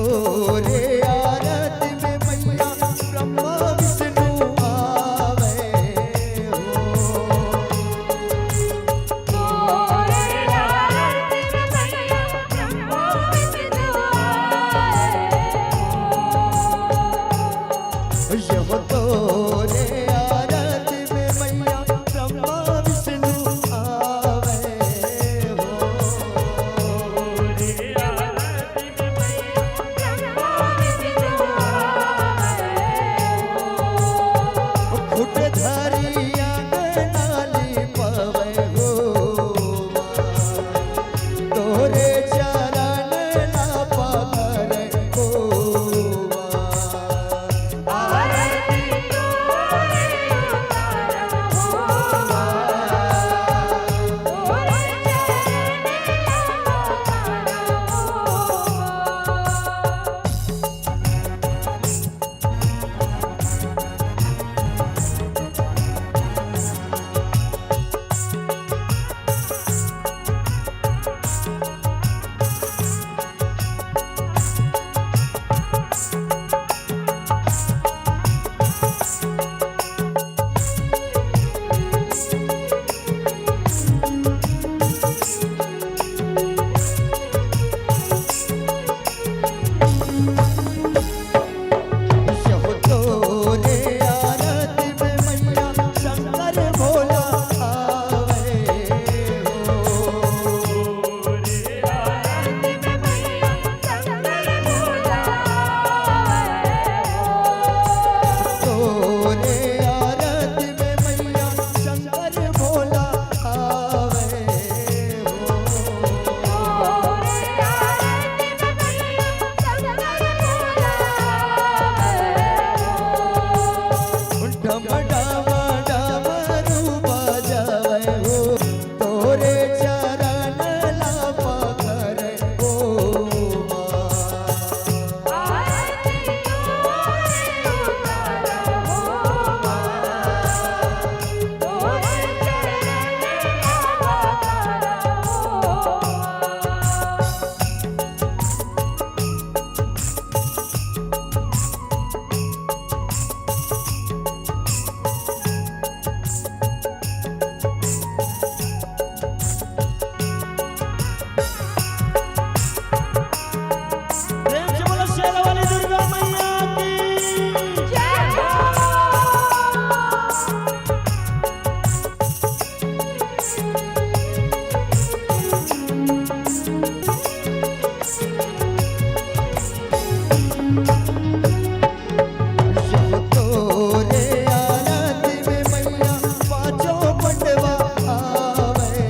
तोरे आरती में मैया ब्रह्मा विष्णु आवे हो। तोरे आरती में मैया ब्रह्मा विष्णु आवे हो। यह तोरे आरती में मैया ब्रह्मा विष्णु आवे हो। खुट धरिया नाली पवे हो। तोरे चरण ला पकड़ हो। आरती तोरे उतारा हो। तोरे चरण यह तोरे आरती में मैया शंकर भोला आवे हो। तोरे आरती में मैया शंकर भोला आवे हो। डम डम डमरू बजावे हो। तोरे चरण ला पकड़ हो। प्रेम से बोलो शेरा वाली दुर्गा मैया की। यह तोरे आरती में मैया पाँचों पंडवा आवे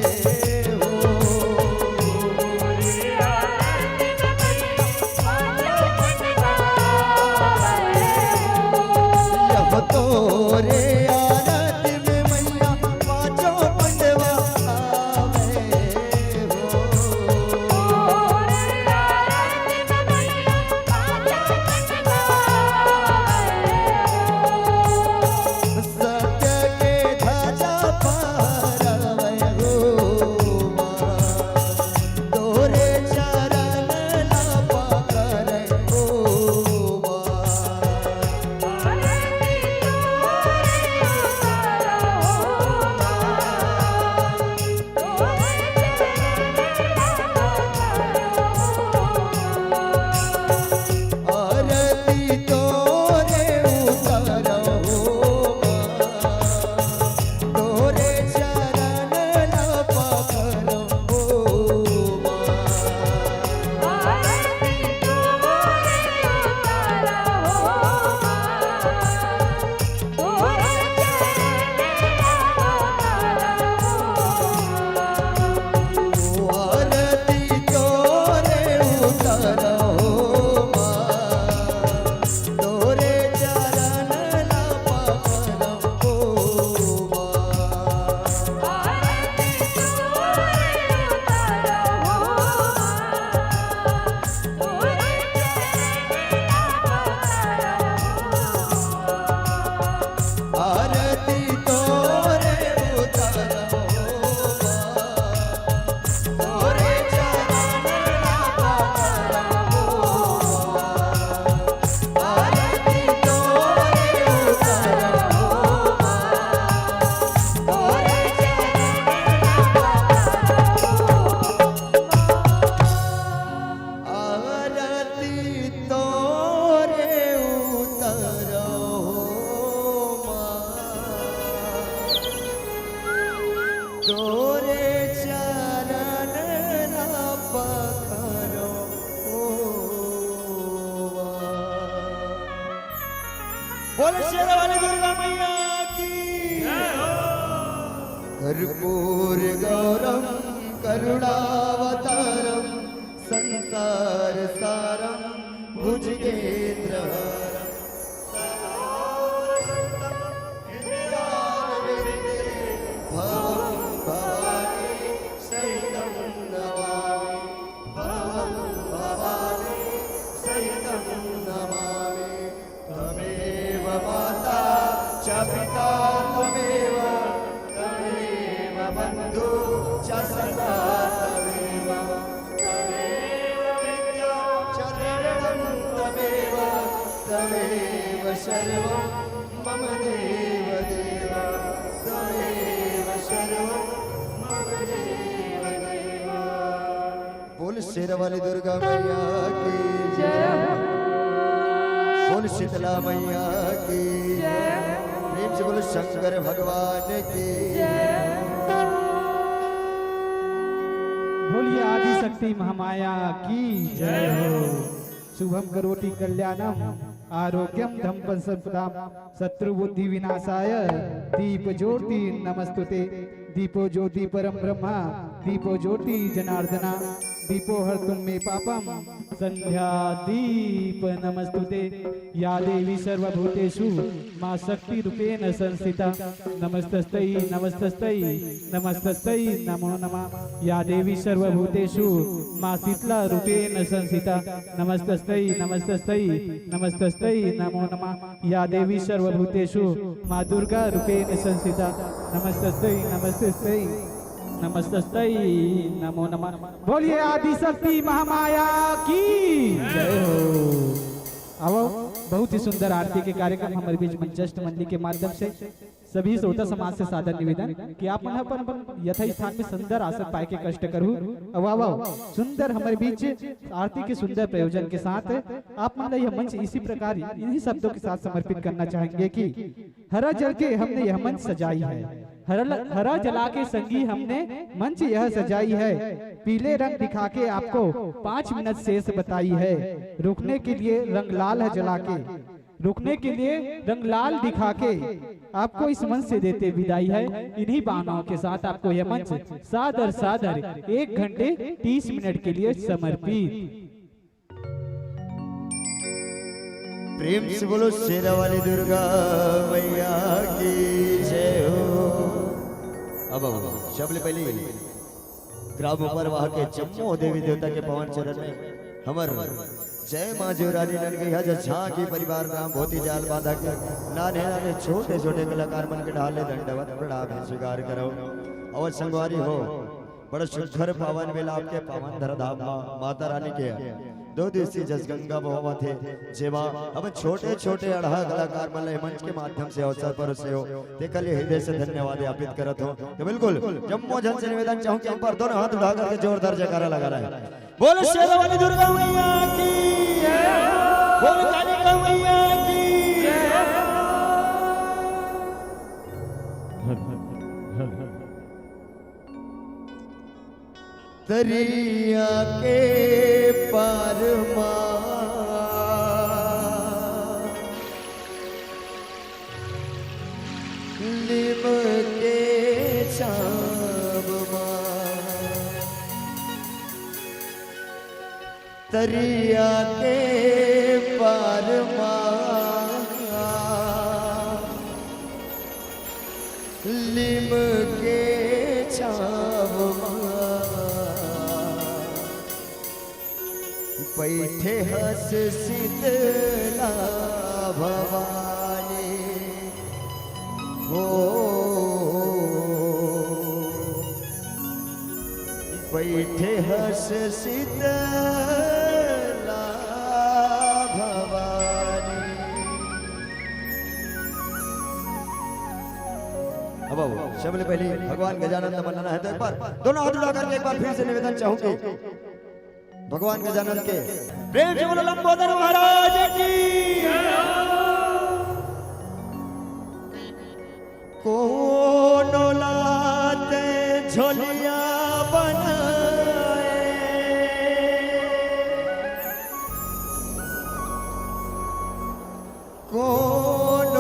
हो। यह तोरे आरती में मैया पाँचों पंडवा आवे हो। बोले शेर वाली दुर्गा मैया की कर्पूर गौरम करुणावतारम संसार सारम भुजगेन्द्रहारम पिता त्वमेव तमेव बन्धु च सखा त्वमेव तमेव विद्या च द्रविणं त्वमेव तमेव सर्वं मम देव देव तमेव सर्वं मम देव देव। बोल शेर वाली दुर्गा मैया की जय हो बोल शीतला मैया की प्रेम से बोलो शंकर भगवान की बोलिए आदि शक्ति महामाया की जय हो। शुभम करोति कल्याणम आरोग्यम धम्म संपदाम शत्रु बुद्धि विनाशाय दीप ज्योति नमस्तुते दीपो ज्योति परम ब्रह्मा दीपो ज्योति जनार्दना दीपो हर्तुं मे पापम संध्या दीप नमस्तुते या देवी सर्वभूतेषु मां शक्ति रूपेण संस्थिता नमस्तस्तै नमस्तस्तै नमस्तस्तै नमो नमः या देवी सर्वभूतेषु मां शीतला रूपेण संस्थिता नमस्तस्तै नमस्तस्तै नमस्तस्तै नमो नमः या देवी सर्वभूतेषु मां दुर्गा रूपेण संस्थिता नमस्तस्तै नमस्तस्तै नमस्तस्तै नमो नमः। बोलिए आदि शक्ति महामाया की जय हो। अब बहुत ही सुंदर आरती के कार्यक्रम हमारे बीच मंचस्थ मंडली के माध्यम से सभी श्रोता समाज से सादर निवेदन कि आप मन अपन यथा स्थान में सुंदर आसन पाए के कष्ट करूँ। वाह सुंदर हमारे बीच आरती के सुंदर प्रयोजन के साथ आप मन यह मंच इसी प्रकार इन्हीं शब्दों के साथ समर्पित करना चाहेंगे कि हरा जल के हमने यह मंच सजाई है, हरा जला के संगी हमने मंच यह सजाई है, पीले रंग दिखा के आपको 5 मिनट शेष बताई है, रुकने के लिए रंग लाल है जला के, रुकने के लिए रंग लाल दिखा के आपको इस मंच से देते विदाई है। इन्हीं भावनाओं के साथ आपको यह मंच सादर 1 घंटे 30 मिनट के लिए समर्पित। प्रेम से बोलो शेरा वाली दुर्गा मैया की जय हो। अब सबले पहले ग्राम ऊपर वहां के जम्मू देवी देवता के पवन चरण में हमर जय माँ जोरानी नन गई है झांकी परिवार नाम भोती जाल बाधा के नाने नाने छोटे छोटे कलाकार मन के ढाले दंडवत प्रणाम है स्वीकार करो। अवध संगवारी हो बड़ा सुखर पावन मेला आपके पावन धरधाम माता रानी के 2 दिवसीय जसगंगा बहवा थे जेवा अब छोटे छोटे अढ़ा कलाकार मन मंच के माध्यम से अवसर पर से हो देखा लिए हृदय से धन्यवाद ज्ञापित करत हो। तो बिल्कुल जम्मू जन से निवेदन चाहूँ कि ऊपर दोनों हाथ उठा करके जोरदार जयकारा लगा रहा है। बोले शेर वाली दुर्गा मैया की बोले कालिका मैया की दरिया के पार लिम के छाव दरिया के पार लिम के छाव बैठे हंस शीतला भवानी हो बैठे हंस शीतला भवानी। अब सबले पहले भगवान गजानन मनना है तो एक बार दोनों हाथ उठा करके एक बार फिर से निवेदन चाहूंगी भगवान गजानन के प्रेम से बोलो लंबोदर महाराज की कौन लाते झोलिया बनाए कौन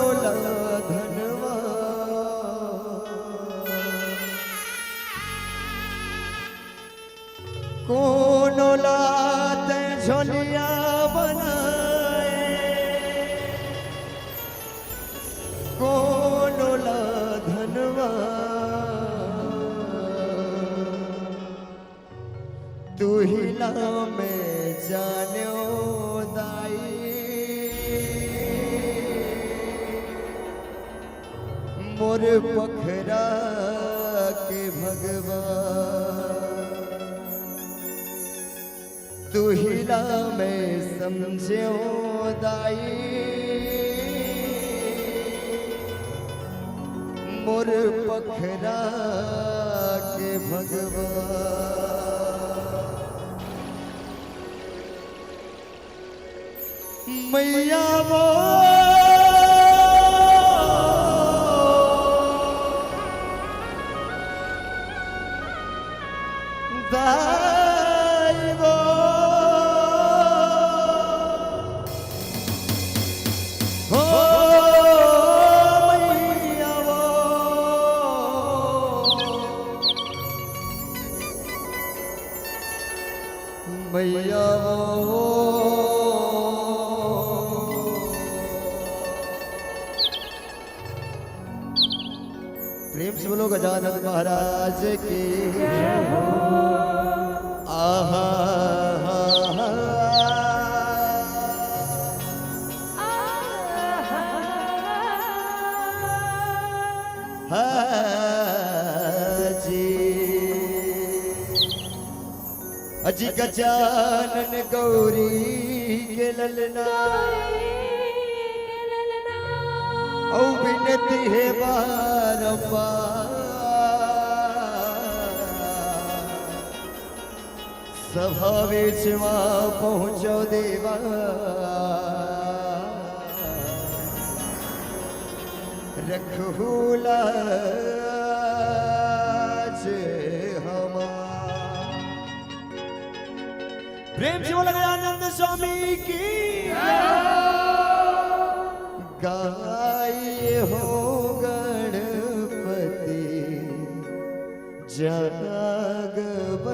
मोर पखरा के भगवान तू हिला मैं समझो दाई मोर पखरा के भगवान मैया वो दाई वो हो मैया वो मैया वो प्रेम से बोलो गजानन महाराज की आहा जी अजी गजानन गौरी के ललना औ विनती है बारंबार सभा वेचवा पहुँचो देवा रखू लाज हमार प्रेम से बोला गजानंद स्वामी की गाय हो गणपति जगवंदन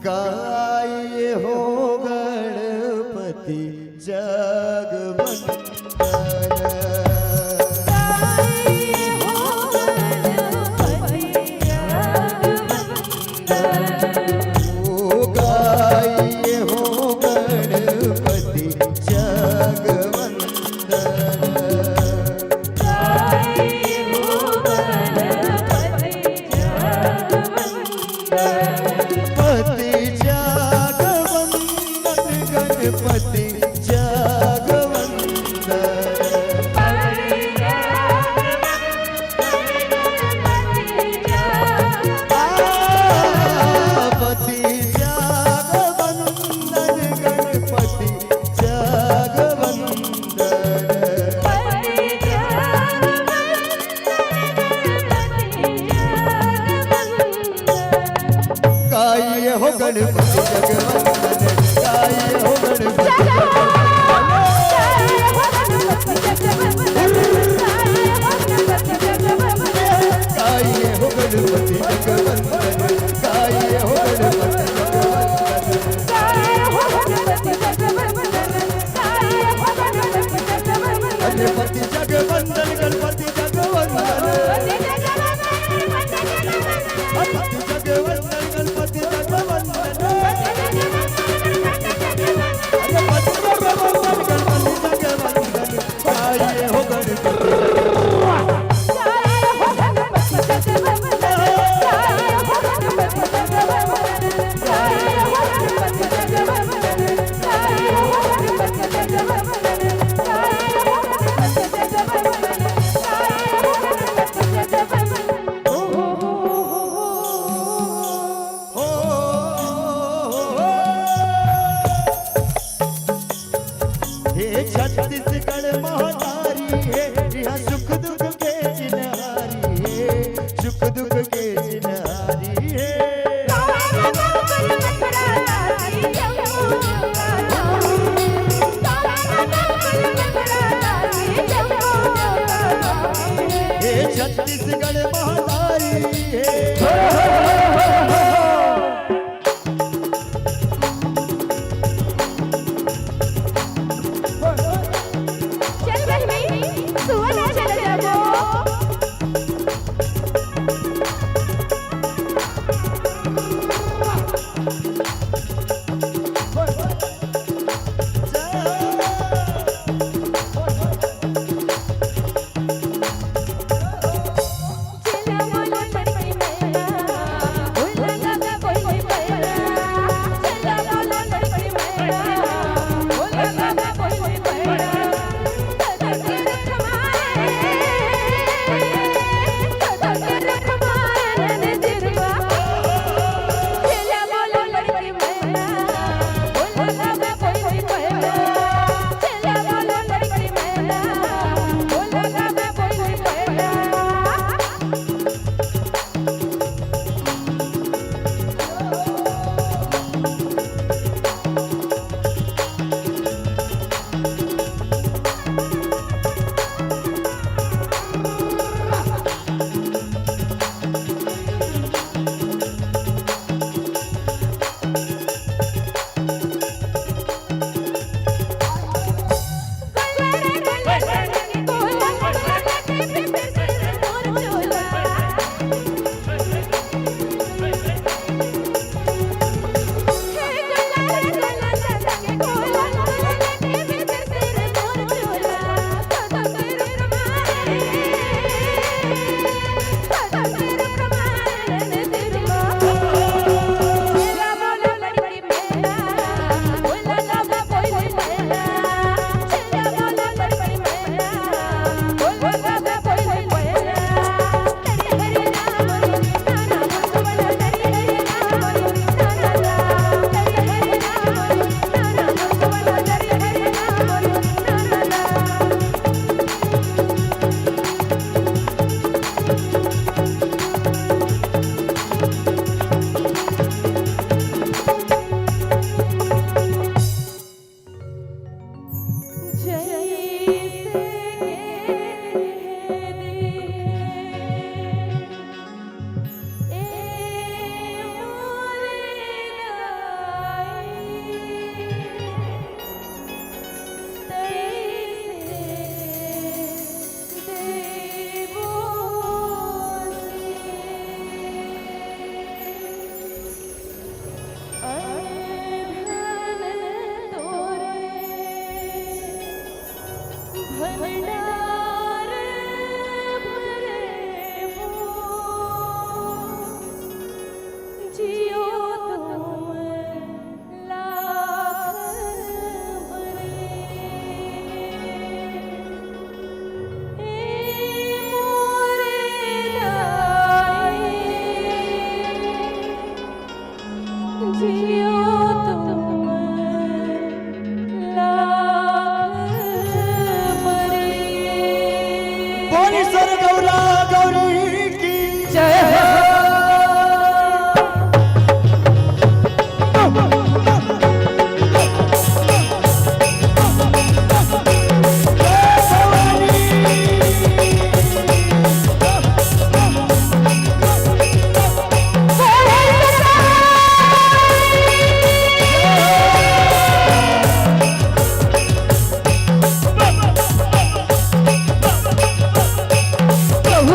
गाय हो गणपति गणपति छत्तीसगढ़ महानारी है यहाँ सुख दुख के चिन्हारी है सुख दुख के चिन्हारी है छत्तीसगढ़ महानारी है गौरा गौरी की जय हो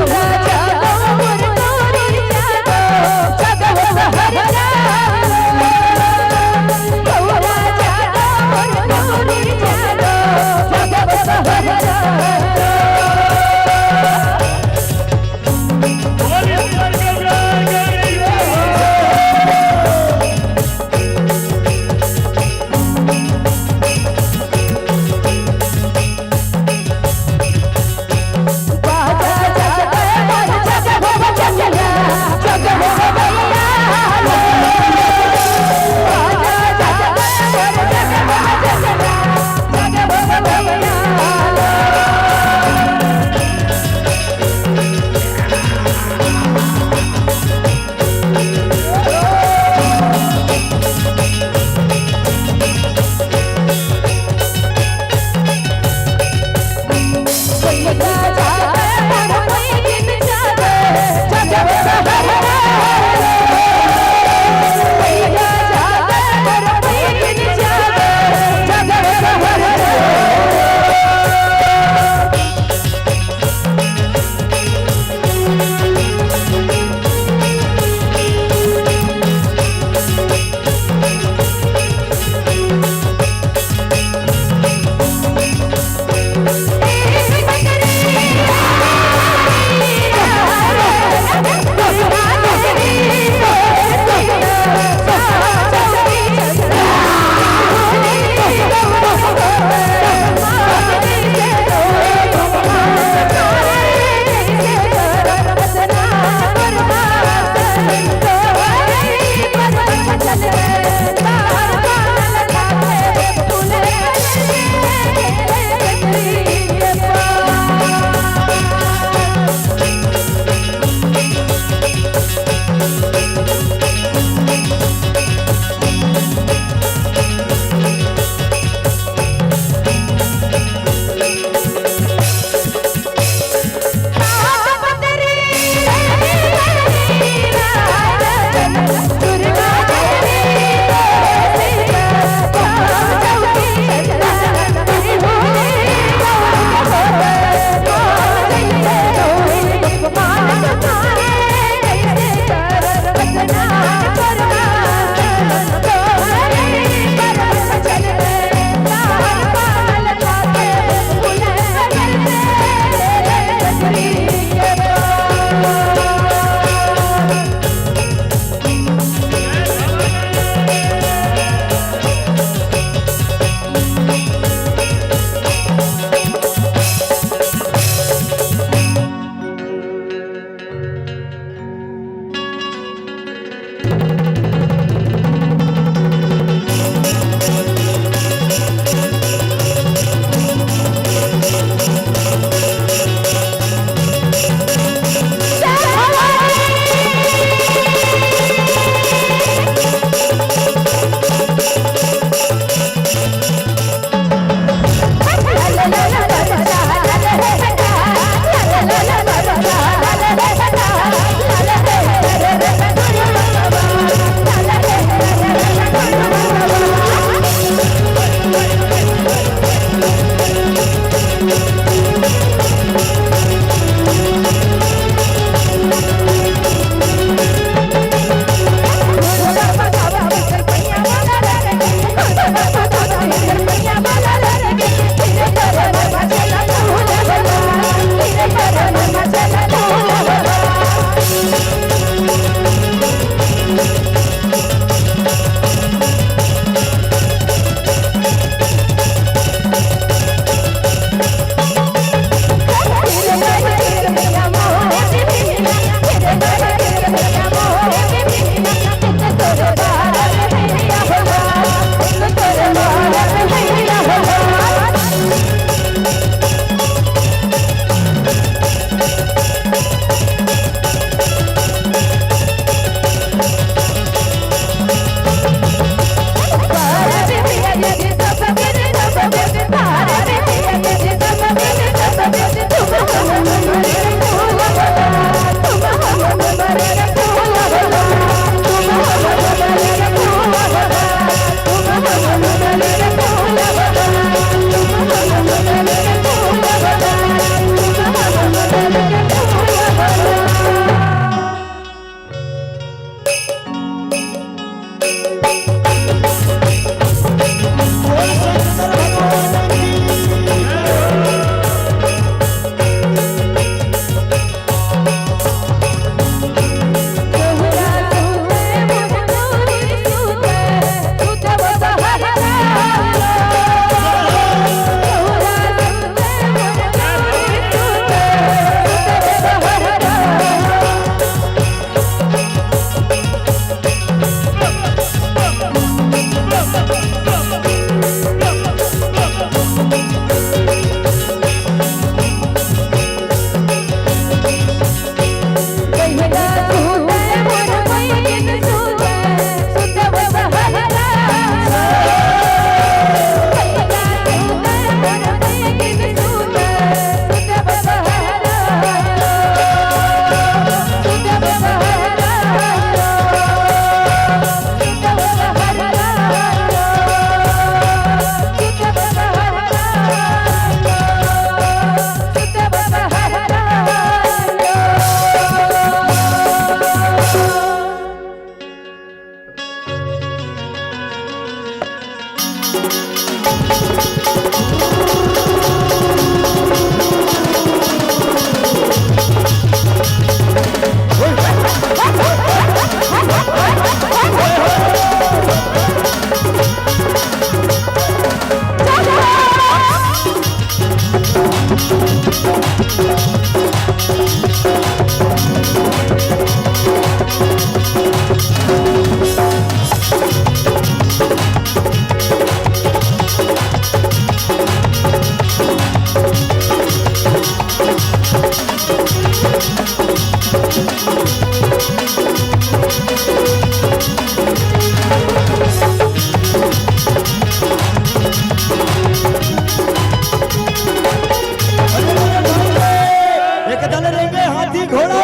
एक दल रहेंगे हाथी घोड़ा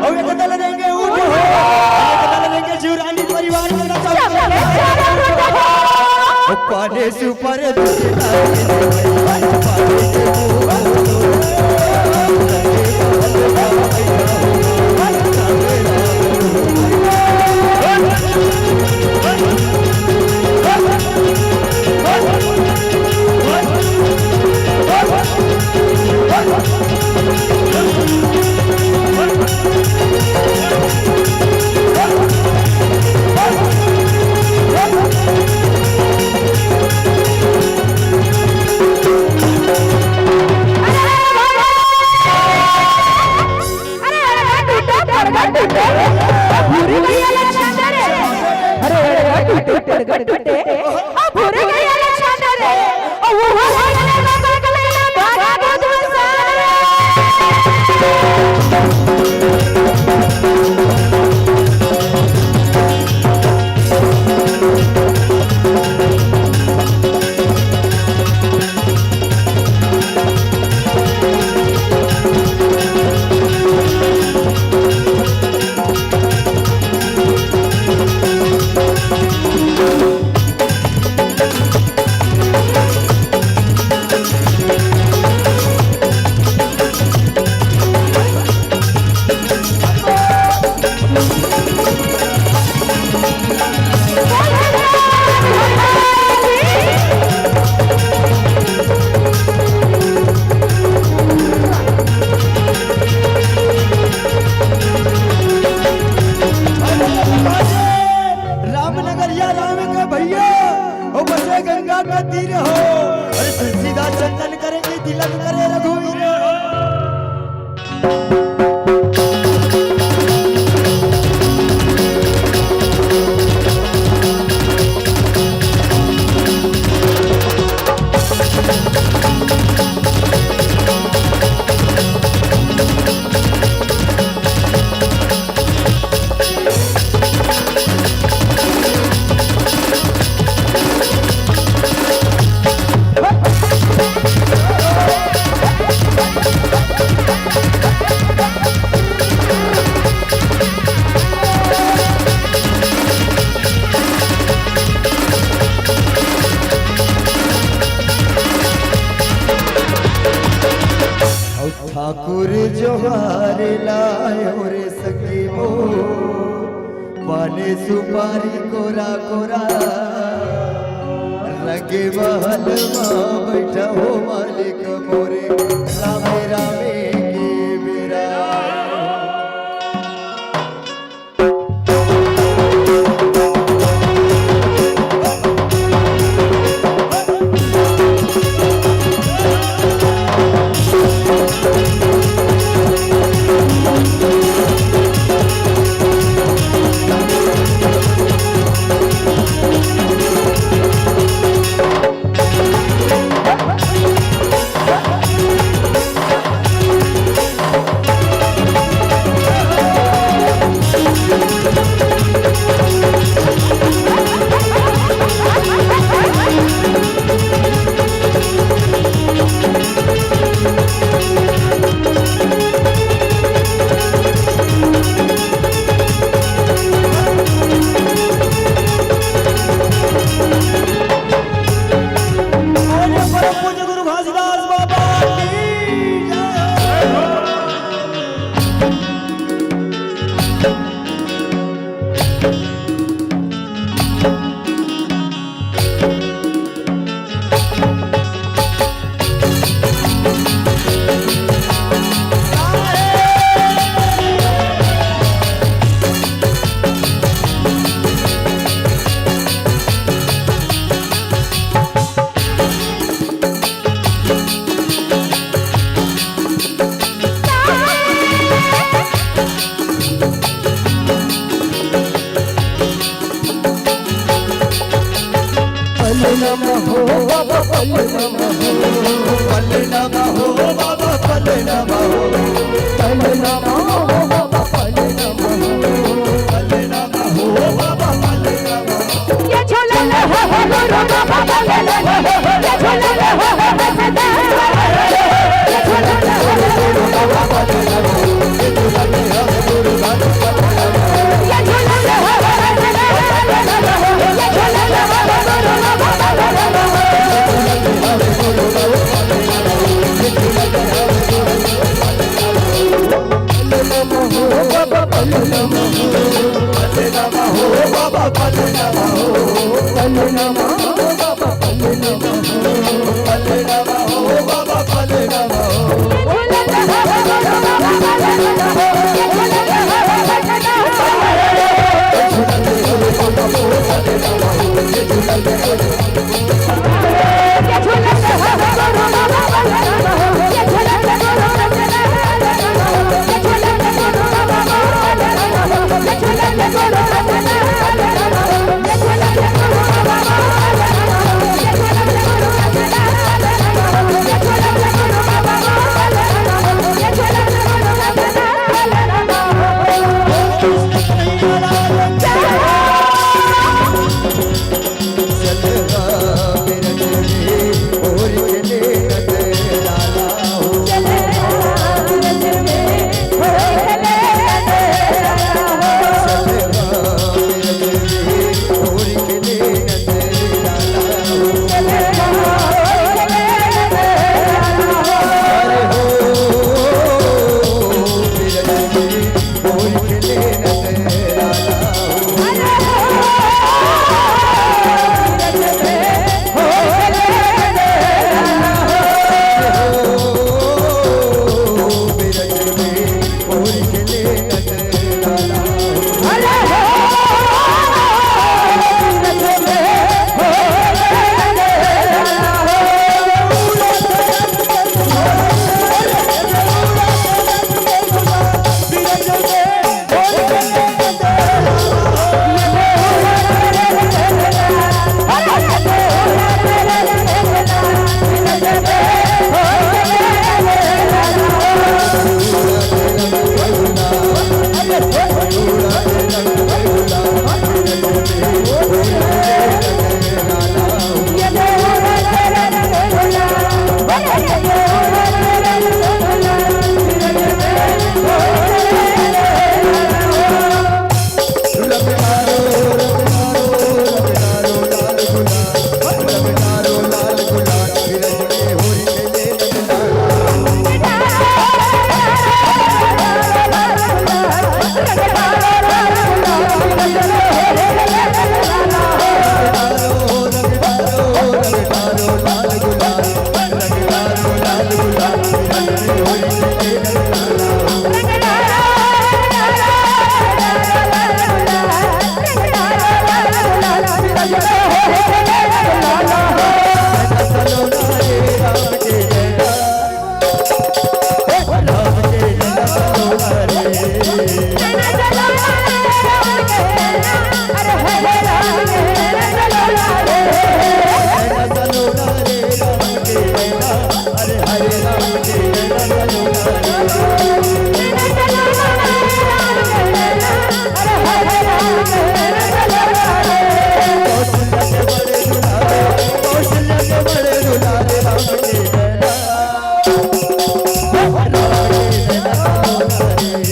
और एक दल रहेंगे ऊंट हो, एक दल रहेंगे जुरानी परिवार के पाने से ऊपर ठाकुर जोहार लायो रे सखी वो पाने सुपारी कोरा कोरा लगे महल में बैठा हो मालिक मोरे रामे रामे के बेरा पलनम हो बाबा पलनम हो पलनम हो बाबा पलनम हो पलनम हो बाबा पलनम हो पलनम हो बाबा पलनम हो ये झूला ले हो गुरु बाबा ले ले ये झूला ले हो सदा ये झूला ले हो गुरु बाबा ले ले ये झूला ले हो गुरु बाबा ये झूला ले हो सदा ये झूला ले हो गुरु बाबा ले ले पलनम हो बाबा पलनम हो पलनम हो बाबा पलनम हो पलनम हो बाबा पलनम हो Hare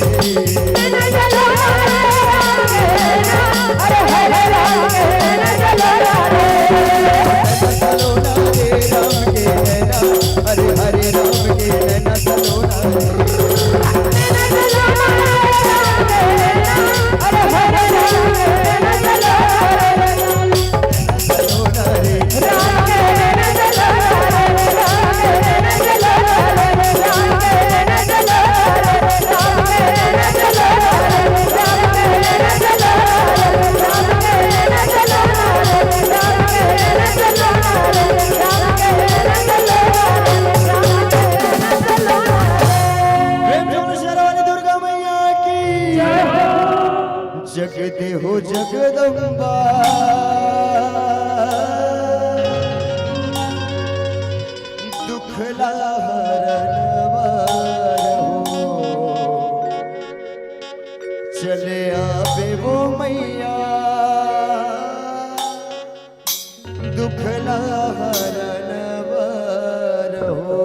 दुखला हरणवर हो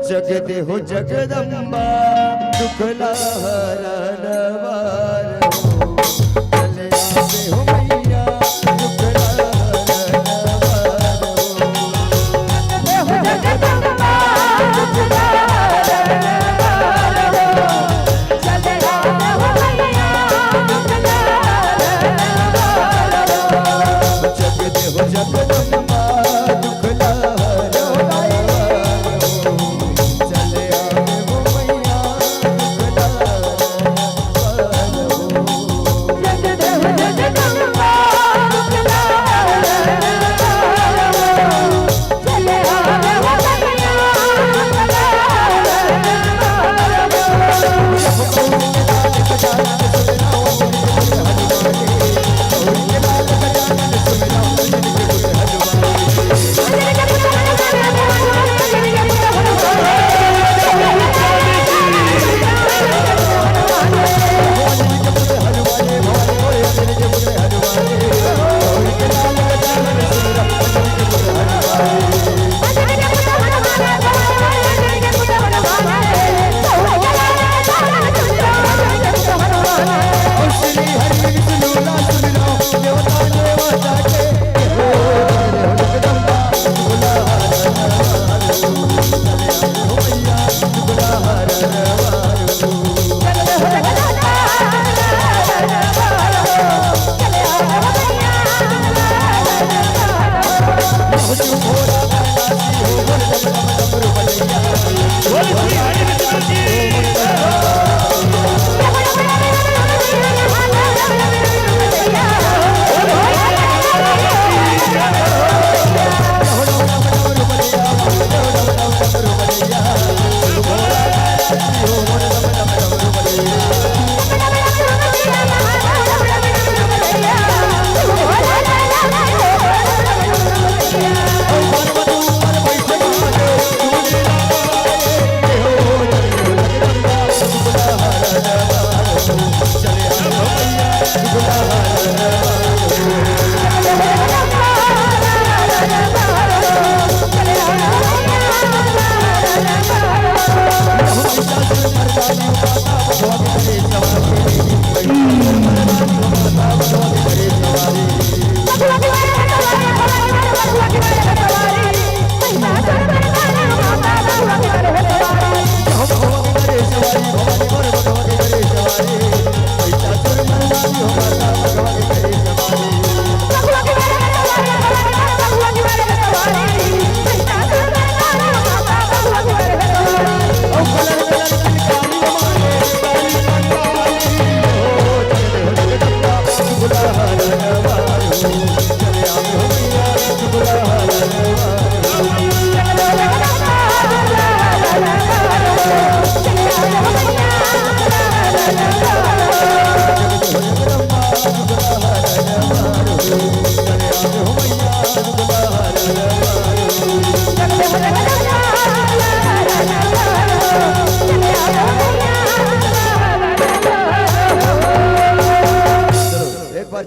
जगदे हो जगदम्बा दुखला हरणवर हो चले आवे हो मैया दुखला हरणवर हो जगदम्बा दुखला हरणवर हो चले आवे हो मैया दुखला हरणवर हो जगदे हो जगदम्बा दुखला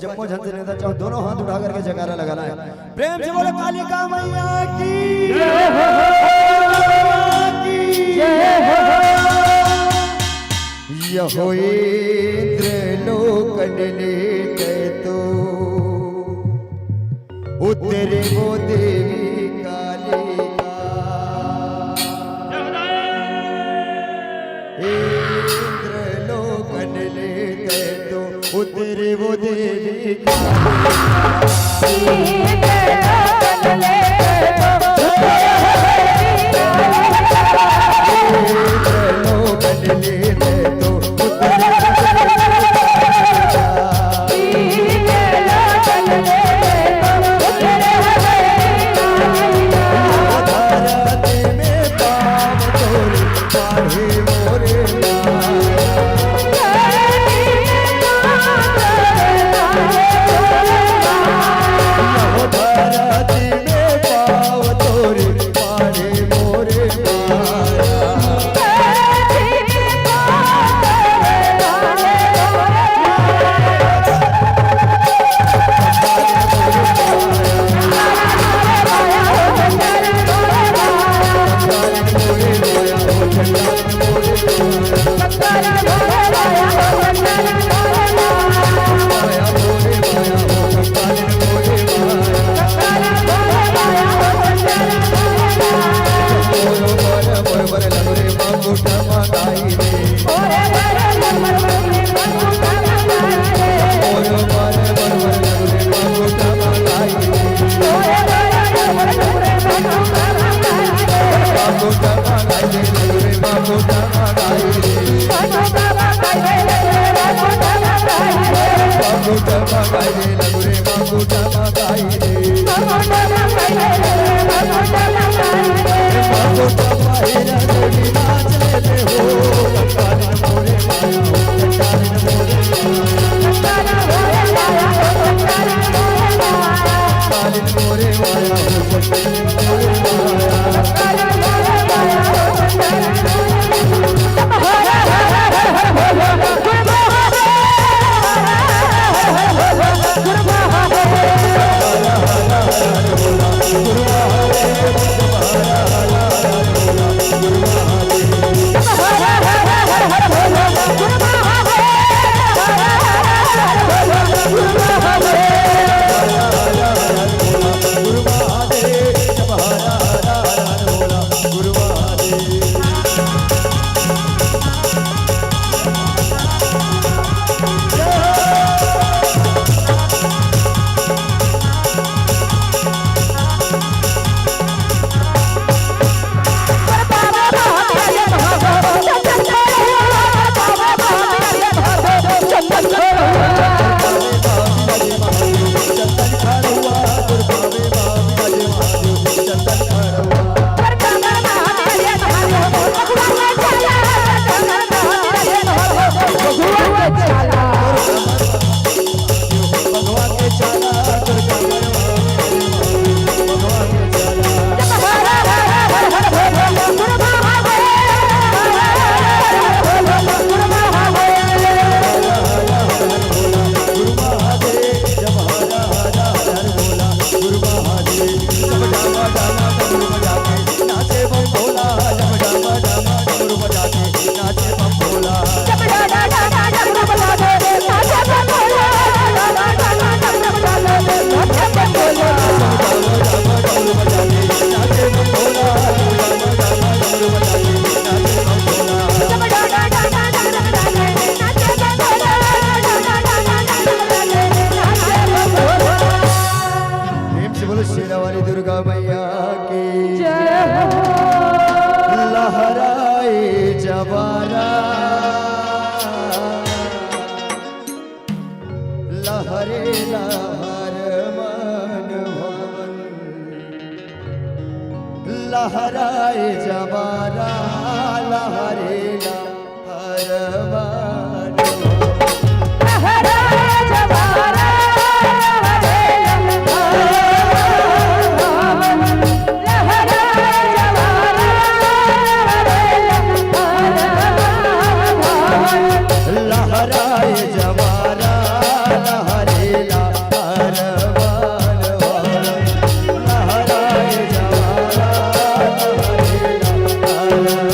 जम्मू झंझ नेता चाहो दोनों हाथ उठा करके जयकारा लगाना है। प्रेम से बोलो कालिका मैया की यहो इंद्र लोकन लेते तो उतरे वो देवी कालिका इंद्र लोकन लेते तो उतरे वो देवी चमकाई रे मगोटा मंगाई रे मगोटा मंगाई रे मगोटा पहिरा देवी नाच ले हो कंकाल मोरे माया कंकाल मोरे माया कंकाल मोरे माया कंकाल मोरे माया कंकाल मोरे माया कंकाल मोरे माया शेरावाली दुर्गा मैया की लहराए जवारा लहरे लहर मन भवन लहराए जवारा लहरे लहर मन लहराए जवारा लहराए जवारा लहरेला हरवन लहराए जवारा लहरेला हरवन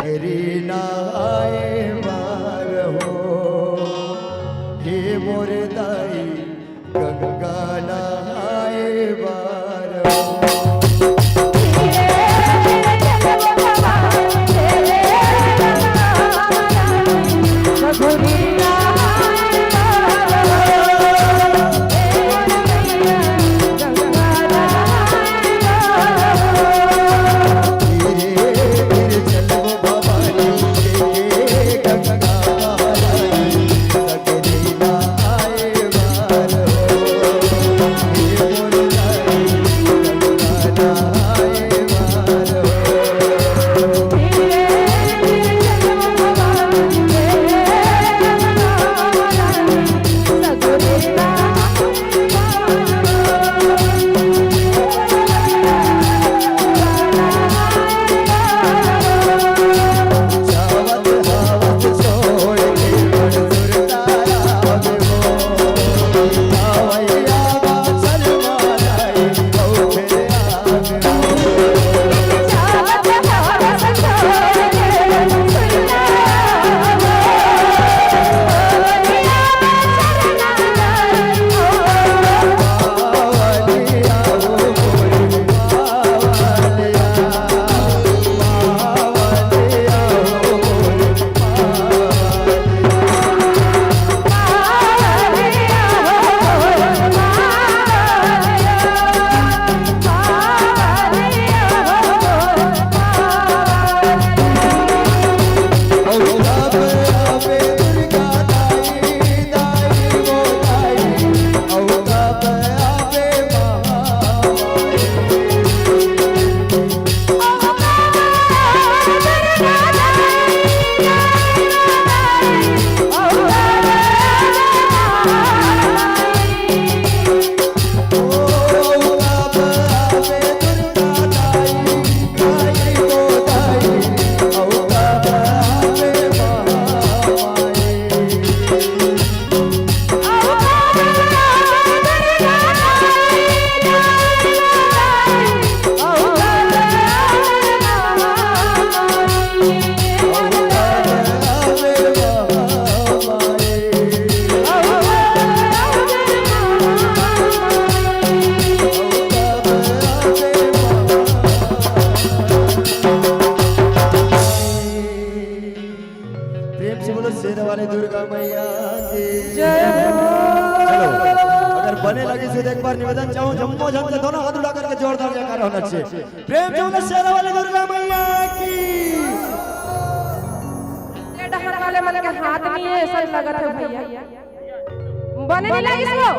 सगरी नाए मार हो हे मोर दाई गंगा नाए मार हो वाले दुर्गा मैया की जय हो। चलो अगर बने लगी से एक बार निवेदन चाहूं जम्मो जन से दोनों हाथ उठा करके जोरदार जयकार होना चाहिए। प्रेम से शेरा वाले दुर्गा मैया की। ये डहर वाले मन के हाथ नहीं है ऐसा लगत है भैया बने नहीं लगी सो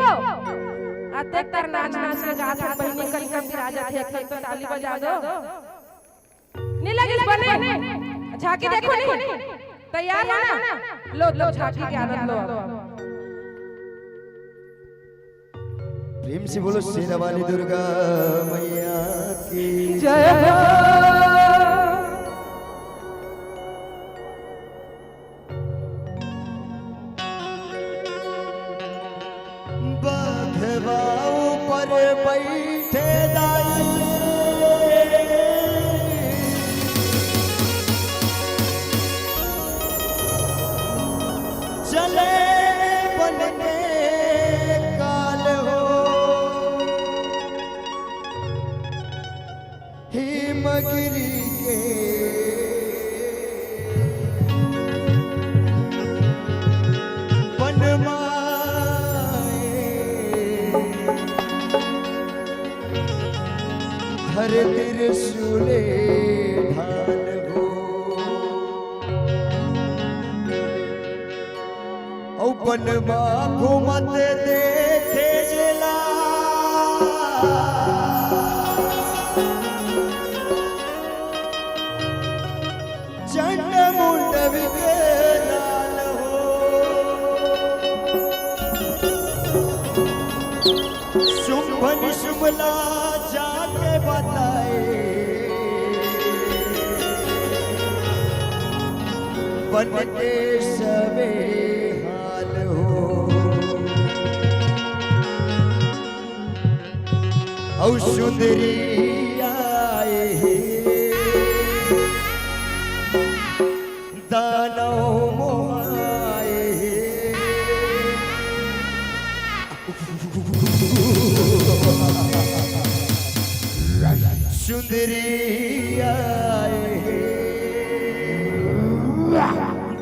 आते कर नाच नाच के गात बहनी कल कब राजा थे तो ताली बजा दो नहीं लगी बने झांकी देखो नहीं तैयार है ना लो लो झांकी के आनंद लो प्रेम से बोलो शेरा वाली दुर्गा मैया की जय हो। बाघवा ऊपर बैठे दाई चले बन के काल हो हिमगिरी के हर त्रिशूले ढाल हो औपन घूमत देखे जिला चंड मुंड विकराल हो शुभ निशुभला जाके बताए बन के सबे हाल हो औ सुंदरी आए फिरी आए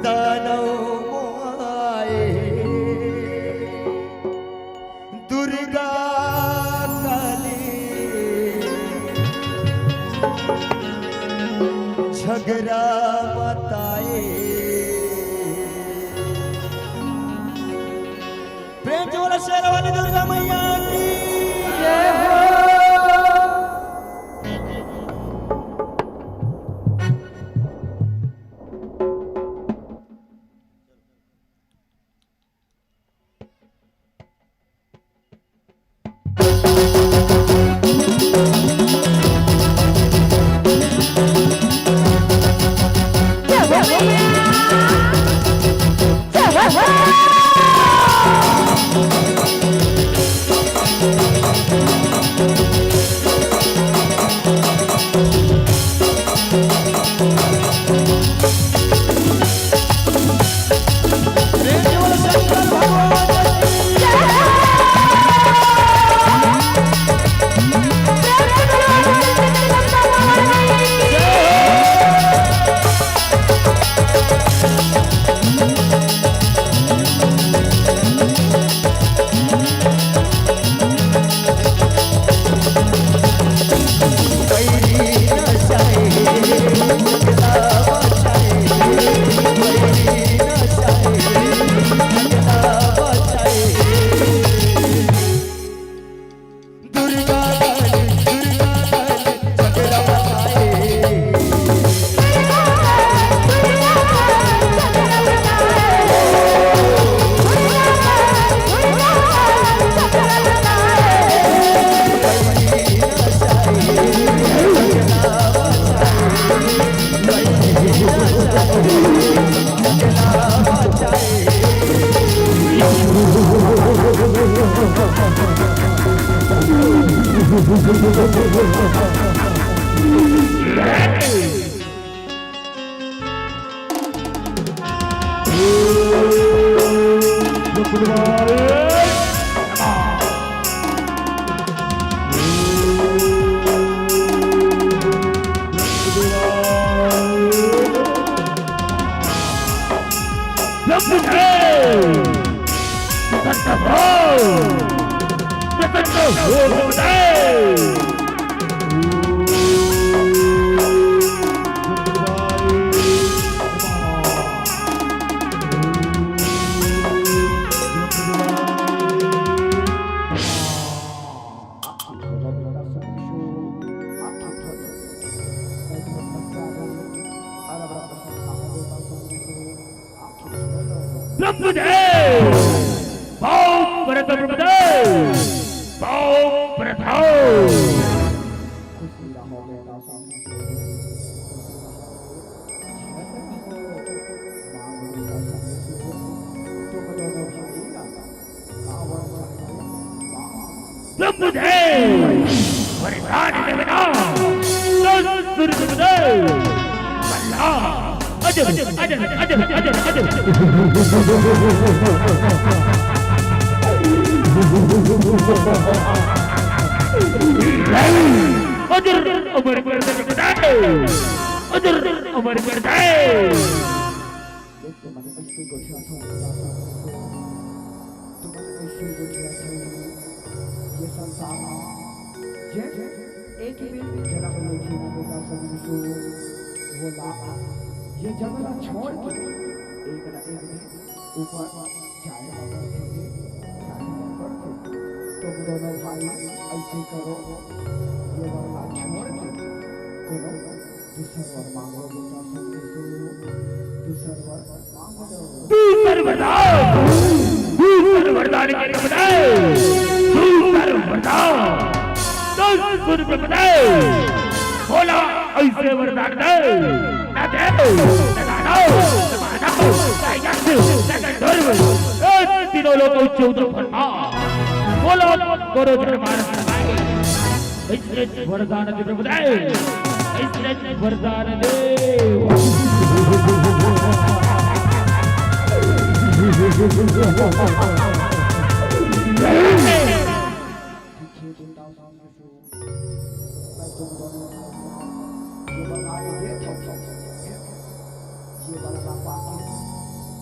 दानव मोआए दुर्गा काली झगड़ा बताए प्रेम से बोलो शेर वाली दुर्गा मैया की जय हो।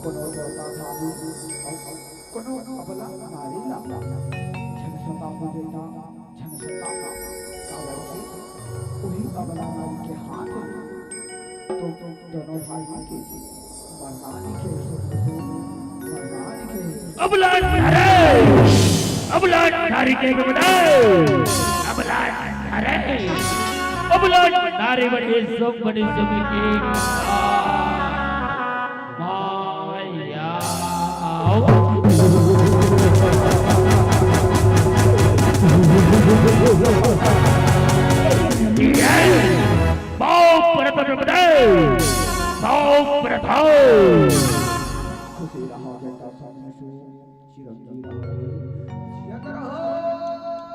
कोनो देवता भावी कोनो अबला नारी लाला छन सता देता छन सता कावर की वही अबला नारी के हाथ में तो दोनों भाई के मरदानी के अबला नारी के बताओ अबला नारी बड़ी सब बड़ी सब की माया बाओ प्रथम बताओ बाओ प्रथम खुशी रहा बेटा सामने से चिरंजीवी रहा जिया करो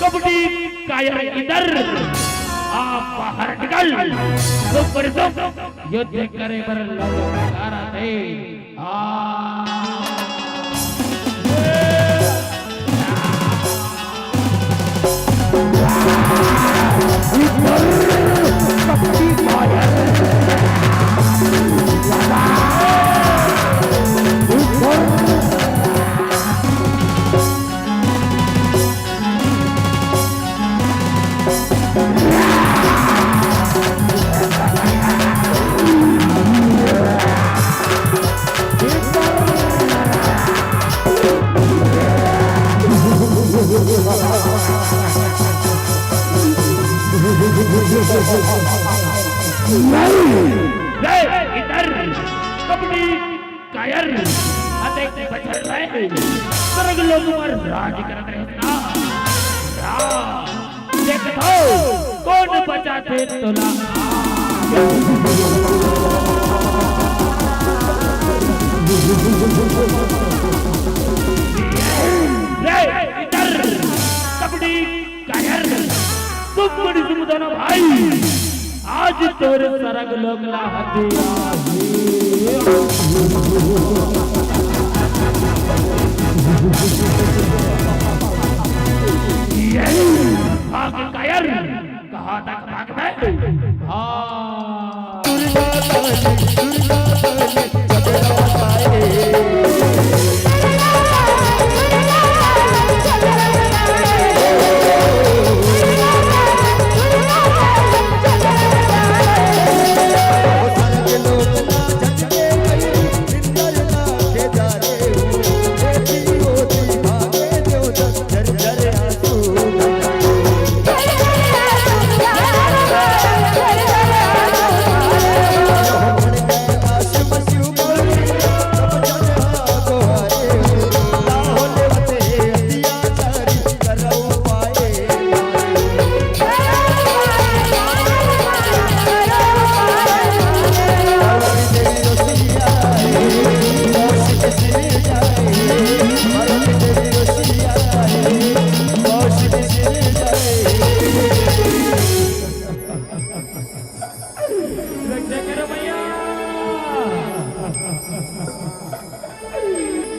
कबड्डी कायर इधर आप बाहर निकल सुपर युद्ध करे पर ललकारा दे कबड्डी कायर इधर कबड्डी कायर अतेक बचर रहे सर्ग लोग पर राज कर रहे ना देखो कौन बचाते तोला इधर कबड्डी कायर तुम बड़ी सुमदाना भाई आज तोरे सरग लोग ला भाग कायर कहाँ तक भाग में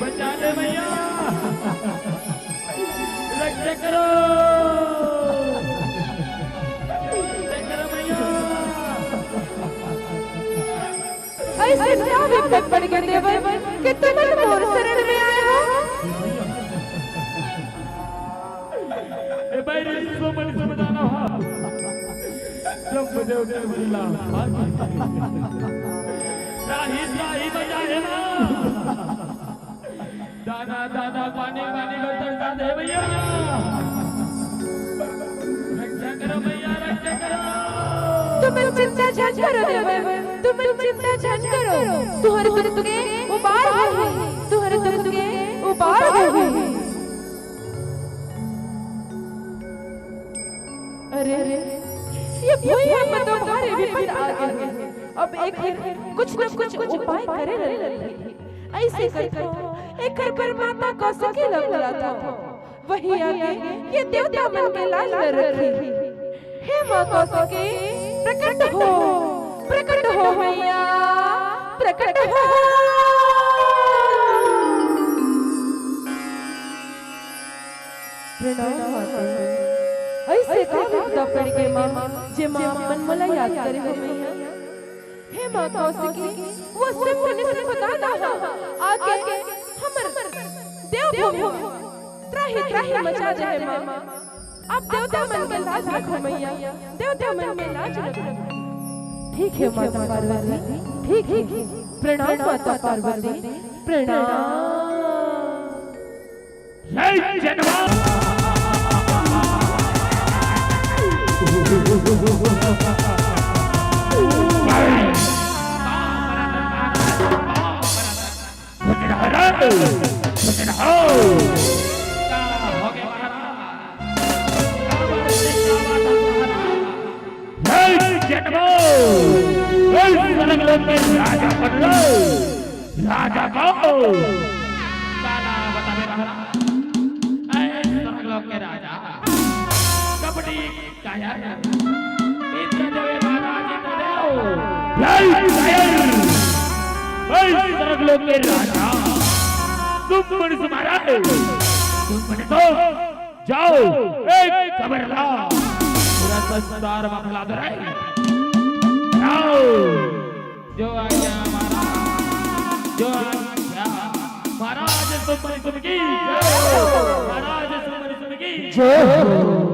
बचा ले भैया रक्षा करो ऐसे क्या विपद पड़ गया देवर कि तुम मोर शरण में आए हो? ए भाई रे सो मन समझाना हा ब्रह्मदेव के बोला राही बजाए ना दाना दाना पानी पानी को तरसा दे भैया रक्षा करो भैया रक्षा करो तुम चिंता झंझ करो देवर तुम चिंता झंझ करो तुम्हारे दुख के उबार हो तुम्हारे दुख के उबार हो अरे ये भूया में तो भारी विपद आ गए अब एक कुछ न कुछ उपाय करे रही ऐसे करके एक पर माता कौशिकी लगला था वही आगे ये देवता मन के लाल न रखी हे मां कौशिकी प्रकट हो मैया प्रकट हो प्रणाम माता ऐसे का पड़ के मां जे मां मन मला याद करे हो मैया हे मां कौशिकी वो सिर्फ निस खुदा ना आके हमर देव भूमि त्राही मचा जाए मां अब देवता मन में लाज रखो मैया देवता मन में लाज रखो ठीक है माता पार्वती ठीक प्रणाम माता पार्वती प्रणाम जय जनवा राजा को के राजा कबड्डी काया इंद्रदेव महाराज इंद्रदेव के राजा तुम मनुष्य महाराज तुम तो जाओ एक खबर ला पूरा संसार में फैला दो आओ जो आज्ञा महाराज जो आज्ञा महाराज तुम मनुष्य की महाराज तुम मनुष्य की जय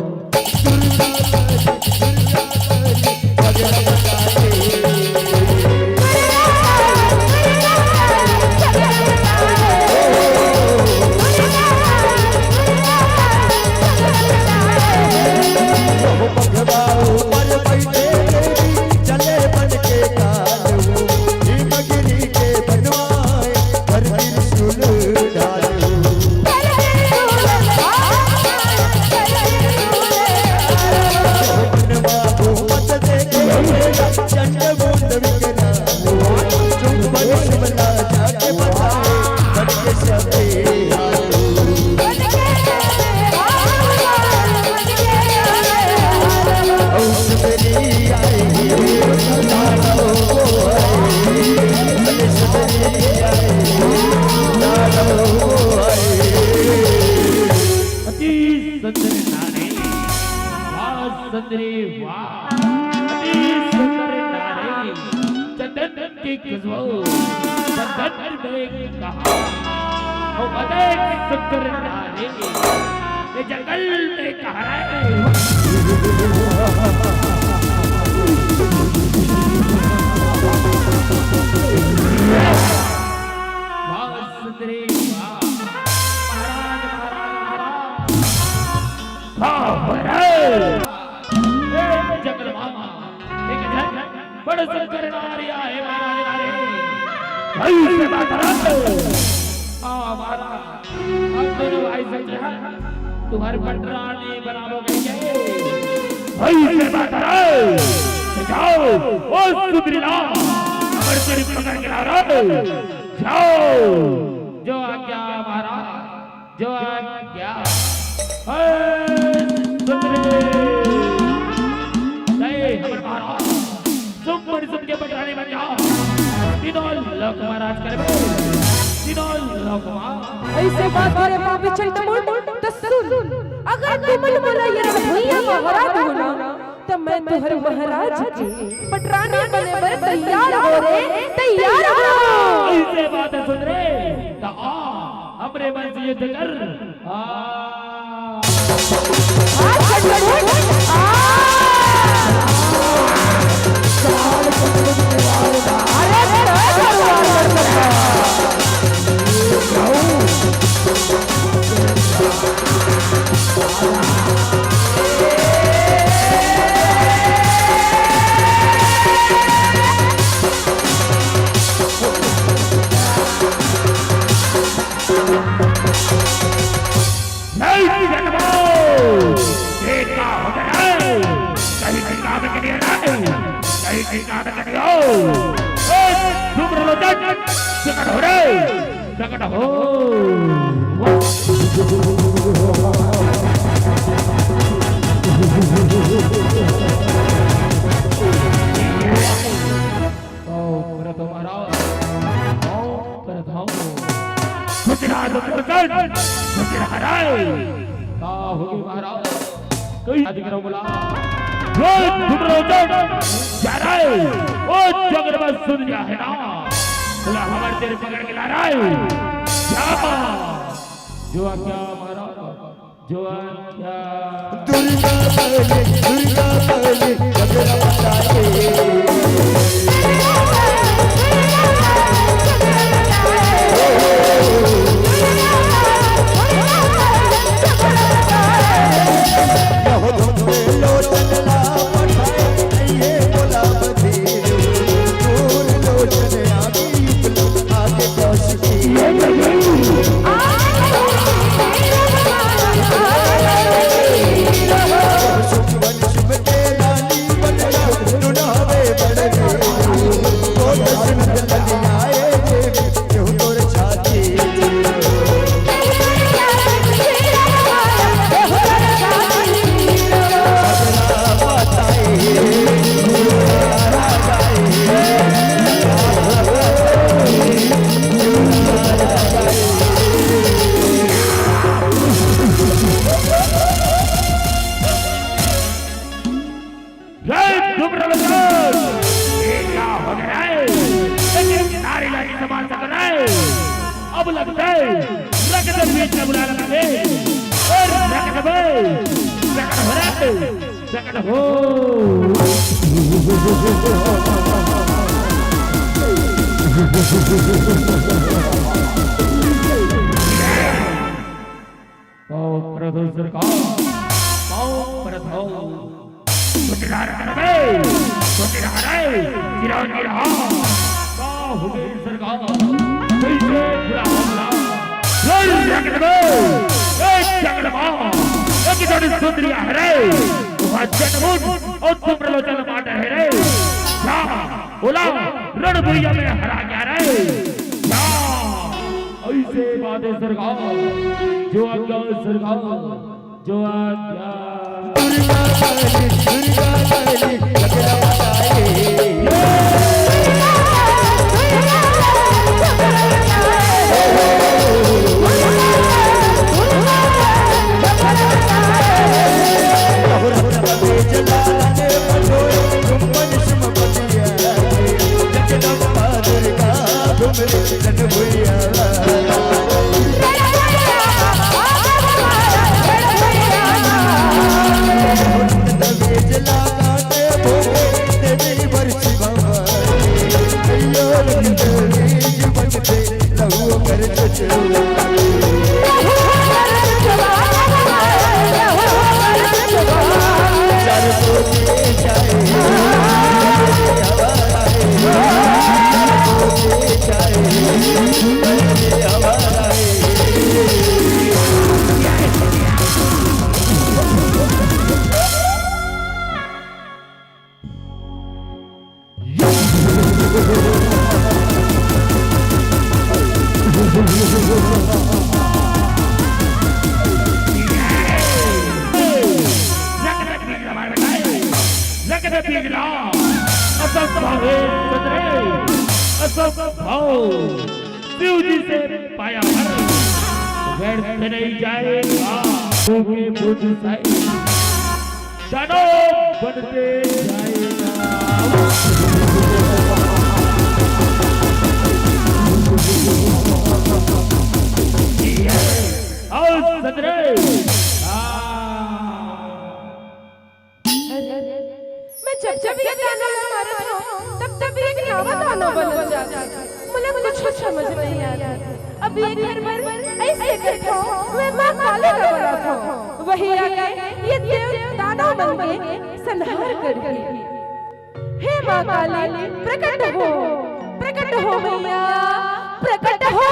जंगल में कहा जंगल मामा बड़े शंकर नारी आए भाई से बात तुम्हारे पटरानी बनाओ भाई से बात जाओ ओ सुधरीला अमर तेरी पकड़ के ला जाओ जो आज्ञा महाराज जो आज्ञा हमर महाराज तुम बड़ी सुन के पटरानी बन जाओ तीनों लोग महाराज करे तीनों लोग ऐसे बात करे पापी चलता मुंड तो सुन अगर तू मन बोला ये भैया को हरा दूंगा तो मैं तुहरे महाराज की पटरानी बने बर तैयार हो रे, तैयार हो। ऐसे बात सुन रे तो आ अपने मन से युद्ध कर। सुन लिया है ना, बोला हमारे तेरे पकड़ के ला रहा है जो क्या मारा जो क्या दुर्गा बोले झगड़ा बताए। अब लगता है रगत बीच में बुला लगा दे और रगत हो सरकार रणभूया में हरा क्या रे ऐसे बातें सरकार जो आज्ञा सरकार जो आज्ञा शिव जी से पाया व्यर्थ नहीं जाएगा क्योंकि बुद्ध साई दानव बनते जाएगा। आओ सदरे। मैं जब ये गाना मारा था तब एक नवा गाना बन जाता। मुझे कुछ समझ नहीं आता। अब ये घर पर ऐसे करता मैं माँ काली का बना था। वही आके ये देव दानव बन के संहार कर गई। हे माँ काली प्रकट हो मैया प्रकट हो।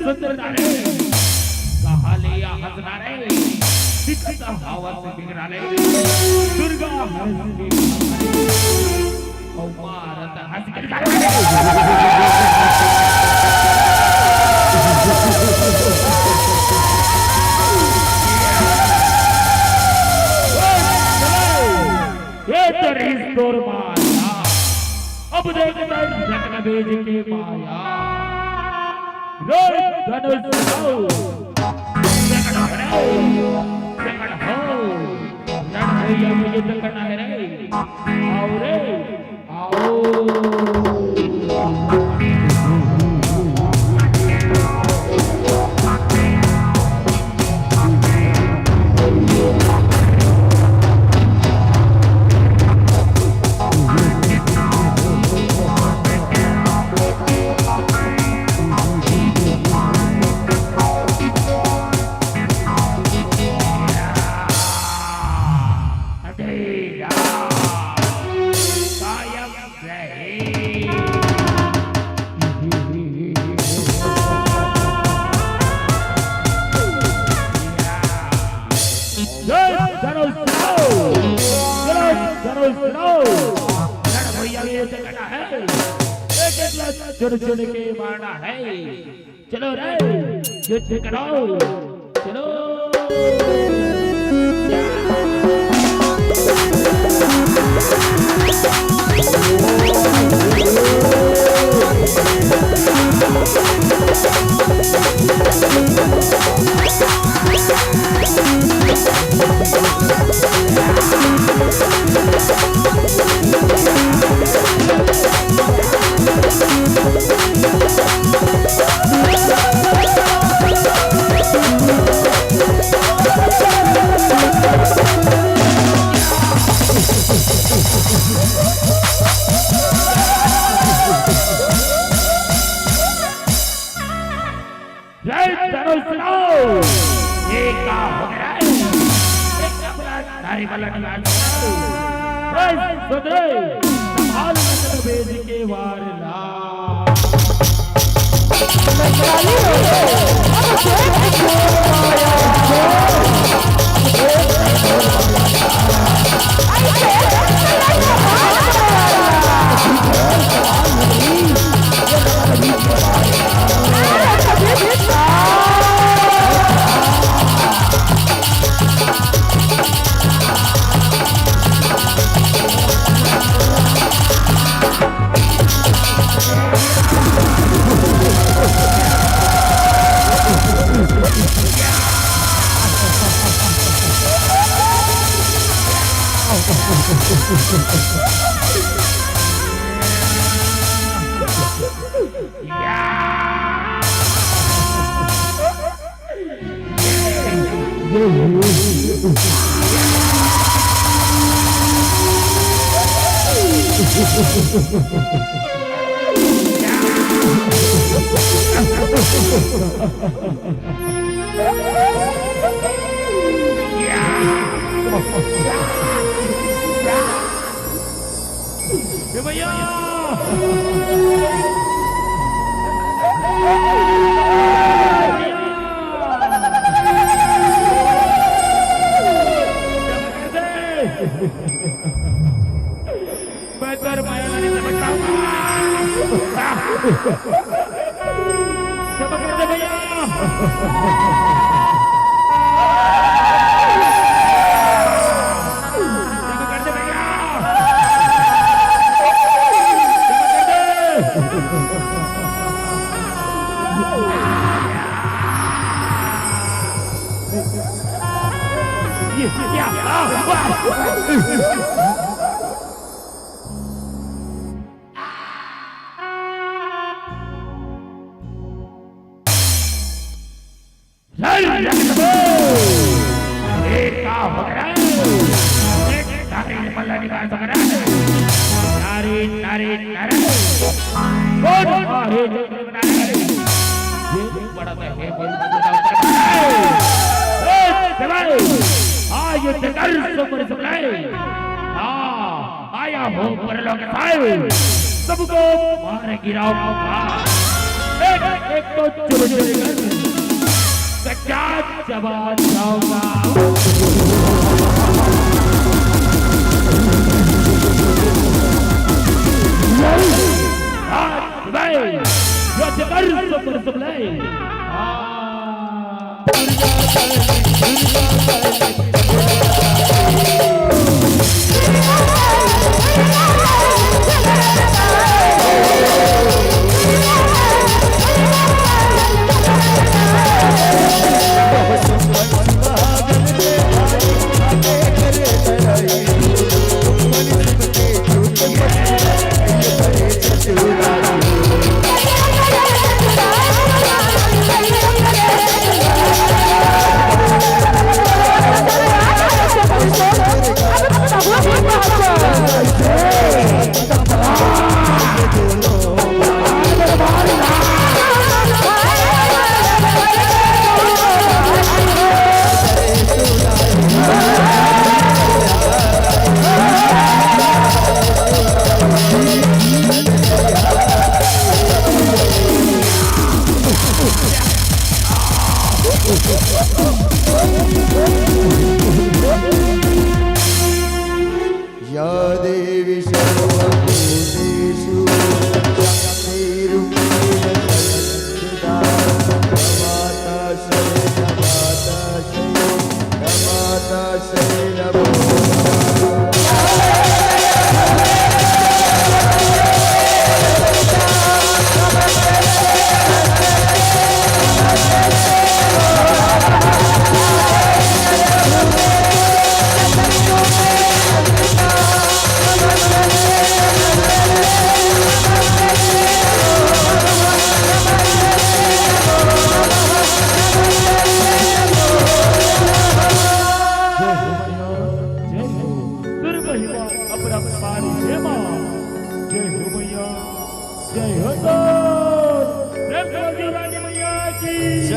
सुंदर नारे कहाले या हंसनारे दिखता हवा से बिगड़ाले दुर्गा हंस औमारत हंस ये तो रिश्तोर माया अब देखता जगन भेज के माया धनुष हो भैया मुझे तो करना है रे। आओ रे आओ। चुन चुन के मारना है। चलो रे युद्ध करो चलो। ये भैया मैं कर माया नहीं समझता चमक दे भैया आया हो परलोक साहिब सबको मारे गिराऊंगा एक एक तो चुर चुर कर क्या चबा जाऊंगा या देवी सर्वभूतेषु शक्तिरूपेण संस्थिता नमाता शरणमाता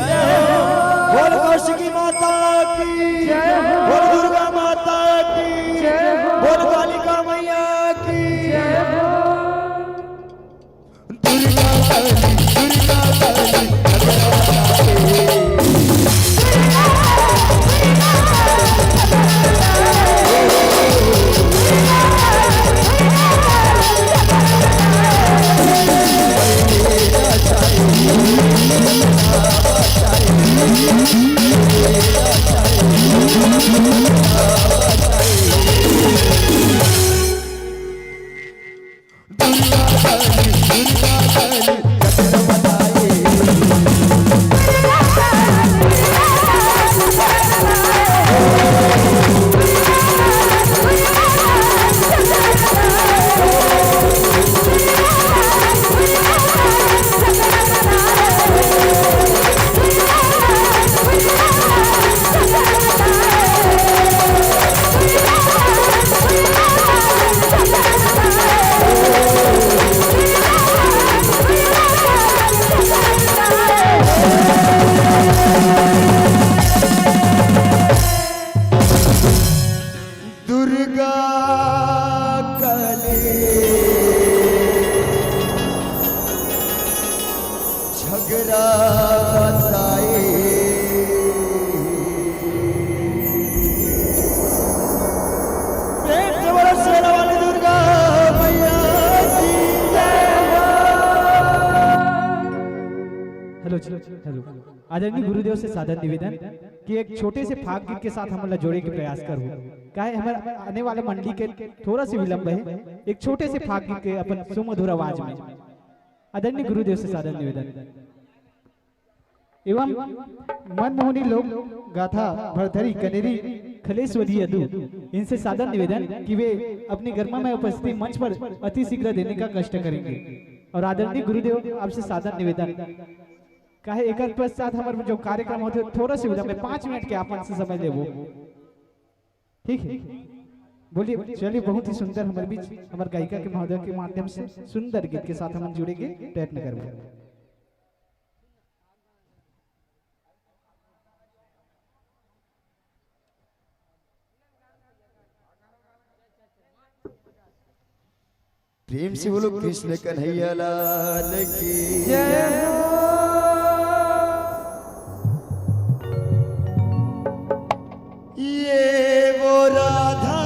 बोल कौशिकी माता की जय हो, बोल दुर्गा माता की जय हो, बोल कालिका मैया की जय हो। दुर्गा काली हेलो आदरणीय गुरुदेव से सादर निवेदन कि एक छोटे से फाग गीत के साथ हम जोड़े के प्रयास करूँ काहे हमारे आने वाले मंडली के थोड़ा सी विलंब है। एक छोटे से फाग गीत के अपन सुमधुर आवाज में आदरणीय गुरुदेव से सादर निवेदन एवं मनमोहनी लोक गाथा भरथरी कनेरी खलेश्वरी यदु इनसे सादर निवेदन कि वे अपनी गर्मा में उपस्थिति मंच पर अति शीघ्र देने का कष्ट करेंगे। और आदरणीय गुरुदेव आपसे सादर निवेदन काहे एक पश्चात हमारे जो कार्यक्रम होते थोड़ा सी विलंब 5 मिनट के आपन से समय लेवो ठीक है। बोलिए चलिए बहुत ही सुंदर हमारे बीच हमारे गायिका के महोदय के माध्यम से सुंदर गीत के साथ हम जुड़ेंगे प्रयत्न करेंगे। प्रेम से बोलो कृष्ण कन्हैया लाल की जय ये वो राधा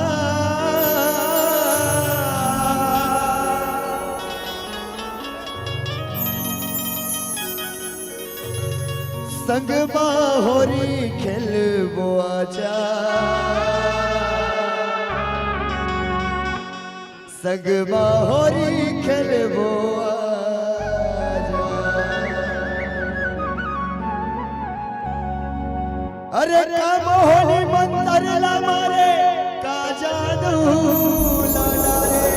संग बाहोरी खेलबो आजा संग बाहोरी खेलबो आजा। अरे काम होली मंतर ला मारे का जादू लाला रे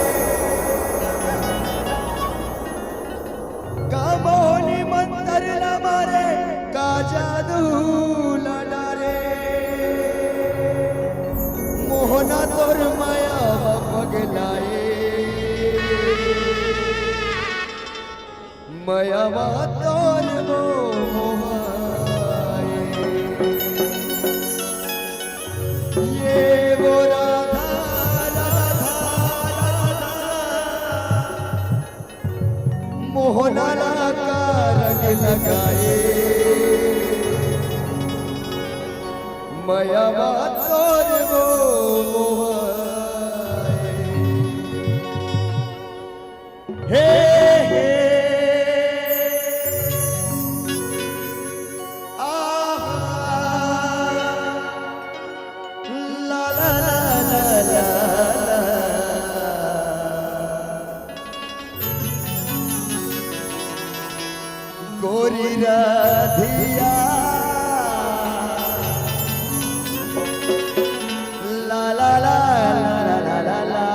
काम होली मंतर ला मारे का जादू लाला रे मोहना तोर माया पगलाए मायावा तोर मोहाए ये वो राधा राधा राधा मोहना का रंग लगाए मायावा तोर मोहाए हे हे गोरी राधिया ला ला ला ला ला ला ला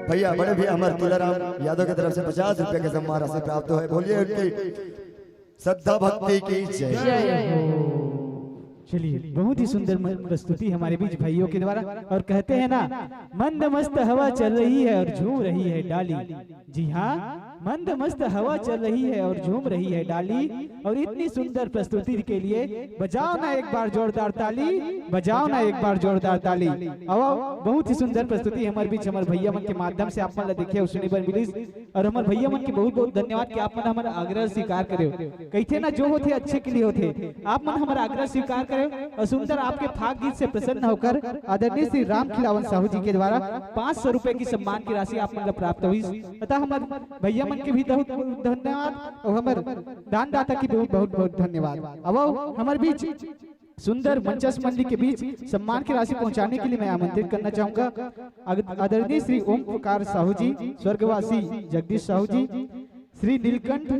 भैया बड़े भैया हमारे तुलाराम यादव की तरफ से 50 रुपए के सम्मान राशि प्राप्त हुए। बोलिए उनकी श्रद्धा भक्ति की जय। चलिए, बहुत ही सुंदर प्रस्तुति हमारे बीच भाइयों के द्वारा। और कहते हैं ना, मंद मस्त हवा चल रही है और झूम रही है डाली। जी हाँ, मंद मस्त हवा चल रही है और झूम रही है डाली। और इतनी सुंदर प्रस्तुति के लिए बजाओ ना एक बार जोरदार ताली, बजाओ ना एक बार जोरदार ताली। अब बहुत ही सुंदर प्रस्तुति हमारे बीच हमारे भैया मन के माध्यम से आप मन देखे उसने पर मिली। और हमारे भैया मन के बहुत बहुत धन्यवाद कि आप मन हमारा आग्रह स्वीकार करे। कहते ना, जो होते अच्छे के लिए होते। आप मन हमारा आग्रह स्वीकार करे और सुंदर आपके फाग गीत से प्रसन्न होकर आदरणीय श्री राम खिलावन साहू जी के द्वारा 500 रुपए की सम्मान की राशि आप मन प्राप्त हुई। अतः हमारे भैया मन के भी बहुत बहुत धन्यवाद और हमारे दानदाता की बहुत बहुत धन्यवाद। अब हमारे बीच सुंदर मंचस्थ मंडी के बीच सम्मान की राशि पहुंचाने के लिए मैं आमंत्रित करना चाहूंगा आदरणीय श्री ओम प्रकाश साहू जी, स्वर्गवासी जगदीश साहू जी, श्री नीलकंठ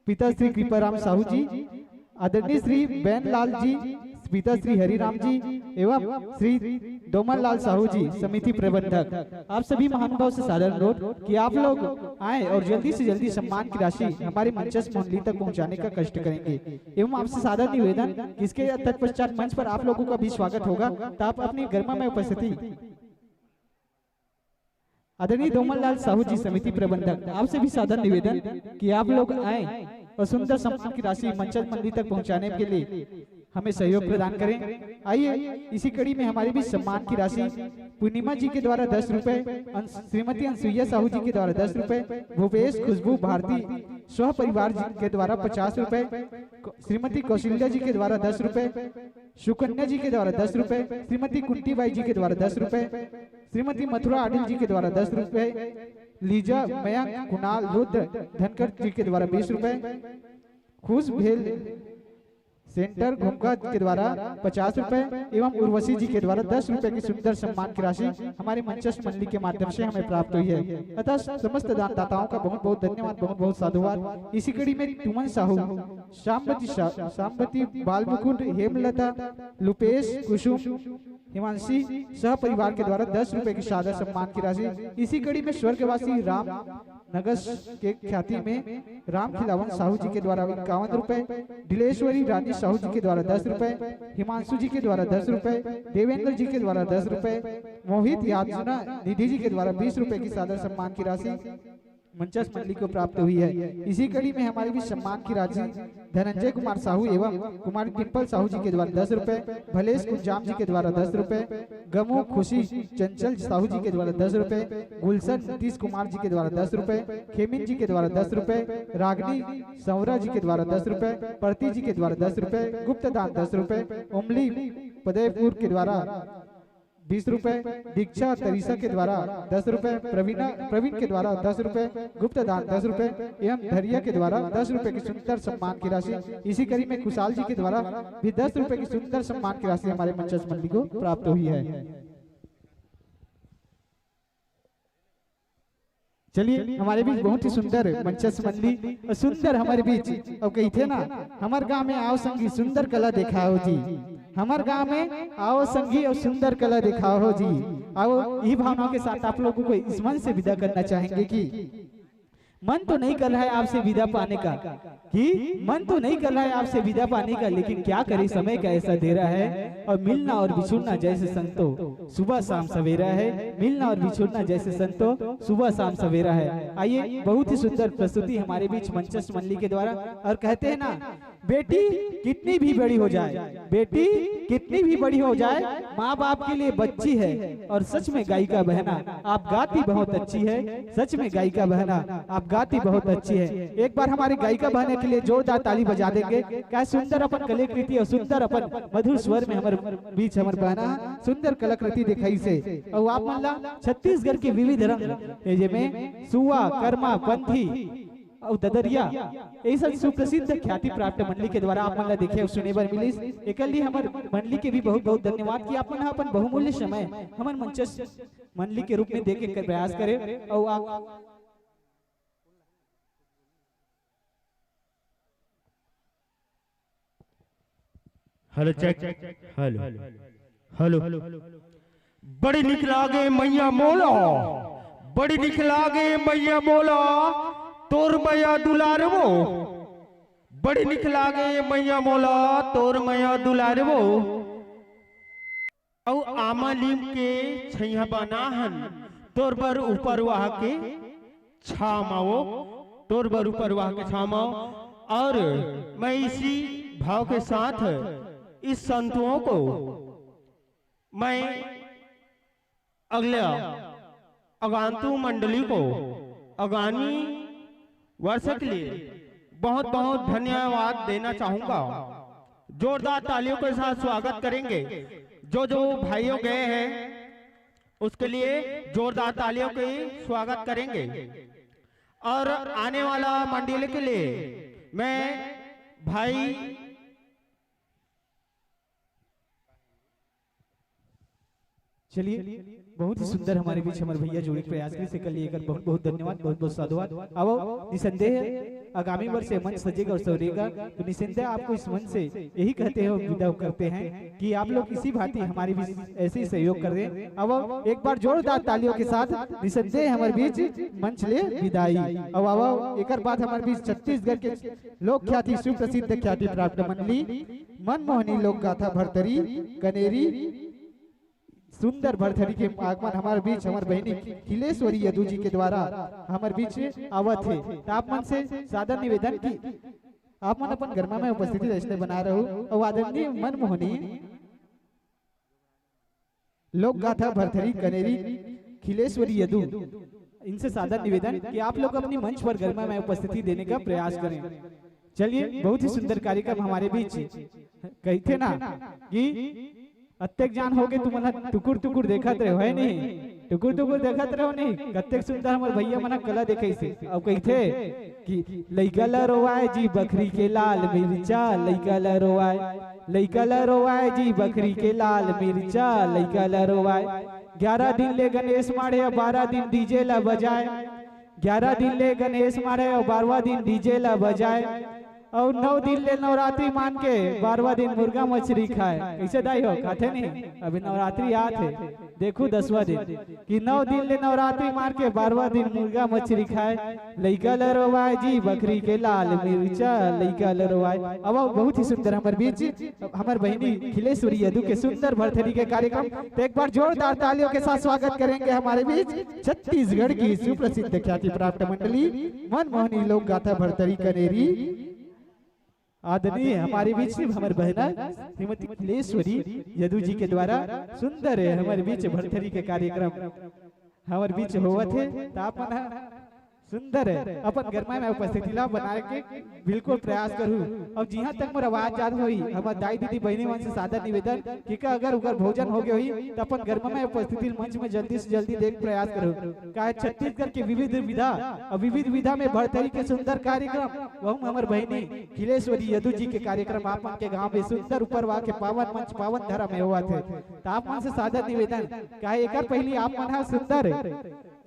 पिता श्री कृपाराम साहू जी, आदरणीय श्री बैन लाल जी पिता श्री हरिराम जी एवं श्री डोमन लाल साहू जी समिति प्रबंधक। आप सभी महानुभाव से साधारण अनुरोध कि आप लोग आए और जल्दी से जल्दी सम्मान की राशि हमारी मंचस्थ मंडली तक पहुंचाने का कष्ट करेंगे। एवं आपसे साधारण निवेदन, इसके तत्पश्चात मंच पर आप लोगों का भी स्वागत होगा, तो आप अपनी गरिमा में उपस्थिति आदरणीय डोमन लाल साहू जी समिति प्रबंधक, आपसे भी साधारण निवेदन कि आप लोग आए और सुंदर सम्मान की राशि मंचन मंदिर तक पहुंचाने के लिए हमें सहयोग प्रदान करें। आइए इसी कड़ी में हमारे भी सम्मान की राशि पूर्णिमा जी के द्वारा 10 रुपए, श्रीमती अनसुईया साहू जी के द्वारा 10 रुपए, भूपेश खुशबू भारती स्व परिवार जी के द्वारा 50 रुपए, श्रीमती कौशल्या जी के द्वारा 10 रुपए, सुकन्या जी के द्वारा 10 रुपए, श्रीमती कुंती बाई जी के द्वारा 10 रुपए, श्रीमती मथुरा आडिल जी के द्वारा 10 रुपए, लीजा मयंक कुणाल रुद्र धनकर जी के द्वारा 20 रुपए, खुश भेल सेंटर घुमका के द्वारा 50 रुपए एवं उर्वशी जी के द्वारा 10 रुपए की सुंदर सम्मान की राशि हमारे मंचस्थ मंडली के माध्यम से हमें प्राप्त हुई है। अतः समस्त दानदाताओं का बहुत बहुत धन्यवाद, बहुत बहुत साधुवाद। इसी कड़ी में तुमन साहू, शाम्बती बालमुकुंद, हेमलता, लुपेश, कुसुम, हिमांशी सह परिवार के द्वारा 10 रुपए की सादर सम्मान की राशि। इसी कड़ी में स्वर्गवासी राम नगस के ख्याति में राम खिलावन साहू जी के द्वारा 51 रुपए, दिलेश्वरी रानी साहू जी के द्वारा 10 रुपए, हिमांशु जी के द्वारा 10 रुपए, देवेंद्र जी के द्वारा 10 रुपए, मोहित यादना निधि जी के द्वारा 20 रुपए की सादर सम्मान की राशि मंचस्थ मंडली को प्राप्त हुई है। इसी कड़ी में हमारे भी सम्मान की राशि धनंजय कुमार साहू एवं कुमारी डिम्पल साहू जी के द्वारा 10 रुपए, भलेश कुंजाम जी के द्वारा 10 रुपए, गमो खुशी चंचल साहू जी के द्वारा 10 रुपए, गुलशन नीतीश कुमार जी के द्वारा 10 रुपए, खेमिन जी के द्वारा 10 रुपए, रागनी सौरा जी के द्वारा 10 रुपए, प्रति जी के द्वारा 10 रुपए, गुप्त दान 10 रुपए, उमली पदयपुर के द्वारा 20 रुपए, दीक्षा तरीसा के द्वारा 10 रुपए, प्रवीण के द्वारा 10 रुपए, गुप्त दान 10 रुपए एवं धरिया के द्वारा 10 रुपए की सुंदर सम्मान की राशि। इसी कड़ी में कुशाल जी के द्वारा भी 10 रुपए की सुंदर सम्मान की राशि हमारे मंचस्थ मंडली को प्राप्त हुई है। चलिए हमारे बीच बहुत ही सुंदर मंचस्थ मंडली और सुंदर हमारे बीच अब कही थे ना, हमारे गांव में आओ संगी सुंदर कला दिखाओ जी, हमारे गांव में आओ संगी और सुंदर कला दिखाओ जी। आओ यही भावनाओं के साथ आप लोगों को इस मन से विदा करना चाहेंगे कि मन तो नहीं कर रहा है आपसे विदा पाने का, कि मन तो नहीं कर रहा है आपसे विदा पाने का, लेकिन क्या करे समय का ऐसा दे रहा है और मिलना और बिछुड़ना जैसे संतो सुबह शाम सवेरा है, मिलना और बिछुड़ना जैसे संतो सुबह शाम सवेरा है। आइए बहुत ही सुंदर प्रस्तुति हमारे बीच मंचस्थ मंडली के द्वारा। और कहते हैं ना, बेटी कितनी भी बड़ी हो जाए, बेटी कितनी भी बड़ी हो जाए, माँ बाप के लिए बच्ची है। और सच में गायिका बहना आप गाती बहुत अच्छी है, सच में गायिका बहना आप गाती बहुत अच्छी है। एक बार हमारी गायिका बहने के लिए जोरदार ताली बजा देंगे। क्या सुंदर अपन कलाकृति और सुंदर अपन मधुर स्वर में हमारे बीच हमारे बहना सुंदर कलाकृति दिखाई से। और आप मान ला छत्तीसगढ़ के विविध रंग में सुआ, कर्मा, पंथी और ददरिया ऐसा सुप्रसिद्ध ख्याति प्राप्त मंडली के द्वारा आप मन देखे सुने बर मिली। एक लिए हमारे मंडली के भी बहुत बहुत धन्यवाद कि अपन अपन बहुमूल्य समय हमारे मंचस्थ मंडली के रूप में देखे कर प्रयास करे। और हेलो चेक, हेलो हेलो, बड़ी निक लागे मैया मोला, बड़ी निक लागे मैया मोला, तोर मैया दुलारवो, बड़ी निक लागे मैया मोला, तोर मैया दुलारवो। औ आमा लीम के छैया बनाहन, तोर बर ऊपर वहा के छामाओ, तोर बर ऊपर वहा के छामाओ। और मैं इसी भाव के साथ इस संतों को मैं अगला अगांतु मंडली को आगामी वर्ष के लिए बहुत बहुत धन्यवाद देना चाहूंगा। जोरदार तालियों के साथ स्वागत करेंगे। जो जो भाइयों गए हैं उसके लिए जोरदार तालियों के स्वागत करेंगे। और आने वाला मंडली के लिए मैं भाई चलिए बहुत ही सुंदर हमारे बीच हमारे भैया जोड़ी प्रयास के कर लिए बहुत बहुत धन्यवाद, बहुत बहुत साधुवाद। अब निसंदेह आगामी वर्ष से मंच सजेगा और सवरेगा, तो निसंदेह आपको इस मंच से यही कहते हैं विदा करते हैं कि आप लोग इसी भांति हमारे बीच ऐसे ही सहयोग कर दें। अब एक बार जोरदार तालियों के साथ निसंदेह हमारे बीच मंच ले विदाई। अब एक बाद हमारे बीच छत्तीसगढ़ के लोक ख्याति सुप्रसिद्ध ख्याति प्राप्त मंडली मनमोहनी लोक गाथा भरतरी कनेरी सुंदर भरथरी के आगमन हमारे बीच हमारे बहनी खिलेश्वरी यदु जी के द्वारा हमारे बीच आवत है। आप मन से सादर निवेदन की आप मन अपन गरमा में उपस्थिति ऐसे बना रहो और आदरणीय मनमोहनी लोक गाथा भरथरी कनेरी खिलेश्वरी यदु इनसे सादर निवेदन कि आप लोग अपनी मंच पर गरिमा में उपस्थिति देने का प्रयास करें। चलिए, बहुत ही सुंदर कार्यक्रम हमारे बीच कहते ना कि अत्यक जान हो गए तुम्हारा टुकुर टुकुर देखत रहो है नहीं, टुकुर टुकुर देखत रहो नहीं, कत्यक सुंदर हमारे भैया मना कला देखे से अब कहते कि लइका ला रोवाए जी बकरी के लाल मिर्चा, लइका ला रोवाए, लइका ला रोवाए जी बकरी के लाल मिर्चा, लइका ला रोवाए। 11 दिन ले गणेश मारे और 12 दिन डीजे ला बजाए, 11 दिन ले गणेश मारे और 12वां दिन डीजे ला बजाए, और 9 दिन ले नवरात्रि मान के 12वां दिन मुर्गा मछली खाए। कैसे दाई हो खाते नहीं, अभी नवरात्रि आते देखो 10वां दिन कि 9 दिन ले नवरात्रि मान के 12वां दिन मुर्गा मछली खाए। लइका लरवाए जी बकरी के लाल मिर्चा, लइका लरवाए। अब बहुत ही सुंदर हमारे बीच हमारे बहनी खिलेश्वरी यदु के सुंदर भरथरी के कार्यक्रम, तो एक बार जोरदार तालियों के साथ स्वागत करेंगे हमारे बीच छत्तीसगढ़ की सुप्रसिद्ध ख्याति प्राप्त मंडली मनमोहनी लोक गाथा भरथरी कनेरी आदरणीय हमारे बीच हमारे बहना श्रीमती खिलेश्वरी यदु जी के द्वारा सुंदर है हमारे बीच भरथरी के कार्यक्रम हमारे बीच हुआ थे। तापन सुंदर है अपन गरमा में उपस्थिति ला बनाए के बिल्कुल प्रयास करूँ। अब जहाँ तक मोर आवाज याद हुई हमारे दाई दीदी बहनी मन से सादर निवेदन कि अगर उगर भोजन हो गया हुई तो अपन गरमा में उपस्थिति मंच में जल्दी से जल्दी देख प्रयास करूँ। क्या छत्तीसगढ़ के विविध विधा और विविध विधा में भरथरी के सुंदर कार्यक्रम वह हमारे बहनी खिलेश्वरी यदु जी के कार्यक्रम आप के गाँव में सुंदर ऊपर वहाँ के पावन मंच पावन धरा में हुआ थे। तो आप मन से सादर निवेदन क्या एक पहली आप मन सुंदर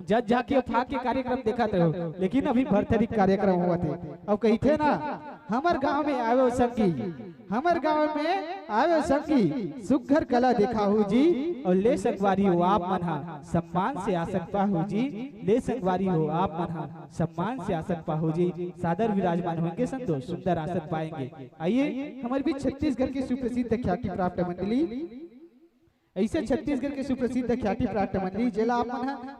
जज जाके फाक के कार्यक्रम देखा थे, लेकिन अभी भरथरी कार्यक्रम हुआ थे। अब कही थे ना हमार गांव में आवे संगी, हमार गांव में आवे संगी सुघर कला देखा हूँ जी, और ले संगवारी हो आप मना सम्मान से आसन पाहू जी, ले संगवारी हो आप मना सम्मान से आसन पाहू जी। सादर विराजमान होंगे संतोष सुंदर आसन पाएंगे। आइए हमारे बीच छत्तीसगढ़ की सुप्रसिद्ध ख्याति प्राप्त मंडली ऐसे छत्तीसगढ़ के सुप्रसिद्ध ख्याति प्राप्त मंडली जिला आप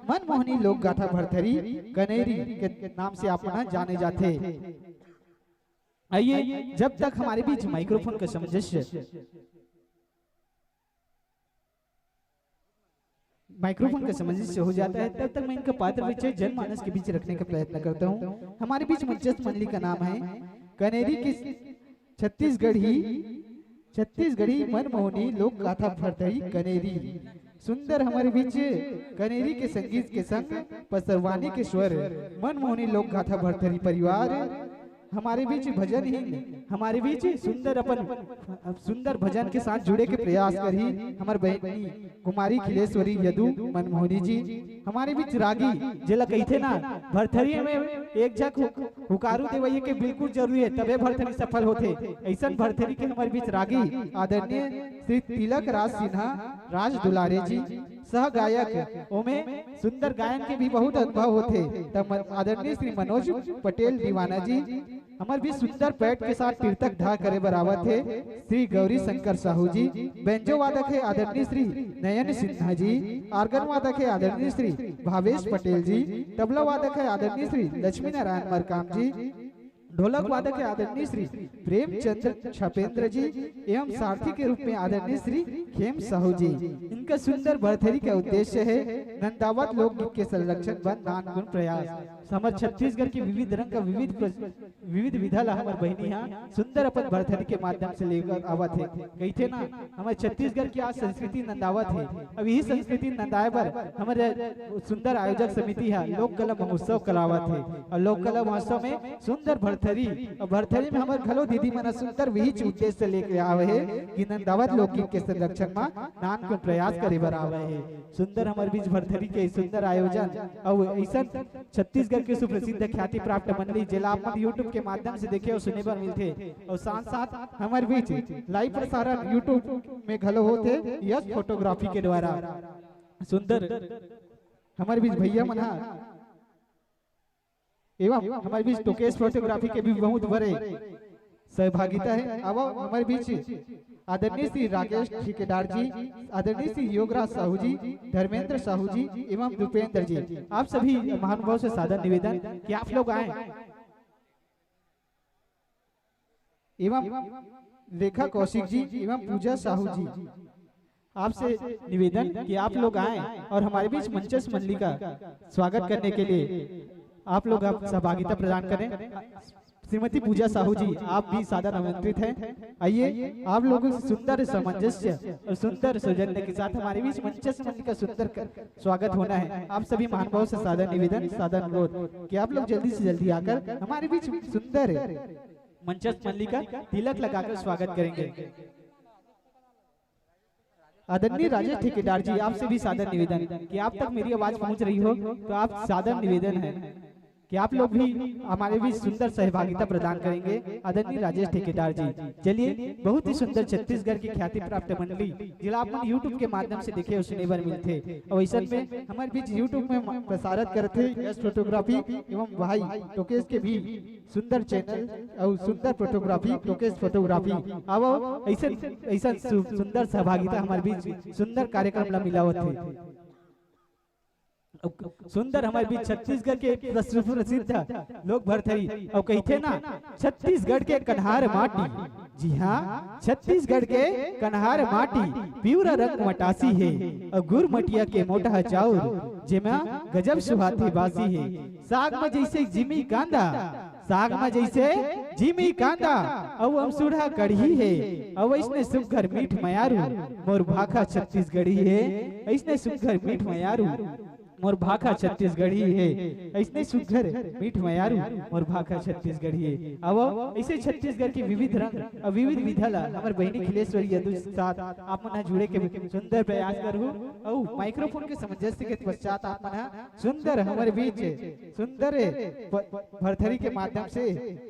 मनमोहनी लोक गाथा भरथरी कनेरी के नाम से आप जाने जाते। आइए जब तक हमारे बीच माइक्रोफोन का सामंजस्य हो जाता है तब तक मैं इनका पात्र विषय जनमानस के बीच रखने का प्रयत्न करता हूँ। हमारे बीच मध्यस्थ मंडली का नाम है कनेरी की छत्तीसगढ़ी मनमोहनी लोक गाथा भरथरी कनेरी। सुंदर हमारे बीच कनेरी के संगीत के संग पसरवानी के स्वर मनमोहनी लोक गाथा भरथरी परिवार हमारे बीच भजन ही हमारे बीच सुंदर भजन के साथ जुड़े के प्रयास करी हमारे बहनी कुमारी खिलेश्वरी यदु मनमोहनी जी। हमारे बीच रागी जिला कहते ना भरथरी में एक झक हुकारू देवैया के बिल्कुल जरूरी है तबे भरथरी सफल होते। ऐसा भरथरी के हमारे बीच रागी आदरणीय श्री तिलक राज सिन्हा राज दुलारे जी सह गायक ओमे सुंदर गायन के भी बहुत अनुभव होते। तब आदरणीय श्री मनोज पटेल दीवाना जी हमारे भी सुंदर पैट के साथ तीर्थक ढा करे बराबर थे श्री गौरी शंकर साहू जी। बेंजो वादक है आदरणीय श्री नयन सिन्हा जी। आर्गन वादक है आदरणीय श्री भावेश पटेल जी। तबला वादक है आदरणीय श्री लक्ष्मी नारायण मरकाम जी। ढोलक वादक है आदरणीय श्री प्रेमचंद्र छपेंद्र जी एवं सारथी के रूप में आदरणीय श्री खेम साहू जी। इनका सुंदर भरथरी का उद्देश्य है नंदावत लोकगीत के संरक्षण व नान गुण प्रयास। हमारे छत्तीसगढ़ की विविध रंग का विविध विधा ला हमारे बहनी यहाँ सुंदर अपन भरथरी के माध्यम से लेकर आवत है। कही थे ना हमारे छत्तीसगढ़ की आज संस्कृति नंदावत है। अब यही संस्कृति नंदाए पर हमारे सुंदर आयोजक समिति है लोक कला महोत्सव करावत है। और लोक कला महोत्सव में सुंदर भरथरी और भरथरी में हमारे घलो दीदी मना सुंदर वही उद्देश्य से लेके आवे है कि नंदावत लोकगीत के संरक्षण में नान को प्रयास करे बर आवे है। सुंदर हमारे बीच भरथरी के सुंदर आयोजन और ऐसा छत्तीसगढ़ के सुप्रसिद्ध ख्याति प्राप्त मंडली जिला आप यूट्यूब के माध्यम से देखे और सुने पर मिलते। और साथ साथ हमारे बीच लाइव प्रसारण यूट्यूब में घलो होते यश फोटोग्राफी के द्वारा। सुंदर हमारे बीच भैया मना एवं हमारे बीच टोकेश फोटोग्राफी के भी बहुत बड़े सहभागिता है। अब हमारे बीच आदरणीय श्री राकेश ठेकेदार जी, आदरणीय श्री योगराज साहू जी, धर्मेंद्र साहू जी एवं भूपेंद्र जी। आप सभी महानुभाव से सादर निवेदन कि आप लोग आए एवं रेखा कौशिक जी एवं पूजा साहू जी, आपसे निवेदन कि आप लोग आए और हमारे बीच मंचस मंडली का स्वागत करने के लिए आप लोग आप सहभागिता प्रदान करें। श्रीमती पूजा साहू जी, आप भी सादर आमंत्रित हैं। आइए, आप लोगों से सुंदर सामंजस्य और सुंदर सौजन्य के साथ हमारे बीच मंचस मंडली का सुंदर स्वागत होना है। आप सभी महानुभावों से सादर निवेदन, सादर अनुरोध कि आप लोग जल्दी से जल्दी आकर हमारे बीच सुंदर मंचस मंडली का तिलक लगाकर स्वागत करेंगे। आदरणीय राजेश ठेकेदार जी, आपसे भी सादर निवेदन कि आप तक मेरी आवाज पहुंच रही हो तो आप सादर निवेदन है कि आप लोग भी हमारे भी सुंदर सहभागिता प्रदान करेंगे। आदरणीय राजेश ठेकेदार जी, चलिए, बहुत ही सुंदर छत्तीसगढ़ की ख्याति प्राप्त मंडली जिला अपन यूट्यूब के माध्यम से देखे और सुने बर मिलते और ऐसा में हमारे बीच यूट्यूब में प्रसारित करते यश फोटोग्राफी एवं भाई टोकेश के भी सुंदर चैनल और सुंदर फोटोग्राफी टोकेश फोटोग्राफी। अब ऐसा सुंदर सहभागिता हमारे बीच सुंदर कार्यक्रम मिला होते सुंदर हमारे बीच छत्तीसगढ़ के प्रसिद्ध लोग भरथरी और कहते ना छत्तीसगढ़ के कन्हार माटी। जी हाँ, छत्तीसगढ़ के कन्हार माटी प्यूरा रंग मटासी है और गुर मटिया के मोटा चाउर जेमा गजब सुहाती बासी है। साग में जैसे जिमी कांदा, साग में जैसे जिमी कांदा और अमसुढ़ा कढ़ी है और इसने सुघर मीठ मयारू मोर भाखा छत्तीसगढ़ी है। इसने सुघर मीठ मयारू मोर भाखा छत्तीसगढ़ी है। ऐसने सुघर मीठ मयारू मोर भाखा छत्तीसगढ़ी है। अब ऐसे छत्तीसगढ़ के विविध रंग और विविध विधला हमारे बहनी खिलेश्वरी यदु साथ आप मन जुड़े के सुंदर प्रयास करू और माइक्रोफोन के सामंजस्य के पश्चात आप मन सुंदर हमारे बीच सुंदर भरथरी के माध्यम से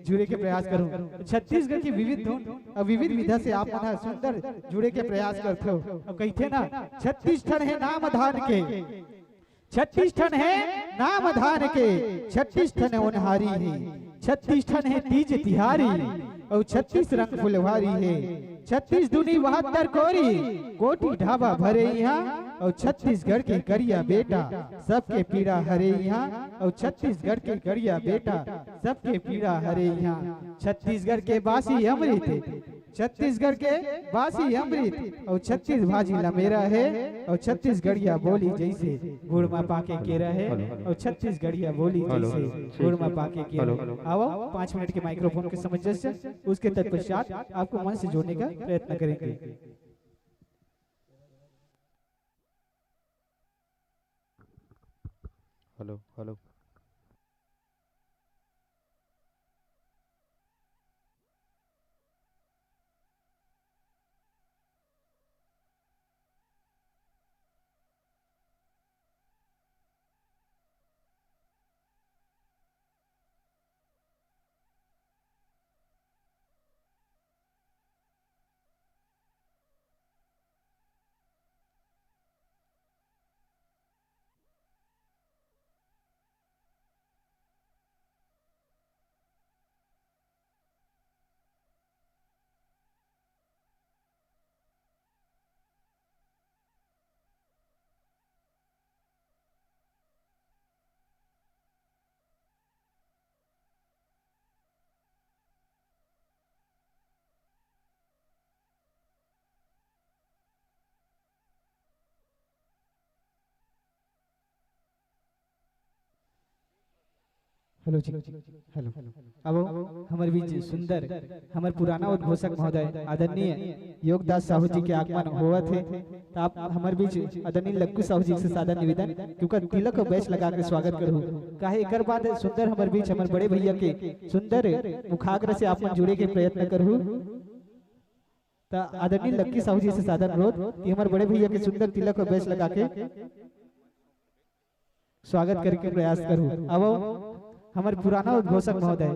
जुड़े के प्रयास करूं। छत्तीसगढ़ की विविध धुन और विविध विधा से आप मन सुंदर जुड़े के प्रयास करते हो और कहते ना 36 ठन है नाम धान के, 36 ठन है नाम धान के, 36 ठन उनहारी है, 36 ठन है तीज तिहारी और 36 रंग फुलवारी है। 36 दूनी 72 कोरी कोटी ढाबा भरे यहाँ और छत्तीसगढ़ के गरिया बेटा सबके पीड़ा हरे यहाँ और छत्तीसगढ़ के गरिया बेटा सबके पीड़ा हरे यहाँ। छत्तीसगढ़ के बासी अमृत, छत्तीसगढ़ के बासी अमृत और 36 भाजी लमेरा है और छत्तीसगढ़िया बोली जैसे गुड़ में पाके केरा है और छत्तीसगढ़िया बोली जैसे गुड़ में पाके केरा। आओ 5 मिनट के माइक्रोफोन के सामंजस्य, उसके तत्पश्चात आपको मन से जोड़ने का प्रयत्न करेंगे। हेलो हेलो हेलो जी, हेलो। अब हमारे बीच सुंदर हमारे पुराना उद्घोषक महोदय आदरणीय योगदास साहू जी के आगमन हुआ थे, तो आप हमारे बीच आदरणीय लक्कू साहू जी से सादर निवेदन क्योंकि तिलक और बैच लगा के स्वागत करूँ। काहे एक बाद सुंदर हमारे बीच हमारे बड़े भैया के सुंदर मुखाग्र से आप जुड़े के प्रयत्न करूँ। तो आदरणीय लक्की साहू जी से सादर अनुरोध कि हमारे बड़े भैया के सुंदर तिलक और बैच लगा के स्वागत करके प्रयास करूँ। अब हमारे पुराना उद्घोषक महोदय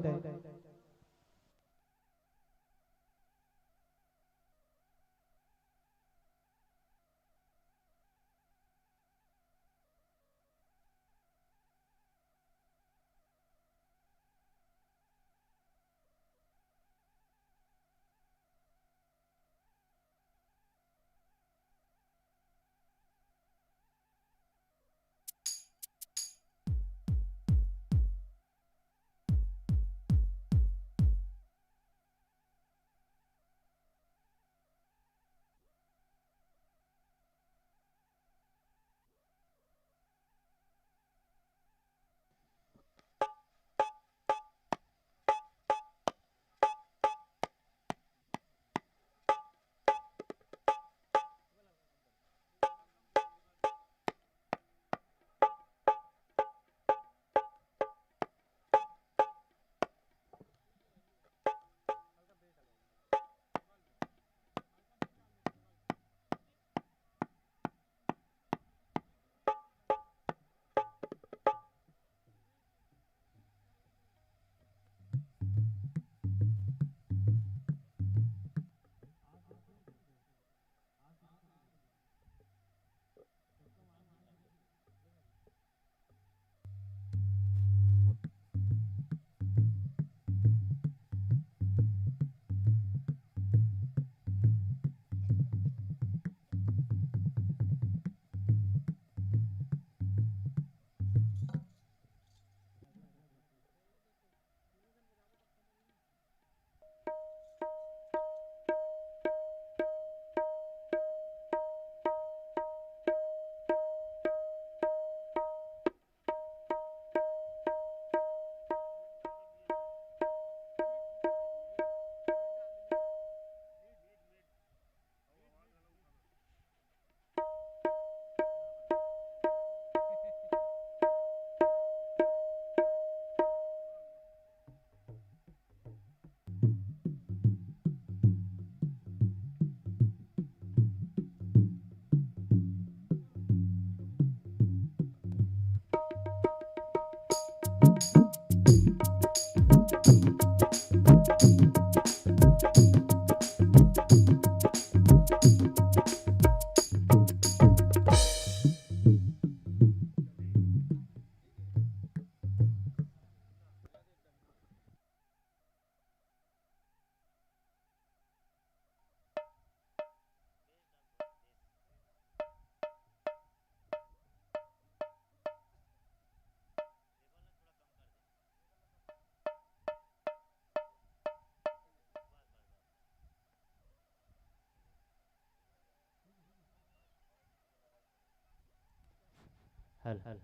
हल बेस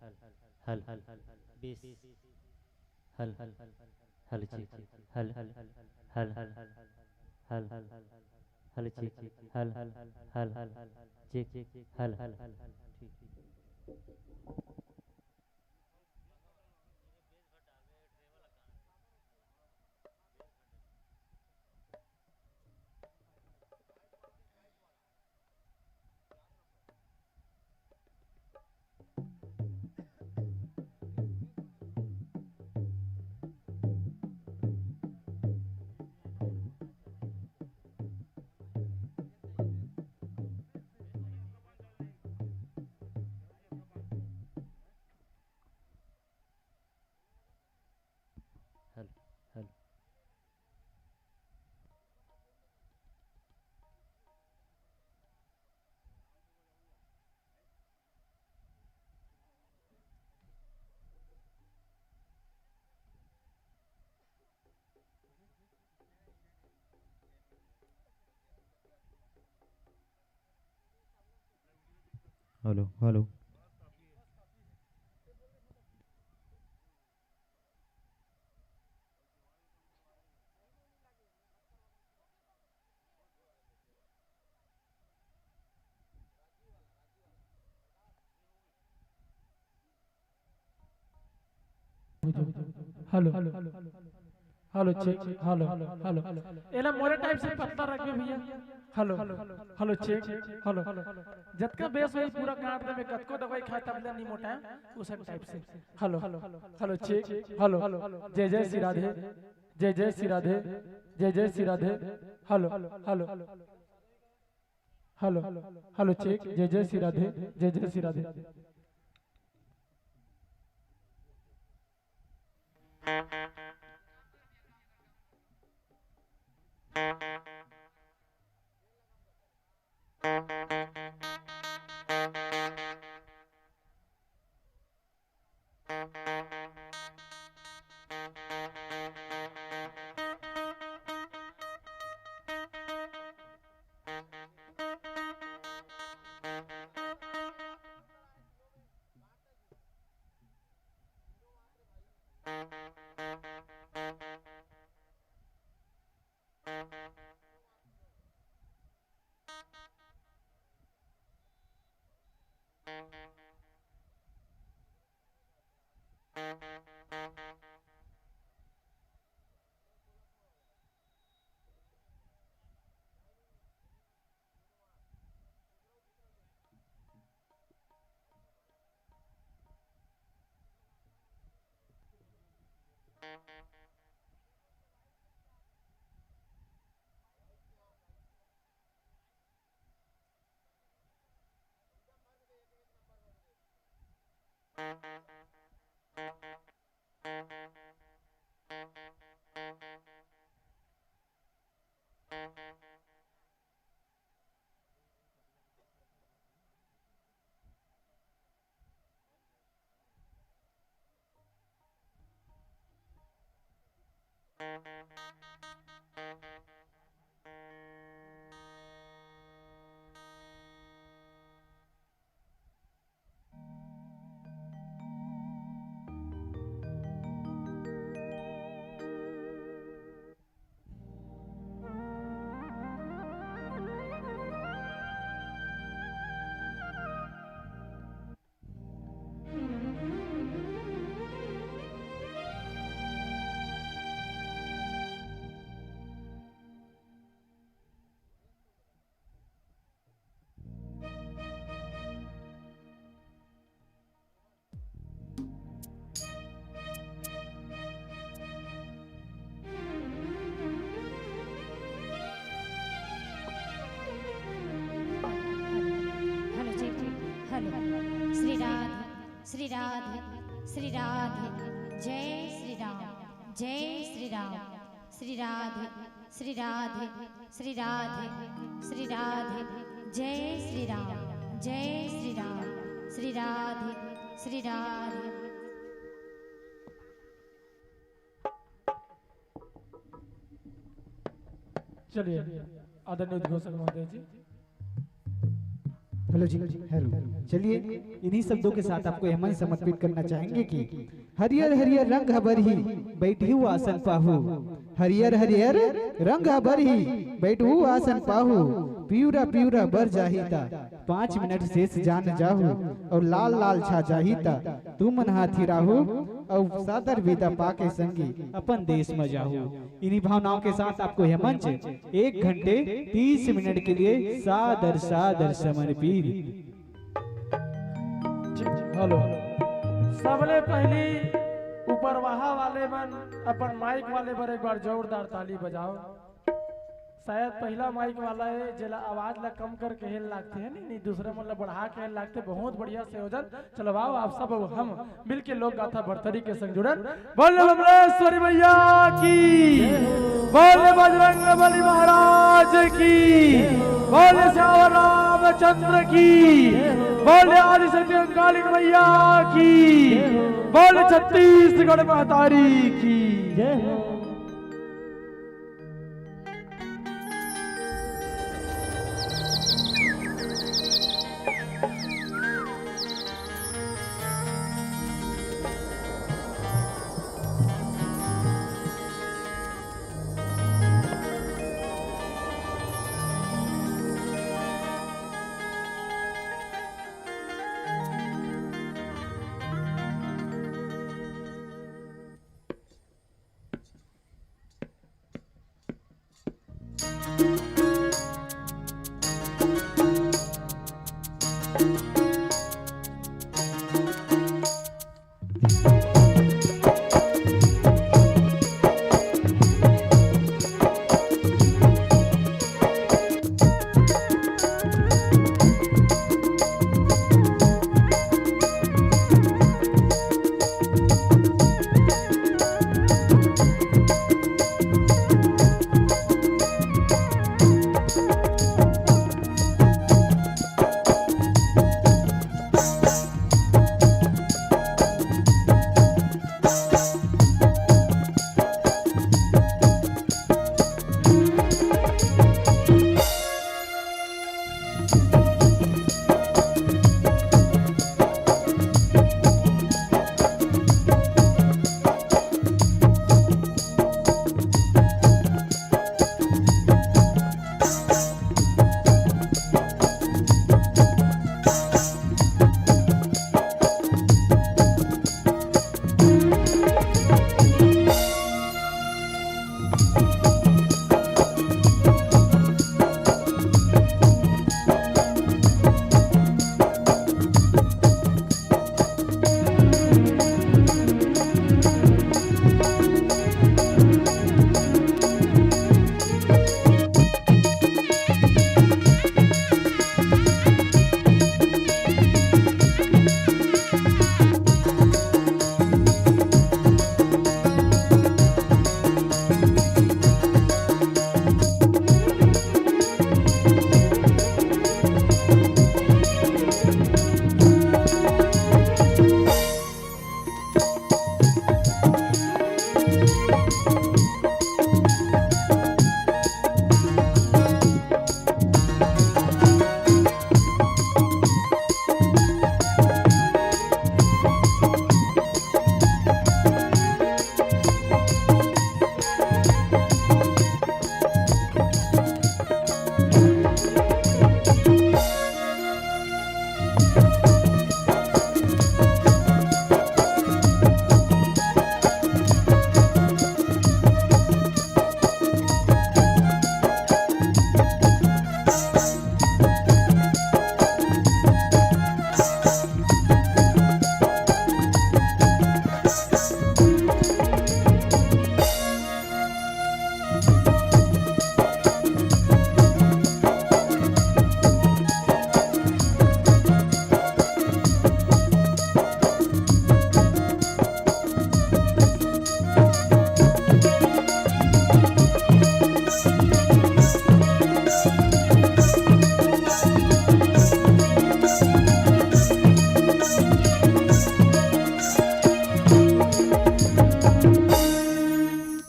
हल हल चेक हल चेक हल चेक हल ठीक हल हल hello hello hello hello check hello hello एला मोरे टाइप से पत्ता रखबे भैया हेलो हेलो चेक हेलो जतका बेस होई पूरा काट देबे कतको दवाई खा तबले नहीं मोटा उस टाइप से हेलो हेलो चेक हेलो जय जय श्री राधे जय जय श्री राधे जय जय Shri Radhe hello hello hello hello check जय जय श्री राधे जय जय श्री राधे श्री राधे श्री राधे जय श्री राम जय श्री राम श्री राधे श्री राधे श्री राधे श्री राधे जय श्री राम जय श्री राम श्री राधे श्री राधे। चलिए आदरणीय उद्घोषक महोदय जी हेलो जी, हेलो। चलिए इन्हीं शब्दों के साथ आपको यह मन समर्पित करना चाहेंगे कि हरियर हरियर रंग हबरही बैठू आसन पाहू, हरियर हरियर रंग हबरही बैठू आसन पाहू, पियूरा पियूरा बर जाहिता 5 मिनट शेष जान जाहू, और लाल लाल छा जाहिता तू मन हाथी राहू, और सादर विदा पाके संगी अपन देश में जाहू। इन्हीं भावनाओं के साथ आपको यह मंच 1 घंटे 30 मिनट के लिए सादर सादर समर्पित। हेलो, सबले पहली ऊपरवाहा वाले मन अपन माइक वाले पर एक बार जोरदार ताली बजाओ। शायद पहला माइक वाला है जेला आवाज ला कम करके हेल लागते है नहीं दूसरे मतलब बढ़ा के हेल लागते। बहुत बढ़िया संयोजन। चलो आओ आप सब हम मिलके लोक गाथा भरतरी के संग जुड़न। बोले बमलेश्वरी मैया की, बोले बजरंग बली महाराज की, बोले श्याम रामचंद्र की, बोले आदिशक्ति कालिक मैया की, बोले छत्तीसगढ़ महतारी की जय हो।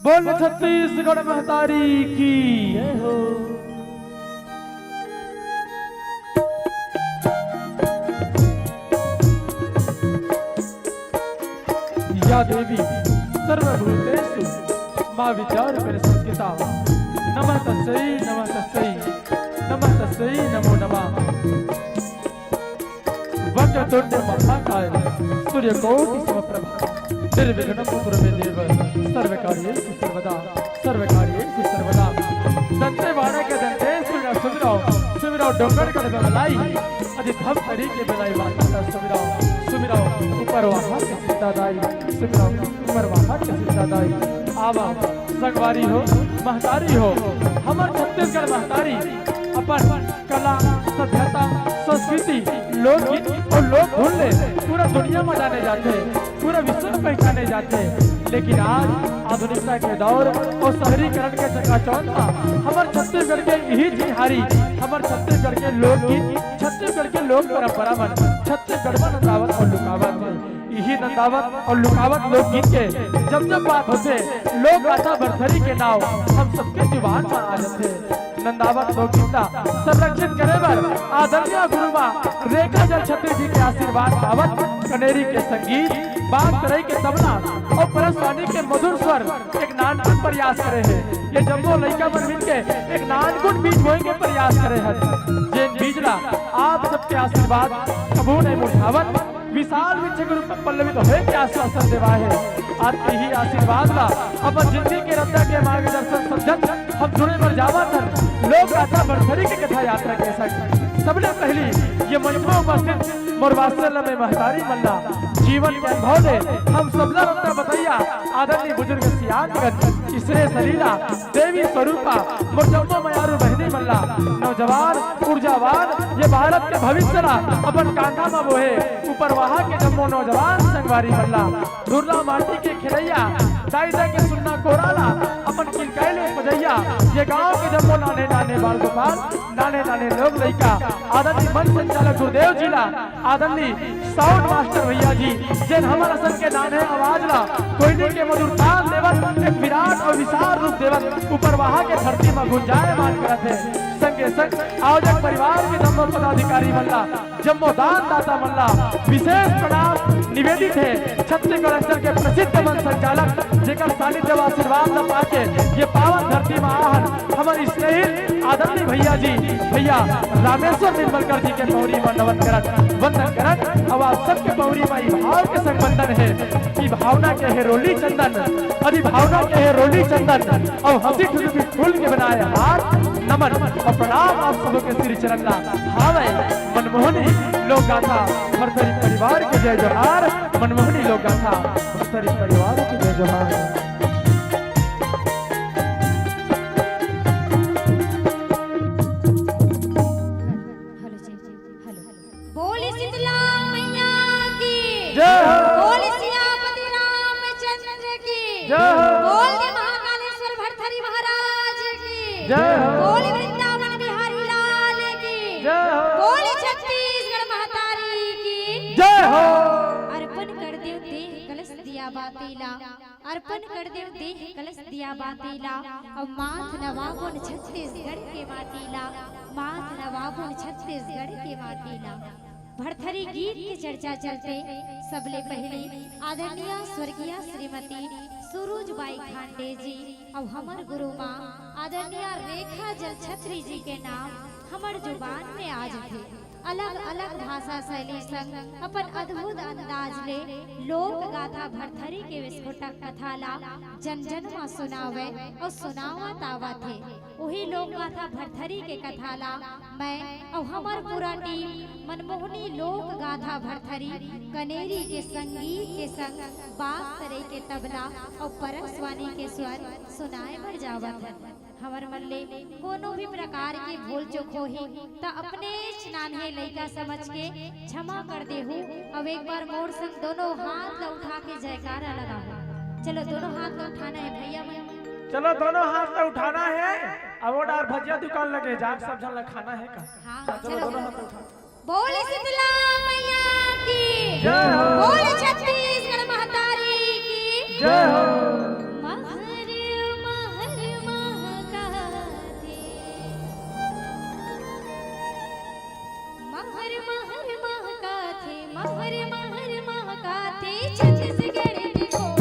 बोल छत्तीसगढ़ महतारी की जय हो। या देवी सर्वभूतेषु मां विचारकर संस्थिता नमः तस्यै नमो नमः। वक्रतुंड महाकाय सूर्यकोटि समप्रभा निर्विघ्नं कुरु मे देव सर्वकार्येषु सर्वदा दंते वाणे के दंते सुमिराओ डोंगर कर बलाई अति धम करी के बलाई वाता सुमिराओ ऊपर वहां के सीतादाई सुमिराओ ऊपर वहां के सीतादाई आवा संगवारी हो महतारी हो हमर छत्तीसगढ़ महतारी अपन कला सभ्यता संस्कृति लोकगीत और लोक धुन पूरा दुनिया में जाने जाते हैं, पूरा विश्व में पहचाने जाते हैं। लेकिन आज आधुनिकता के दौर और शहरीकरण के चकाचौंध में हमारे छत्तीसगढ़ के यही चिन्हारी हमारे छत्तीसगढ़ के लोकगीत छत्तीसगढ़ के लोक परंपरा मन छत्तीसगढ़ में नंदावत और लुकावत है। यही नंदावत और लुकावत लोकगीत के जब बात होते लोक गाथा भरथरी के नाव हम सबके जुबान पर आ जाते। नंदावत लोकगीता संरक्षित करे बर आदरणीय गुरुमा रेखा जल छत्री जी के आशीर्वाद पावत कनेरी के संगीत बाग तरई के तबला और परसवानी के मधुर स्वर एक नानकुन प्रयास करे है। ये जम्मो लइका मन मिल के एक नानकुन बीज बोए के प्रयास करे है। जेन बीजला आप सबके आशीर्वाद कबू नहीं मुठावत विशाल वृक्ष के रूप में पल्लवित होए के आश्वासन देवा है। आज यही आशीर्वाद ला अपन जिंदगी के रत्ता के मार्गदर्शन समझत हम जुड़े मर जावत लोक गाथा भरथरी के कथा यात्रा के संग सबले पहली ये मंच में उपस्थित मोरवासल में महतारी मल्ला जीवन के अनुभव दे हम सबला रत्ना बताइया आदरणीय बुजुर्ग सियानगंज इसरे सलीला देवी स्वरूपा मोरजम्मो मयारू बहनी मल्ला नौजवान ऊर्जावान ये भारत के भविष्य ला अपन कांधा में बोहे ऊपर वहां के जम्मो नौजवान संगवारी मल्ला धुरला माटी के खिलैया दाई के सुनना कोराला अपन किलकैले सजैया ये गांव के जम्मो नाने नाने बाल गोपाल नाने नाने लोग लइका आदरणीय मंच संचालक गुरुदेव जी ला आदरणीय साउंड मास्टर भैया जी जिन हमारा सन के नाने आवाज ला कोयले के मधुर ताल देवत एक विराट और विशाल रूप देवत ऊपर वहां के धरती में गुंजायमान करत है। संगे संग आयोजक परिवार के जम्मो पदाधिकारी मल्ला जम्मो दान दाता मल्ला विशेष प्रणाम निवेदित है छत्तीसगढ़ स्तर के प्रसिद्ध मंच संचालक जेकर सानिध्य व आशीर्वाद न पाके ये पावन धरती में आहन हमारे स्नेहित आदरणीय भैया जी भैया रामेश्वर निर्मलकर जी के पौरी में वंदन करत अब आप सबके पौरी में भाव के संबंधन है कि भावना के है रोली चंदन अभी भावना के है रोली चंदन और हंसी ठुठी फूल के बनाए हाथ नमन और प्रणाम आप सबों के श्री चरण ला हावे मनमोहनी लोक गाथा भरथरी परिवार के जय जोहार मनमोहनी लोक गाथा भरथरी परिवार के जय जोहार। बोली शीतला मैया की जय हो बोली सियापति रामचंद्र की जय हो बोली महाकालेश्वर भरथरी महाराज की जय हो बोली वृंदावन बिहारी लाल की जय हो बोली छत्तीसगढ़ महतारी की जय हो अर्पण कर देव देह कलश दिया बातीला अर्पण कर देव देह कलश दिया बातीला और माथ नवाबुन छत्तीसगढ़ के माटीला माथ नवाबुन छत्तीसगढ़ के माटीला। भरथरी गीत की चर्चा चलते सबले पहले आदरणीय स्वर्गीय श्रीमती सुरुजबाई खांडे जी और हमर गुरु माँ आदरणीय रेखा जल छत्री जी के नाम हमर जुबान में आज थे। अलग अलग भाषा शैली संग अपन अद्भुत अंदाज ले लोक गाथा भरथरी के विस्फोटक कथा ला जन जन में सुनावे और सुनावत आवत है। वही लोक गाथा भरथरी के कथा ला मैं और हमार पूरा टीम मनमोहनी लोक गाथा भरथरी कनेरी के संगीत के संग बाग तरई के तबला और परसवानी के स्वर सुनाए बर जावत है। हमर मल्ले कोनो भी प्रकार की भूल चूक होही ता अपने नान्हे लइका समझ के क्षमा कर देहु। अब एक बार मोर संग दोनों हाथ ला उठा के जयकारा लगाओ। चलो दोनों हाथ ला उठाना है भैया मन चलो दोनों हाथ से उठाना है अब वो डार भजिया दुकान लगे जाग सब जन खाना है का हाँ चलो दोनों हाथ उठा बोले शीतला मैया की जय हो बोले छत्तीसगढ़ महतारी की जय हो महर महर महकाथे महर महर महकाथे महर महर महकाथे छत्तीसगढ़ में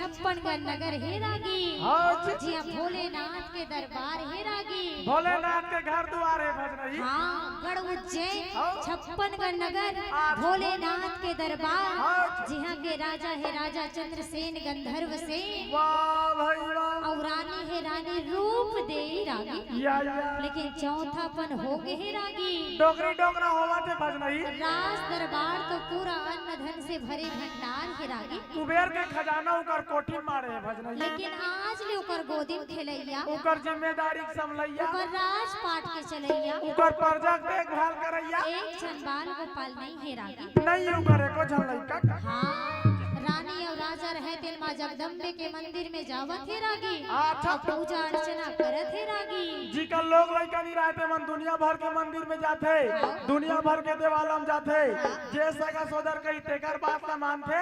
छप्पन गढ़ नगर हे रागी हाँ जी। जी हाँ भोलेनाथ के दरबार हे रागी भोलेनाथ के घर द्वार है भज रही। हाँ गढ़ उज्जैन छप्पन गढ़ नगर भोलेनाथ के दरबार जी हाँ के राजा है राजा चंद्रसेन गंधर्व से वाह भाई वाह। और रानी है रानी रूप दे रागी या लेकिन चौथापन हो गए है रागी डोगरी डोगरा होवा थे भज रही। राज दरबार तो पूरा अन्न धन से भरे भंडार है रागी कुबेर के खजाना उकर कोठी मारे है भज रही। लेकिन आज ले ओकर गोदी में खेलैया उकर जिम्मेदारी संभलैया ओकर राजपाट के चलैया उकर प्रजा के देखभाल करैया एक क्षण बाल गोपाल नहीं है रागी नहीं उकर एको झन लइका। हाँ रानी और राजा रहते माँ जगदम्बे के मंदिर में जावत है रागी अच्छा। पूजा अर्चना करत है रागी जी का लोग लइका नहीं रहते मन दुनिया भर के मंदिर में जाते दुनिया भर के देवालय में जाते जे सगा सोदर कही तेकर बात ना मानते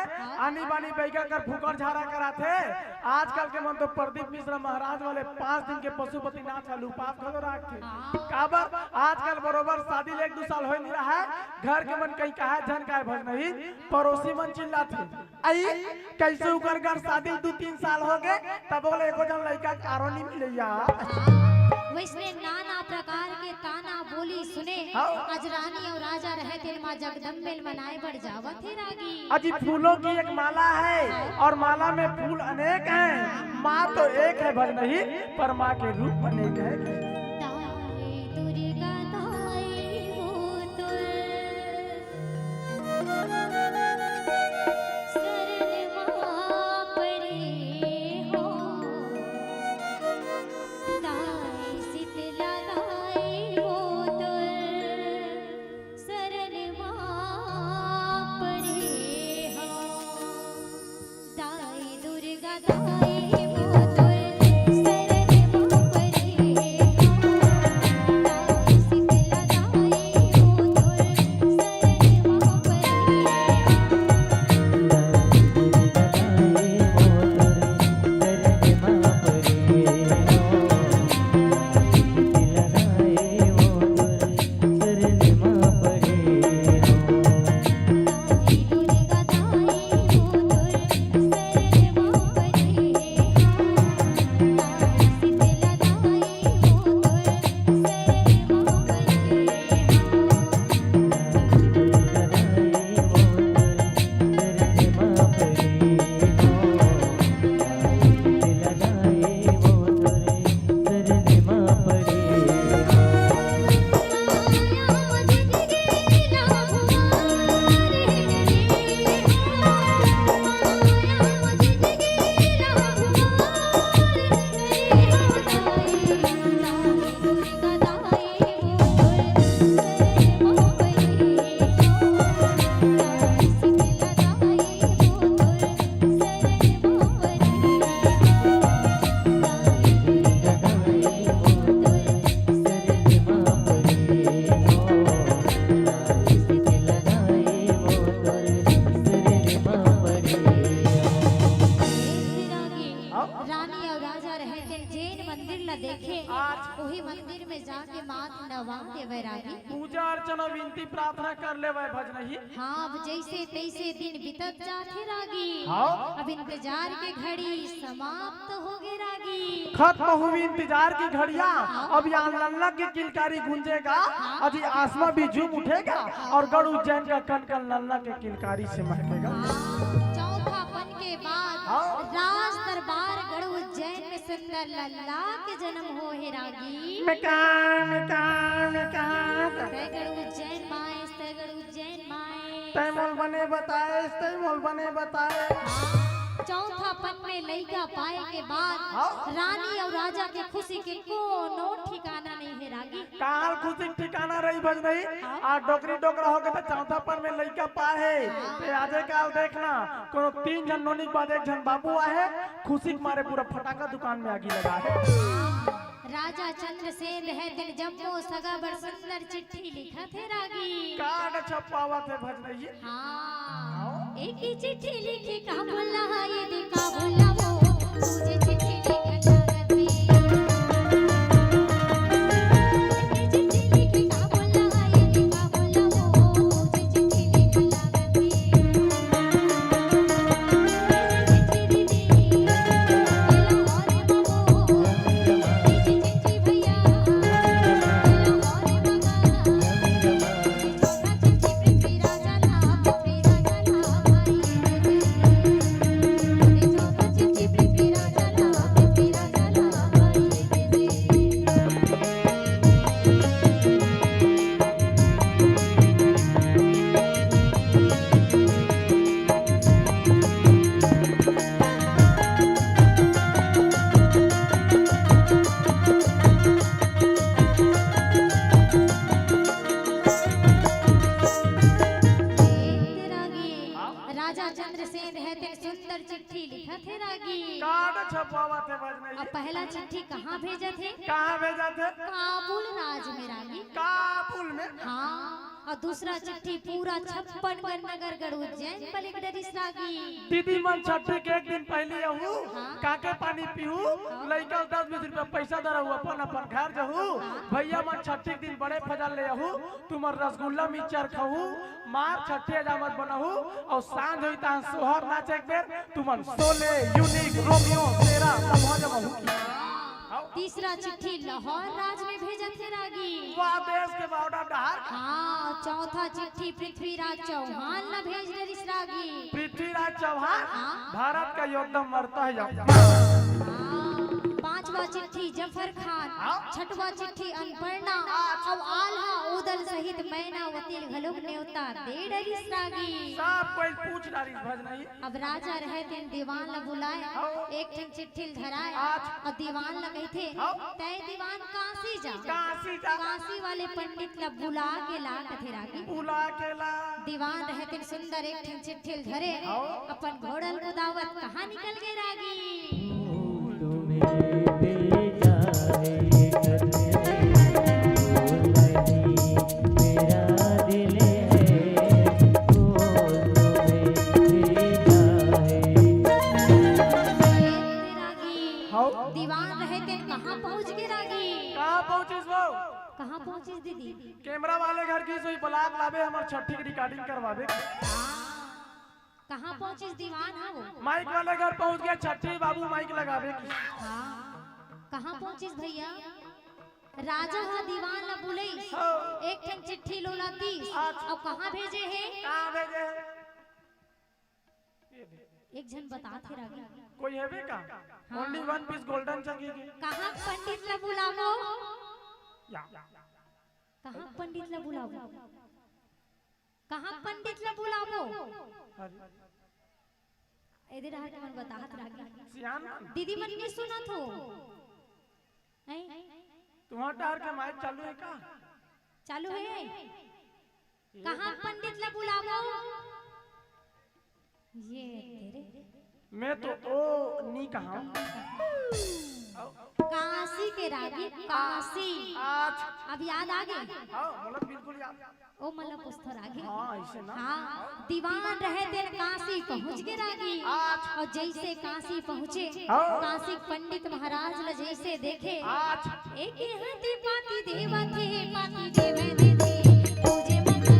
आनी बानी बैगा कर फुकर झाड़ा कराते। आजकल के मन तो प्रदीप मिश्रा महाराज वाले 5 दिन के पशुपतिनाथ वाले उपास खलो रखते काबर आजकल बरोबर शादी ले 1-2 साल हो नहीं रहा है घर के मन कहीं कहा जन का भज नहीं पड़ोसी मन चिल्लाते आई कैसे उकर घर शादी 2-3 साल हो गए तब बोले एको जन लड़का कारो नहीं मिले यार। वैसने नाना प्रकार के ताना बोली सुने आज रानी और राजा रहते माँ जगदम्बे मनाए बढ़ जावत है रागी अजी फूलों की एक माला है और माला में फूल अनेक हैं माँ तो एक है भज नहीं पर माँ के रूप अनेक है। ताई दुर्गा ताई हो तुल शरण माँ परे हो ताई शीतला ताई हो तुल शरण माँ परे हो ताई दुर्गा ताई हो तुल शरण माँ परे वही मंदिर में जाके माथ नवा देवे रागी पूजा अर्चना विनती प्रार्थना कर ले वह भज नहीं। हाँ अब जैसे तैसे दिन बीतत जाते रागी हाँ। अब इंतजार के घड़ी समाप्त हो गए रागी खत्म हुई इंतजार की घड़िया अब यहाँ लल्ला की किलकारी गूंजेगा अभी आसमां भी झूम उठेगा और गढ़ उज्जैन का कन कन लल्ला के किलकारी से महकेगा। चौथा पन के बाद राज दरबार गढ़ उज्जैन में सुंदर लल्ला के जन्म हो है रागी तय गढ़ उज्जैन माए तय गढ़ उज्जैन माए तैमोल बने बताए तैमोल बने बताए। चौथा पन में लइका पाए के बाद रानी और राजा के खुशी के कोनो ठिकाना नहीं है रागी काल खुशी ठिकाना रही भज नहीं आज डोकरी डोकरा हो गए तो चौथा पन में लइका पाए ते आजे काल देखना कोनो 3 जन नोनी के बाद 1 जन बाबू आए खुशी के मारे पूरा फटाका दुकान में आगी लगा है। राजा चंद्रसेन है दिन जम्मू सगा बड़ सुंदर चिट्ठी लिखा थे रागी कार्ड छपावा थे भज नहीं। हाँ एक ही चिट्ठी लिखी का बोला ये देखा बोला वो तुझे चिट्ठी लिखा लागत में एक ही चिट्ठी लिखी का बोला ये देखा बोला वो तुझे चिट्ठी लिखा लागत में चिट्ठी दी भेजा थे रागी। कार्ड छपवावा थे बज नहीं। और पहला चिट्ठी कहाँ भेजा थे? कहाँ भेजा थे? काबुल राज में रागी। काबुल में? हाँ। और दूसरा चिट्ठी पूरा 56 नगर गढ़ उज्जैन कलेक्टरिस रागी। दीदी मन छठी के एक दिन पहले आहू हाँ। काके पानी पीहू लइका 10-20 रुपया पैसा दरहू अपन अपन घर जहू भैया मन छठी के दिन बड़े फजल ले आहू तुमर रसगुल्ला मिक्सचर खाहू मार छठी हजामत बनाहू और सांझ होई ता सोहर नाचे एक बेर तुमन सोले यूनिक रोमियो तेरा सब हो जब की। तीसरा चिट्ठी लाहौर राज में भेजा थे रागी। वाह देश के बॉर्डर डहार। हाँ। चौथा चिट्ठी पृथ्वीराज चौहान न भेज रही रागी। पृथ्वीराज चौहान हाँ। भारत का योद्धा मरता है पांचवा चिट्ठी जफर खान। छठवा चिट्ठी अनपर्णा अब आल्हा उदल सहित मैना वतील घलुक न्योता दे डरी रागी। सब कोई पूछ डारी भज नहीं। अब राजा रहे दिन दीवान ल बुलाए एक ठन चिट्ठी धराए और दीवान ल कही थे तय दीवान काशी जा। काशी वाले पंडित ल बुला के ला कथे रागी। बुला के ला। दीवान रहे दिन सुंदर एक ठन चिट्ठी धरे अपन घोड़ल को दावत कहाँ निकल गए रागी। दीवान रहे थे कहाँ पहुँच गए रागी। कहाँ पहुँचिस वो? कहाँ पहुँचिस दीदी? कैमरा वाले घर की सोई ब्लॉग लावे हमार छठी की रिकॉर्डिंग करवावे। कहाँ पहुँचिस दीवान है वो? माइक वाले घर पहुँच गया छठी बाबू माइक लगावे की। हाँ। कहाँ पहुँचिस भैया? राजा हा दीवान ला बुलई एक ठन चिट्ठी लोला 30 और कहाँ भेजे हैं? कहाँ भेजे हैं? एक जन बता थे रागी। कोई है भी का? ओनली वन पीस गोल्डन चाहिए की। कहाँ पंडित ला बुलावो? कहाँ पंडित ला बुलावो? कहाँ पंडित ला बुलावो? इधर आ के मन बताहत रागी। दीदी मन ने सुना तो तुम्हारा टार के माइक चालू है का? चालू है। कहाँ पंडित ला बुलावो? ये तेरे मैं तो ओ नी कहा काशी के रागी। काशी अब याद आ गए? मतलब बिल्कुल याद। ओ मतलब पुस्तक रागी। हाँ ऐसे ना। हाँ। दीवान रहे दिन काशी पहुँच गए रागी। और जैसे काशी पहुँचे काशी पंडित महाराज ल जैसे देखे एक हाथी पाती देवा थे पाती देवे दे पूजे मंदिर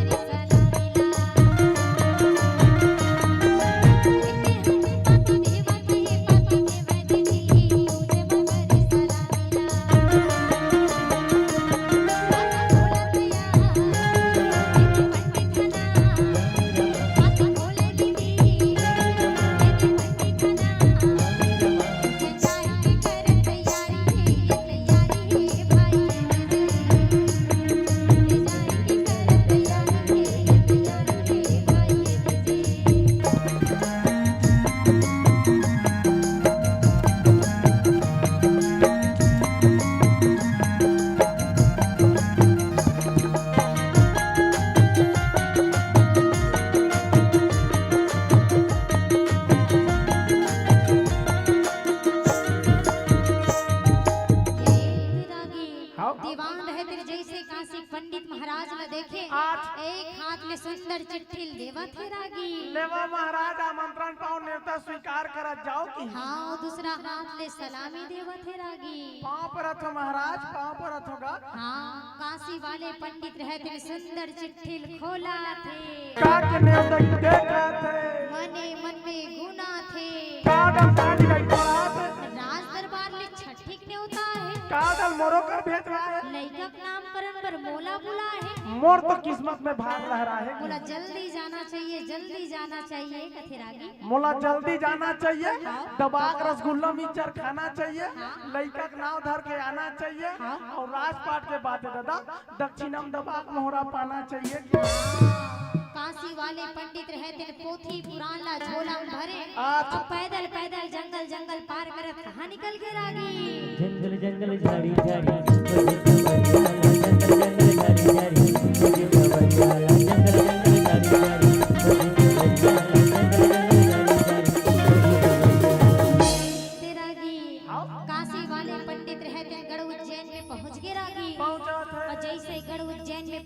दीवान रहे तेरे जैसे काशी पंडित महाराज ने देखे एक हाथ में सुंदर चिट्ठी देवा थे रागी। लेवा महाराज आमंत्रण पाओ नेवता स्वीकार कर जाओ की। हाँ दूसरा हाथ ले सलामी देवा थे रागी। पाँव पर रथो महाराज पाँव पर रथोगा। हाँ काशी वाले पंडित रहे तेरे सुंदर चिट्ठी खोला थे का के नेवता देखा थे मने मन में गुना थे काडल ताड़ी गई बात राज दरबार ले छठी के न्योता है काडल मोरो कर भेज रहा है लइका के नामकरण पर मोला बुला है मोर तो किस्मत में भाग लहरा है बोला जल्दी जाना चाहिए कथे रागी। मोला जल्दी जाना चाहिए दबाक रसगुल्ला मिक्सचर खाना चाहिए लइका का नाव धर के आना चाहिए और राजपाट के बात दादा दक्षिणम दबाक मोहरा पाना चाहिए। काशी वाले पंडित रहे थे पोथी पुराण ला झोला में भरे आज पैदल पैदल जंगल जंगल पार करत कहाँ निकल गए रागी। जंगल जंगल झाड़ी झाड़ी जंगल जंगल झाड़ी झाड़ी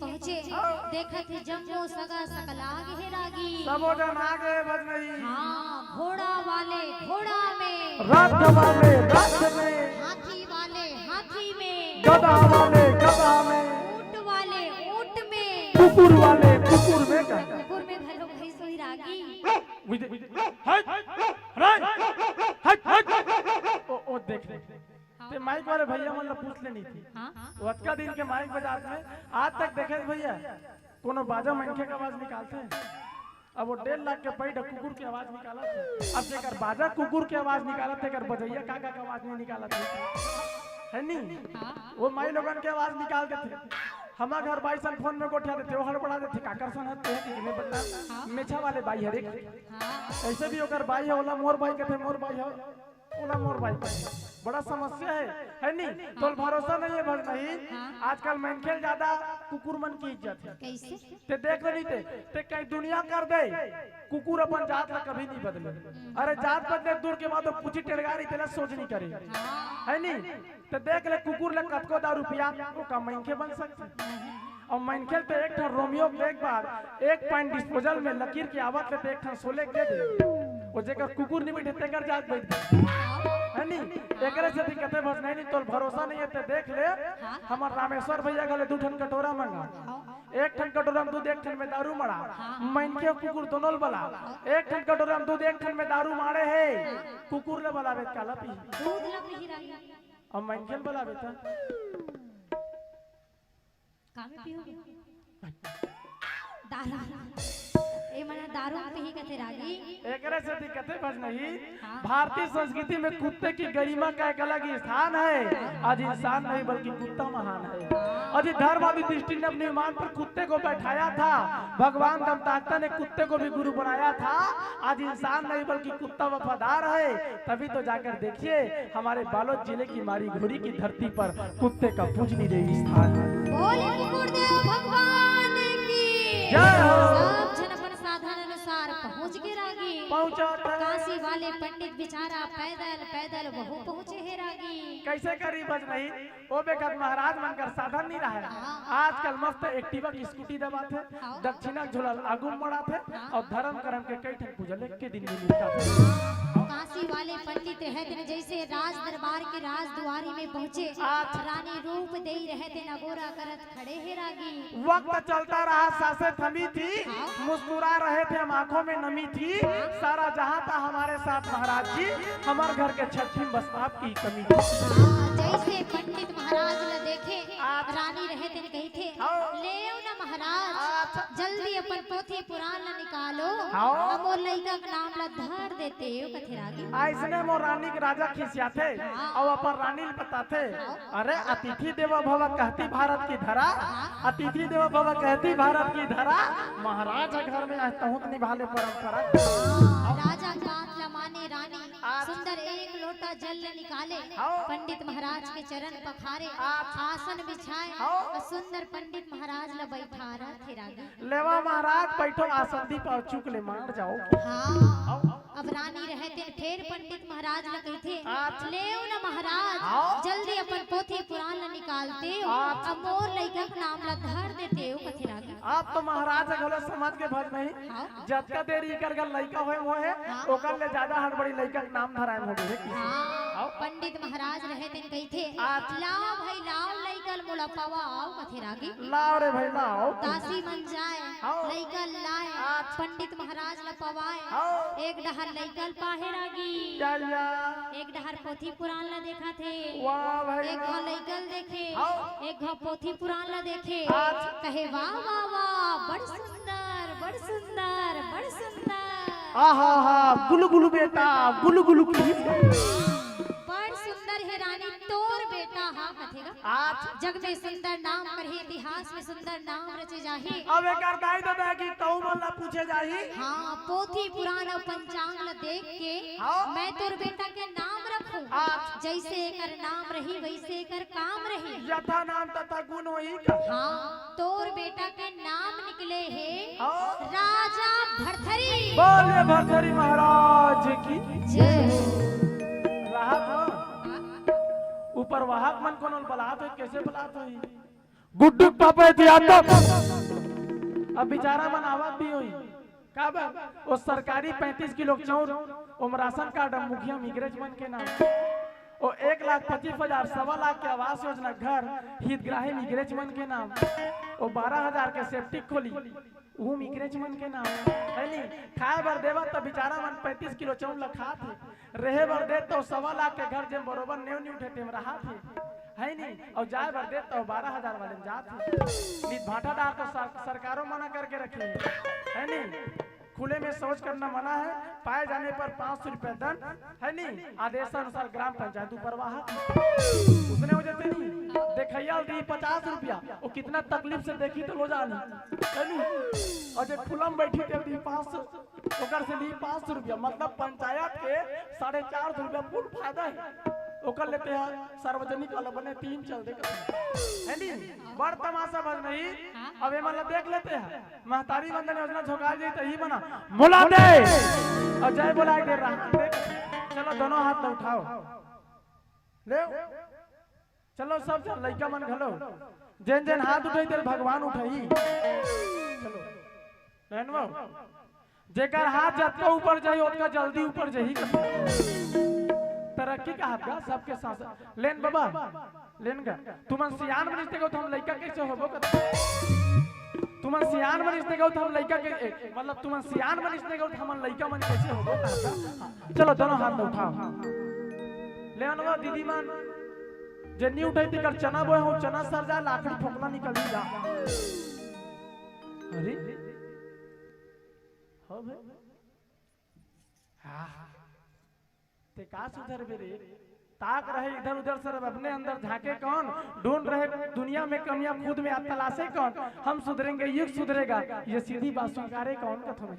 पहुँचे देखा थे जम्मू सगा सकलाग है रागी सब हो जन आगे बज नहीं हाँ घोड़ा वाले घोड़ा में रथ वाले रथ में हाथी वाले हाथी में गधा वाले गधा में ऊंट वाले ऊंट में कुकुर वाले कुकुर में का कुकुर में भलो भई सोई रागी ओ देख ते माइक वाले भैया मतलब पूछ लेनी थी हाँ वतका दिन के माइक बजात में आज तक देखे भैया कोनो बाजा मंखे का आवाज निकालते हैं अब वो 1.5 लाख के पैड कुकुर की आवाज निकाला थे अब जेकर बाजा कुकुर की आवाज निकाला थे कर बजैया काका का आवाज नहीं निकाला थे है नहीं वो माई लोगन के आवाज निकालते थे हमारे घर बाई सन फोन में गोठिया देते वो हड़बड़ा देते काकर सन हते कि में बता मेछा वाले बाई हरे ऐसे भी ओकर बाई है ओला मोर बाई कहते मोर बाई है ओला मोर बाई बड़ा समस्या है नहीं तो भरोसा नहीं है भर नहीं आजकल मनखेल ज्यादा कुकुर मन की इज्जत है कैसे ते देख नहीं ते कहीं दुनिया कर दे कुकुर अपन जात ला कभी नहीं बदले अरे जात बदले दूर के बाद पूछी टेड़गारी तेला सोच नहीं करे है नहीं ते देख ले कुकुर ले कतको दा रुपया वो का मनखे बन सकते और मनखेल पे एक ठन रोमियो एक बार एक पॉइंट डिस्पोजल में लकीर की आवत ले एक ठन सोले के दे वो जेकर कुकुर नहीं बैठे तेकर जात बैठ है नहीं एकरे से दिक्कते बस नहीं तो भरोसा नहीं है ते देख ले हमार रामेश्वर भैया गले 2 ठन कटोरा मंगा 1 ठन कटोरा में दूध 1 ठन में दारू मड़ा मनके कुकुर दोनों बला 1 ठन कटोरा में दूध 1 ठन में दारू मारे है कुकुर ले बलावे काला पी दूध ला पी रागी और मनके बलावे था कामे पियोगे दारू ए मना दारू पी कते रागी एकरे से दिक्कते बस नहीं भारतीय संस्कृति में कुत्ते की गरिमा का एक अलग स्थान है आज इंसान नहीं बल्कि कुत्ता महान है आज धर्म आदि दृष्टि ने अपने ईमान पर कुत्ते को बैठाया था भगवान दमताक्ता ने कुत्ते को भी गुरु बनाया था आज इंसान नहीं बल्कि कुत्ता वफादार है तभी तो जाकर देखिए हमारे बालोद जिले की मारी घोड़ी की धरती पर कुत्ते का पूजनीय देवी स्थान है बोले कुकुरदेव भगवान की जय हो सब जन अपन साधन अनुसार पहुँच गए रागी पहुंचा काशी वाले पंडित बेचारा पैदल पैदल वहु पहुँचे है रागी कैसे करी बज नहीं ओ बेकत महाराज मनकर साधन नहीं रहा है आजकल मस्त एक्टिवा की स्कूटी दबाते दक्षिणा झोला आगू मड़ा थे और धर्म कर्म के कई ठन पूजले के दिन में निपटा थे काशी वाले पंडित रहते न जैसे राज दरबार के राज दुआरी में पहुँचे रानी रूप दे रहते नगोरा करत खड़े है रागी वक्त चलता रहा सांसें थमी थी मुस्कुरा रहे थे हम आंखों में नमी थी सारा जहां था हमारे साथ महाराज जी हमारे घर के छठी में बस आपकी कमी थी जैसे पंडित महाराज ने देखे रानी रहते कही थे ले न महाराज जल्दी अपन पोथी पुराण ला निकालो मोर लइका का नाम ला धर देते कथे रागी ऐसने मोर रानी के राजा खिसिया थे और अपन रानी बताते अरे अतिथि देवो भव कहती भारत की धरा अतिथि देवो भव कहती भारत की धरा महाराज घर में आज तहुत निभाले परंपरा राजा बात ला माने रानी सुंदर एक लोटा जल निकाले पंडित महाराज के चरण पखारे आसन बिछाए और सुंदर पंडित महाराज ला बैठा थे रागी लेवा महाराज बैठो आसन दी पाओ चुक ले मार जाओ हाँ अब रानी रहते फिर पंडित महाराज ला कहते ले न महाराज जल्दी अपन पोथी पुराण ला निकालते अब मोर लइका के नाम ला धर देते हो कथे रागी आप तो महाराज घलो समझ के भज नहीं जतका देरी कर गल लइका होए मोहे ओकर ले ज्यादा हड़बड़ी लइका के नाम धराए हो गए हाँ पंडित महाराज रहते कहते लाओ भाई लाओ लइकल मोला पावा आओ कथे रागी लाओ रे भाई लाओ दासी मन जाए लइकल लाए पंडित महाराज ला पवाए एक डहर लइकल पाहे रागी एक डहर पोथी पुराण ला देखा थे वाह भाई एक घा लइकल देखे एक घा पोथी पुराण ला देखे कहे वाह वाह वाह बड़ सुंदर बड़ सुंदर बड़ सुंदर आहा हा गुलु गुलु बेटा गुलु गुलु की बड़ सुंदर है रानी तोर बेटा हाँ कथेगा जग में सुंदर नाम करे इतिहास में सुंदर नाम रचे जाही अब एक दाई दादा की कहूं मन ला पूछे जाही हाँ पोथी पुराण और पंचांग ला देख के मैं तोर बेटा के नाम रखूं जैसे कर नाम रही वैसे कर काम रही यथा नाम तथा गुण होई हाँ तोर बेटा के नाम निकले है राजा भरथरी बोले भरथरी महाराज की जय राहत ऊपर वाहक मन कोन बलात है कैसे बलात है गुड्डू पापे दिया तो अब बेचारा मन आवत भी हुई का बा वो सरकारी 35 किलो चाउर ओम राशन कार्ड मुखिया मिगरेज मन के नाम ओ 1,25,000 सवा लाख के आवास योजना घर हितग्राही मिगरेज मन के नाम ओ 12,000 के सेफ्टी खोली वो मिगरेज मन के नाम है नी खाए बर देवा तो बेचारा मन 35 किलो चाउर ला खात है रहे बर दे तो सवा लाख के घर जे बरोबर नेव उठे तेम रहा थे है नी और जाए बर दे तो 12,000 वाले जात है नी भाटा डाल तो सरकारों मना करके रखी है नी खुले में शौच करना मना है पाए जाने पर 500 रुपए दंड है नी आदेशानुसार ग्राम पंचायत उपरवाह उसने वजह से नहीं देखैया दी 50 रुपया वो कितना तकलीफ से देखी तो लो जानी है नी और जब खुलम बैठी थे दी 500 ओकर से ली 500 रुपया मतलब पंचायत के 450 रुपया पूर्ण फायदा है ओकर लेते हैं सार्वजनिक वाला बने 3 चल दे है नी बड़ तमाशा बज नहीं अब ये मतलब देख लेते हैं महतारी बंधन योजना झोंका दी तो ही बना मुला दे और जय बोलाए दे रहा दे चलो दोनों हाथ में उठाओ ले चलो सब चल लइका मन घलो जेन जेन हाथ उठाई तेरे भगवान उठाई चलो बहनवा जेकर हाथ जतका ऊपर जाई ओतका जल्दी ऊपर जाई तरक्की का हाथ सबके साथ लेन बाबा लेन का तुमन सियान बनिस देगो तो हम लइका कैसे होबो तुमन सियान बनिस देगो तो हम लइका के मतलब तुमन सियान बनिस देगो तो हम लइका मन कैसे होबो चलो दोनों हाथ में उठाओ ले अनवा दीदी मन जन्नी उठाई थी कर चना बोए हो चना सर जा लाकड़ी ठोकना निकल जा अरे हो भाई हां ते का सुधर बेरे ताक रहे इधर उधर सर अपने अंदर झांके कौन ढूंढ रहे दुनिया में कमियां खुद में तलाशे कौन हम सुधरेंगे युग सुधरेगा ये सीधी बात स्वीकारे कौन कथो में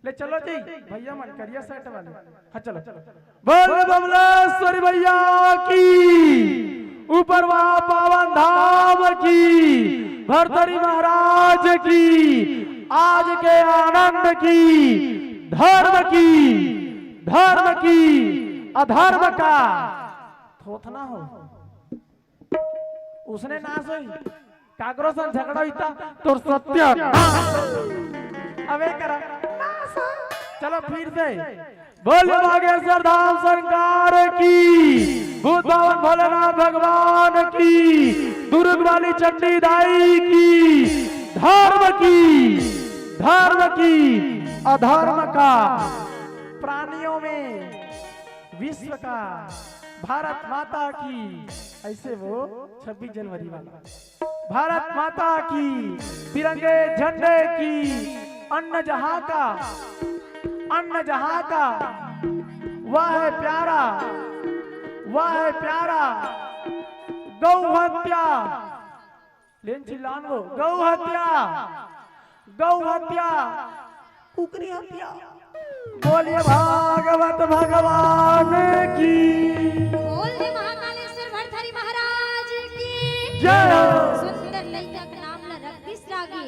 ले चलो जी भैया मन करिया सेट वाले हां चलो बोल बबलेश्वरी भैया की ऊपर वहां पावन धाम की भरतरी महाराज की आज के आनंद की धर्म की अधर्म का थोथना हो उसने नाश हुई कागरोसन झगड़ा हुई तो सत्य अबे करा चलो फिर से बोले बागेश्वर धाम सरकार की भूत भवन भोलेनाथ भगवान की दुर्ग वाली चंडी दाई की धर्म की अधर्म का प्राणियों में विश्व का भारत माता की ऐसे वो 26 जनवरी वाला भारत माता की तिरंगे झंडे की अन्न जहां का वह है प्यारा गौ हत्या लेन चिल्लान वो गौ हत्या कुकरी हत्या बोलिए भागवत भगवान की बोलिए महाकालेश्वर भरथरी महाराज की जय हो सुंदर लइका का नाम ला रख बिसरागी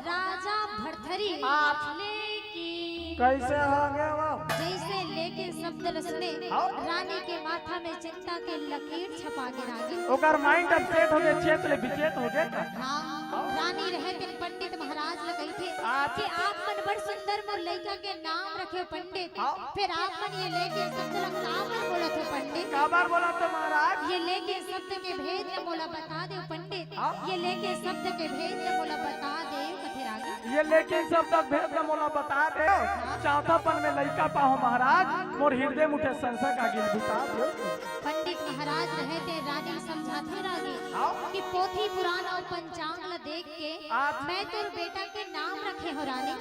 राजा भरथरी की कैसे हो गया वो जैसे लेके शब्द रसने रानी के माथा में चिंता के लकीर छपा के रागी ओकर माइंड अपसेट हो गए चेत ले विचेत हो गए हाँ रानी रहे दिन पंडित महाराज लगे थे कि आप मन बड़ सुंदर मोर लइका के नाम रखे पंडित फिर आप मन ये लेके शब्द काबर बोला थे पंडित काबर बोला तो महाराज ये लेके शब्द के भेद ने बोला बता दे पंडित ये लेके शब्द के भेद ने बोला बता दे ये लेकिन सब तक भेद का मोला बता दे चौथापन में लइका पाहो महाराज मोर हृदय मुठे संसा का गिल बता दो पंडित महाराज रहे थे रानी समझाते रानी कि पोथी पुराण और पंचांग ल देख के मैं तोर बेटा के नाम रखे हो रानी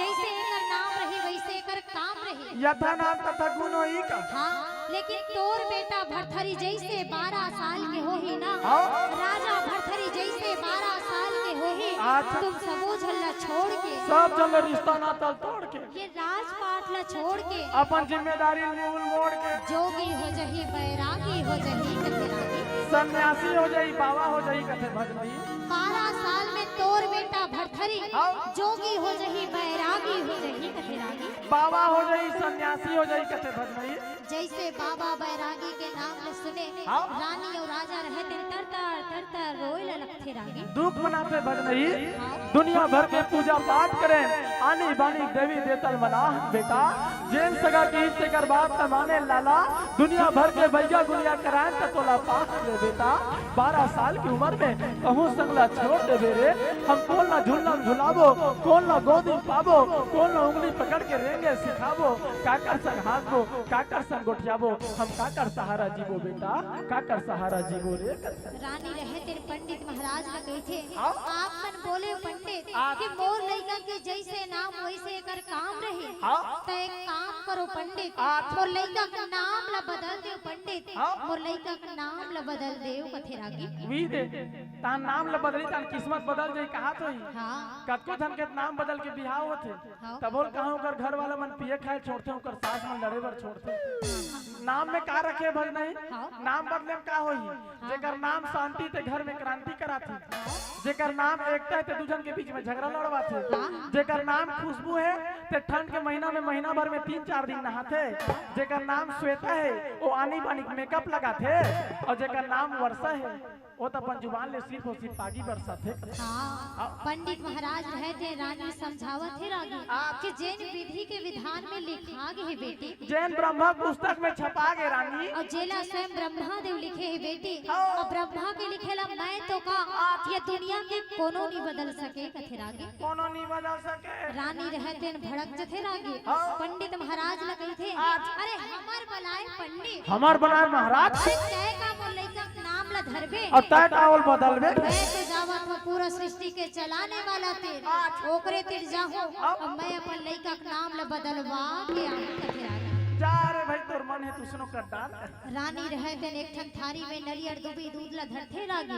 जैसे एकर नाम रही वैसे एकर काम रही यथा नाम तथा गुण होई का हां लेकिन तोर बेटा भरथरी जैसे 12 साल के हो ही ना राजा भरथरी जैसे 12 साल के हो ही तुम सबो झल्ला छोड़ के सब जन रिश्ता नाता तोड़ के ये राजपाट ला छोड़ के अपन जिम्मेदारी मूल मोड़ के जोगी हो जही बैरागी हो जही कथे रागी सन्यासी हो जाई बाबा हो जाई कथे भजनी 12 साल में तोर बेटा भरथरी जोगी हो जही बैरागी हो जही कथे रागी बाबा हो जाई सन्यासी हो जाई कथे भजनी जैसे बाबा बैरागी के नाम ले सुने रानी और राजा रहते तर रोए लगते रागी। दुख मनाते भजनई दुनिया भर के पूजा पाठ करें आनी बानी देवी देतल मना बेटा जेन सगा की इष्ट कर बात न माने लाला दुनिया भर के भैया गुनिया कराएं त तोला पास दे बेटा 12 साल की उम्र में कहूँ संगला छोड़ दे बेरे हम कौन ना झूलना झुलाबो कौन ना गोदी पाबो कौन ना उंगली पकड़ के रेंगे सिखाबो काकर संग हाथबो काकर संग गोठियाबो हम काकर सहारा जीवो बेटा काकर सहारा जीवो रे। रानी रहे तेरे पंडित महाराज ने कही थे आप मन बोले पंडित कि मोर लइका के जैसे नाम वैसे कर काम रहे तो एक काम करो पंडित मोर लइका का नाम ला बदल दे पंडित मोर लइका का नाम ला बदल देव कथे रागी वी दे तान नाम ला बदली तान किस्मत बदल जाई कहा तो ही हां कतको धन के नाम बदल के बिहाव होथे तब बोल कहूं कर घर वाला मन पिए खाए छोड़ते हो कर सास मन लड़े बर छोड़ते नाम में का रखे भज नहीं नाम बदले में का होई जेकर नाम शांति ते घर में क्रांति कराती जेकर नाम एकता ते दूजन के बीच में झगड़ा लड़वाथे जेकर नाम खुशबू है ते ठंड के महीना में महीना भर में 3-4 दिन नहाते जेकर नाम श्वेता है वो आनी बानी मेकअप लगाते और जेकर नाम वर्षा है वो तो अपन जुबान ले सिर्फ और सिर्फ आगी बरसा थे। पंडित महाराज रहे थे रानी समझावत थे रागी कि जैन विधि के विधान में लिखा गए है बेटी जैन ब्रह्मा पुस्तक में छपा गए रानी और जेला स्वयं ब्रह्मा देव लिखे है बेटी और ब्रह्मा के लिखेला मैं तो का ये दुनिया के कोनो नहीं बदल सके कथे रागी कोनो नहीं बदल सके रानी रहते भड़क जथे रागी पंडित महाराज लगे थे अरे हमार बनाए पंडित हमार बनाए महाराज कहे का मोर लइका नाम ला धरबे और तय टावल बदलबे मैं तो जावत हूं पूरा सृष्टि के चलाने वाला तेर ओकरे तिर जाहूं और मैं अपन लइका का नाम ला बदलवा के आऊं कथे रागी जा रे भाई तोर मन है तू सुनो कर डाल रानी रहे दिन एक ठन थारी में नरियर दुबी दूध ला धरथे रागी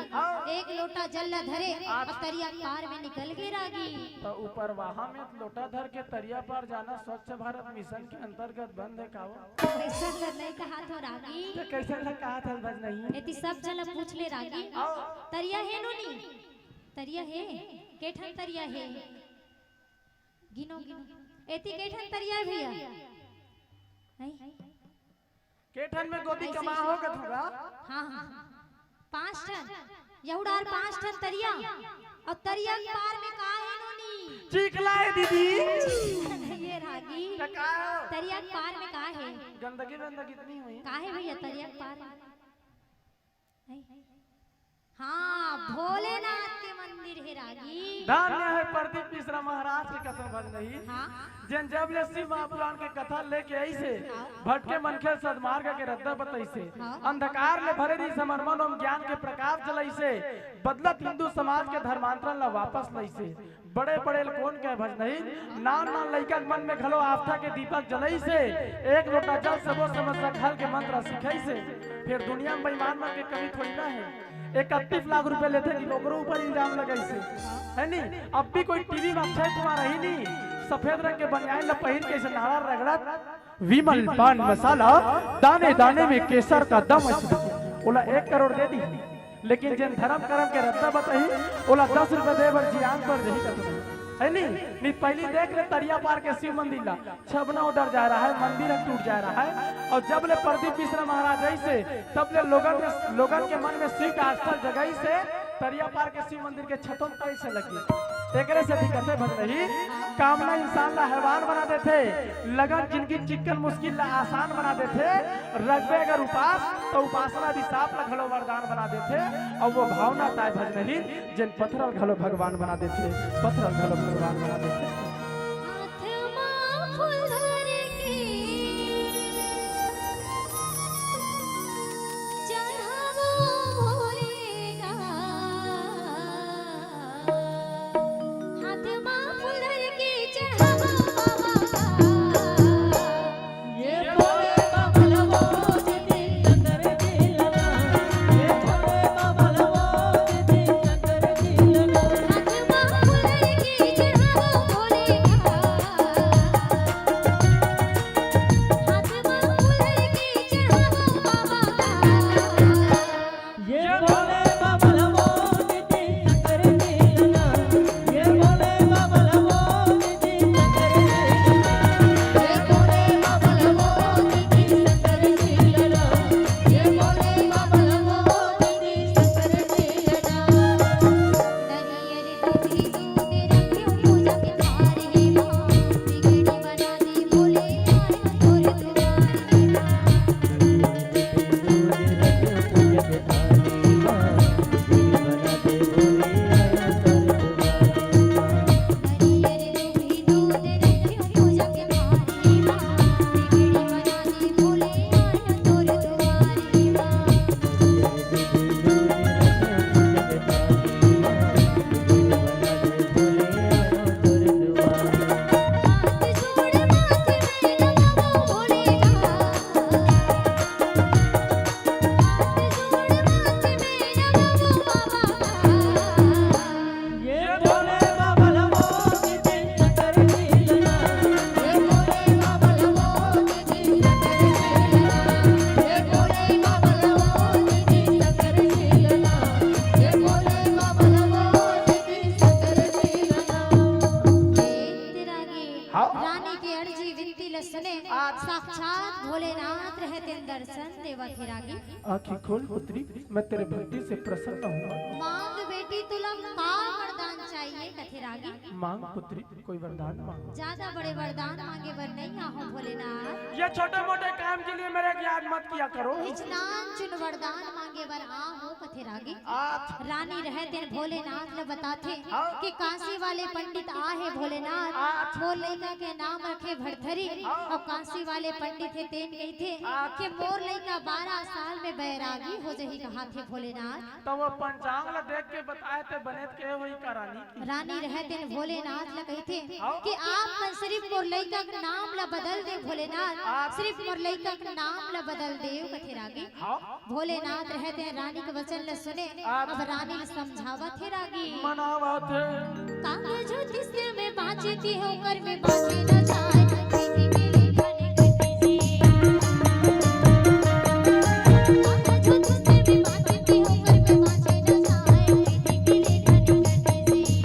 एक लोटा जल ला धरे और तरिया पार में निकल गए रागी तो ऊपर वहां में लोटा धर के तरिया पार जाना स्वच्छ भारत मिशन के अंतर्गत बंद है कावा कैसे नहीं कहा तो रागी तो कैसे ना कहा था बस नहीं एती सब जल पूछ ले रागी तरिया है नो नी तरिया है केठन तरिया है गिनो गिनो एती केठन तरिया है भैया केठन में गोदी कमा होगा थोड़ा हाँ हाँ 5 टन यहुडार 5 टन तरिया और तरिया पार में का है नोनी चिकलाए दीदी ये रागी तरिया पार में का है गंदगी इतनी हुई का है भैया तरिया पार में हाँ भोलेनाथ के मंदिर है रागी धन्य है प्रदीप मिश्रा महाराज की कथा भज नहीं हाँ जन जब ले शिव महापुराण के कथा लेके आई से भटके मनखे सदमार्ग के रद्दा बताई से अंधकार ले भरे दी समर्पण ओम ज्ञान के प्रकाश जलाई से बदलत हिंदू समाज के धर्मांतरण ला वापस लाई से बड़े बड़े कौन के भज नहीं नान नान लइका मन में घलो आस्था के दीपक जलाई से एक लोटा जल सबो समझ घल के मंत्र सिखाई से फिर दुनिया में बेईमान मन के कमी थोड़ी ना है 31 लाख रुपए लेते कि ओकरो ऊपर इल्जाम लगाई से है नी अब भी कोई टीवी में अक्षय कुमार ही नहीं सफेद रंग के बनियान ला पहिन के से नारा रगड़त विमल पान मसाला दाने दाने में केसर का दम ओला 1 करोड़ दे दी लेकिन जिन धर्म कर्म के रद्दा बताई ओला 10 रुपए दे बर जियान पर रही करते है नहीं पहली देख ले तरिया पार के शिव मंदिर ला छबना उधर जा रहा है मंदिर टूट जा रहा है और जब ले प्रदीप मिश्रा महाराज ऐसे तब ले लोगन के मन में शिव का स्थल जगह से तरिया पार के शिव मंदिर के छतों पर से लगी एकरे से दिक्कतें भज रही कामना इंसान ला हैवान बना देते लगन जिनकी चिकन मुश्किल ला आसान बना देते रगबे अगर उपास तो उपासना भी साफ ला घलो वरदान बना देते और वो भावना ताय भज नहीं जिन पत्थर घलो भगवान बना देते पत्थर घलो भगवान बना देते साक्षात भोलेनाथ रहते दर्शन देवा थिरागी। आँखें खोल पुत्री, मैं तेरे भक्ति से प्रसन्न हूँ। मांग बेटी तुला का वरदान चाहिए कथिरागी। मांग पुत्री, कोई वरदान मांग। ज्यादा बड़े वरदान मांगे बर नहीं आहो भोलेनाथ। ये छोटे मोटे काम के लिए मेरे याद मत किया करो। इचनान चुन वरदान मांगे बर आहो कथिरागी। रानी रहते भोलेनाथ ने बताते कि काशी वाले पंडित आहे भोलेनाथ। मोर लइका के नाम रखे भड़थरी और काशी वाले पंडित थे तेन कही थे कि मोर लइका 12 साल में बैरागी हो जही कहा थे भोलेनाथ। तो वो पंचांग ला देख के बताए थे बने के वही का रानी। रानी रहते भोलेनाथ ला कही थे कि आप सिर्फ मोर लइका का नाम ला बदल दे भोलेनाथ, सिर्फ मोर लइका का नाम ला बदल दे कथिरागी। भोलेनाथ रहते हैं रानी के वचन ले सुने। अब रानी ने समझावत है रागी मनावत है काका जो जिससे में बांचती हो कर में बांचे न जाए बेटी के लेखा ने कटी जी। काका जो जिससे में बांचती हो कर में बांचे न जाए बेटी के लेखा ने कटी जी।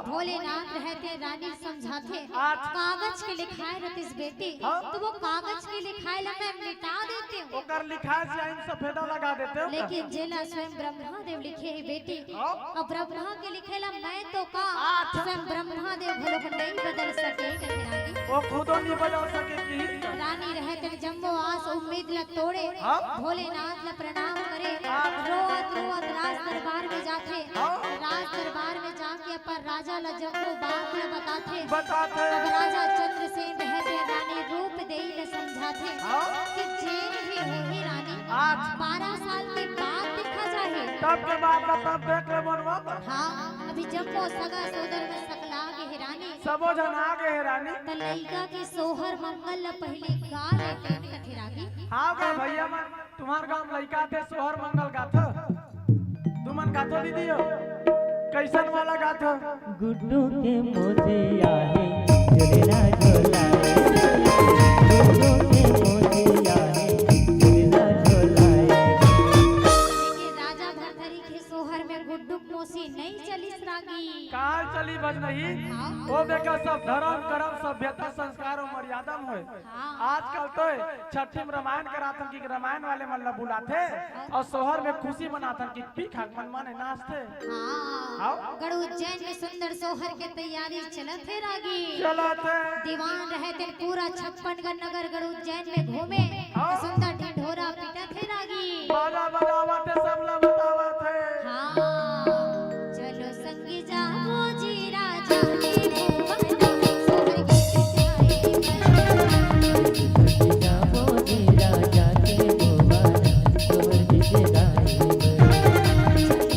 भोलेनाथ रहते रानी समझाते कागज के लिखाए रतिस बेटी तो वो कागज के लिखाए ला मैं मिटा देते हूँ ओकर लिखा से इन सफेदा लगा देते हो। लेकिन जेला स्वयं ब्रह्मा देव लिखे है बेटी और ब्रह्मा के लिखे ला मैं तो का स्वयं ब्रह्मा देव भलो को नहीं बदल सके रानी। वो खुदो नहीं बदल सके की रानी रहते जम्बो आस उम्मीद ला तोड़े भोलेनाथ ला प्रणाम करे रोत रोत राज दरबार में जाते राज दरबार में जाके अपन राजा ला जम्बो बात ला बताते अब राजा चंद्रसेन रहते रानी रूप देई ला समझाते कि जेल ही होही रानी 12 साल के बाद देखा जाए तब के बाद तब देख ले बनवा। हाँ अभी जम्बो सगा सोदर में सकला के रानी सबो जन आ गए रानी त लइका के सोहर मंगल ला पहले गा लेते कथे रागी। हाँ गा भैया मन तुम्हार गांव लइका थे सोहर मंगल गाथ तुमन गाथो दीदी हो कैसन वाला गाथ गुड्डू के मोतिया है झुलना झोलाए, गुड्डू के मोतिया है झुलना झोलाए। लेकिन राजा भरथरी के सोहर में गुड्डू मोसी नहीं चली रागी। कहाँ चली बज नहीं वो देखा सब धर्म कर्म सभ्यता संस्कार और मर्यादा में है। आजकल तो छठी में रामायण कराथन की रामायण वाले मन ला बुलाते और सोहर में खुशी मनाथन की पीख मन माने नाचते। गढ़ उज्जैन में सुंदर सोहर के तैयारी चलत है रागी चलते दीवान रहते पूरा 56 नगर गढ़ उज्जैन में घूमे सुंदर ढिंढोरा पीटत है रागी बाजा बजावत है सब ला बतावत है। हाँ चलो संगी जाओ जी राजा के भुवन सोहर गीत गाए जाबो जी राजा के भुवन सोहर गीत गाए।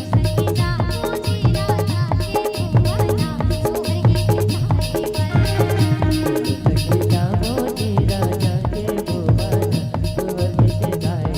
संगी जाओ जी राजा के भुवन सोहर गीत गाए। जाबो जी राजा के भुवन सोहर गीत गाए।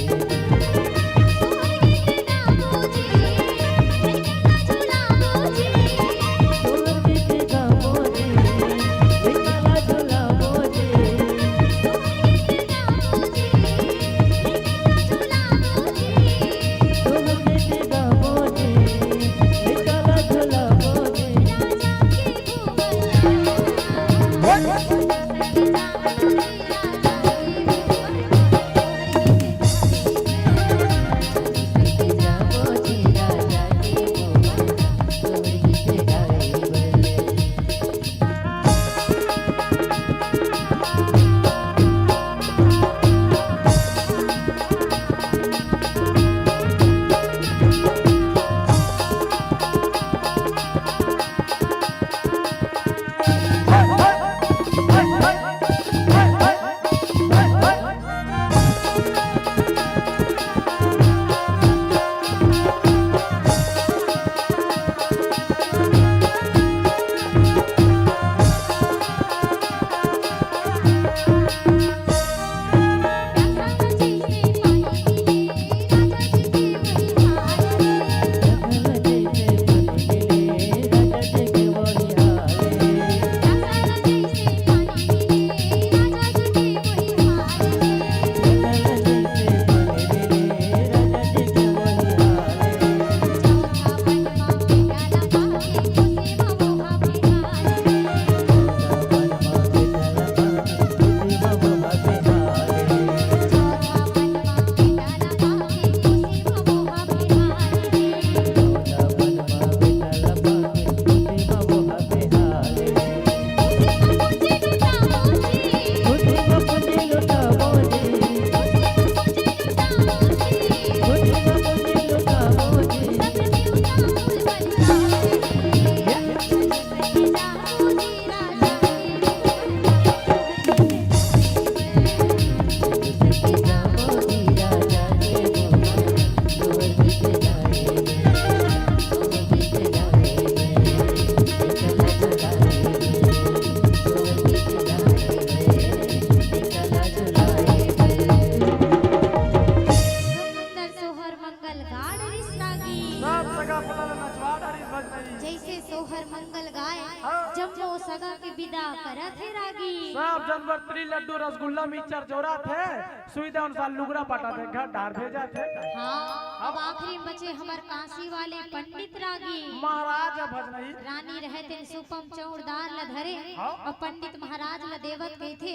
सगा के विदा करत है रागी। सब जानवर त्री लड्डू रसगुल्ला मिक्सचर जोरा थे सुविधा अनुसार लुगरा पाटा थे घर डार भेजा थे। हाँ अब आखिरी में बचे हमार काशी वाले पंडित रागी। महाराज भजनई रानी रहते सुपम चौड़दार ल धरे और पंडित महाराज ल देवत कही थे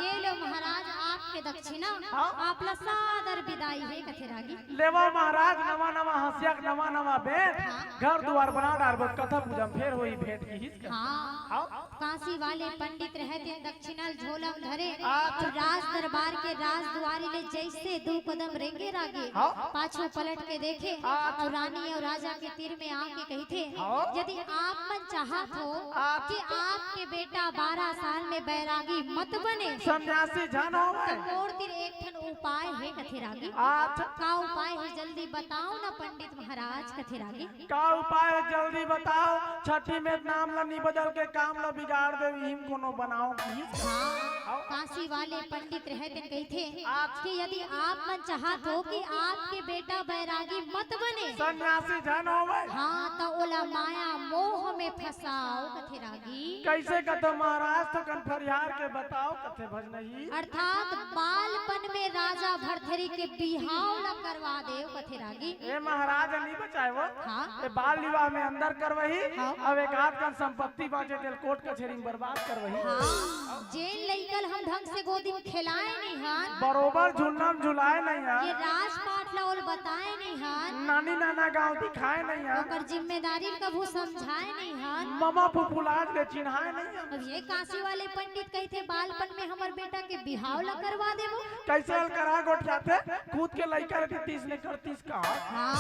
ये लो महाराज आपके दक्षिणा आप ला सादर विदाई है कथे रागी। लेवा महाराज नवा नवा हंसिया नवा नवा बेट घर द्वार बना डार कथा पूजा फिर हुई भेंट की हिस्सा। हाँ काशी वाले पंडित रहते दक्षिणा झोलम धरे और राज दरबार के राज द्वारी ले जैसे दो कदम रेंगे रागे पाछू पलट के देखे और रानी और राजा के तीर में आके कही थे यदि आप मन चाहत हो कि आपके बेटा 12 साल में बैरागी मत बने सन्यासी जन हो मोर तीर एक ठन उपाय है कथे रागी। का उपाय है जल्दी बताओ ना पंडित महाराज कथे रागी। का उपाय है जल्दी बताओ छठी में नाम ला नहीं बदल के काम ला बिगाड़ दे हिम कोनो बनाओ की। हाँ काशी वाले पंडित रहते कही थे कि यदि आप मन चाहत हो कि आपके बेटा बैरागी मत बने सन्यासी जन हो हाँ तो ओला माया मोह में फंसाओ कथे रागी। कैसे कथे महाराज तो कन फरियार के बताओ कथे भजनई। अर्थात बालपन में राजा भरथरी के बिहाव न करवा दे कथे रागी। ए महाराज नहीं बचाए वो हाँ ए बाल विवाह में अंदर करवही अब एक आध का संपत्ति बाजे तेल कोर्ट कचहरी में बर्बाद करवही। हाँ जेल लेकर हम ढंग से गोदी में खिलाए नहीं हन बरोबर झुलम झुलाए नहीं है ये राजपाट लाओल बताए नहीं हन नानी नाना गांव दिखाए नहीं है ओकर जिम्मेदारी कभू समझाए नहीं हन मामा फुफुलाज के चिन्हाए नहीं है। अब ये काशी वाले पंडित कही थे बालपन में हमार बेटा के बिहाव ला करवा देबो कैसे हल करा गोट जाते खुद के लड़का रहती 30 ने कर 30 का। हाँ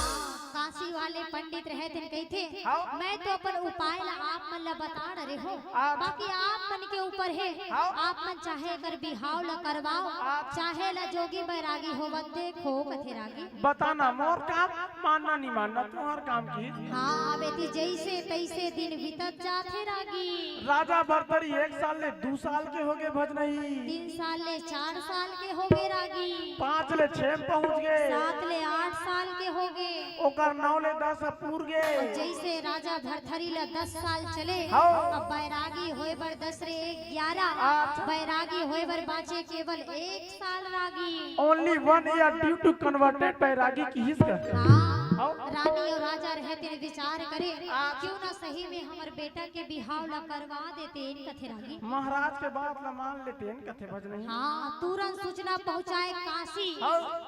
काशी वाले पंडित रहते कही थे मैं तो अपन उपाय ला आप मन ला बता रहे हो बाकी आप मन के ऊपर है आप मन चाहे कर बिहाव ला करवाओ चाहे ला जोगी बैरागी हो देखो कथे रागी। बताना मोर काम मानना नहीं मानना तुम्हार काम की। हाँ बेटी जैसे तैसे दिन बीतत जाते रागी। राजा भरथरी 1 साल ले 2 साल के हो गए भजनई 3 साल ले 4 साल के हो गए रागी 5 ले 6 पहुंच गए 7 ले 8 साल के हो गए ओकर 9 ले 10 पूर गए। जैसे राजा भरथरी ला 10 साल चले हाँ। अब बैरागी होए बर 10 रे 11 बैरागी होए बर बाचे केवल 1 साल रागी। Only 1 year due to converted बैरागी की हिस्सा। हाँ रानी और राजा रहते विचार करे क्यों ना सही में हमारे बेटा के बिहाव ला करवा देते इन कथे रागी। महाराज के बात ला मान लेते इन कथे भजनई। हाँ तुरंत सूचना पहुँचाए काशी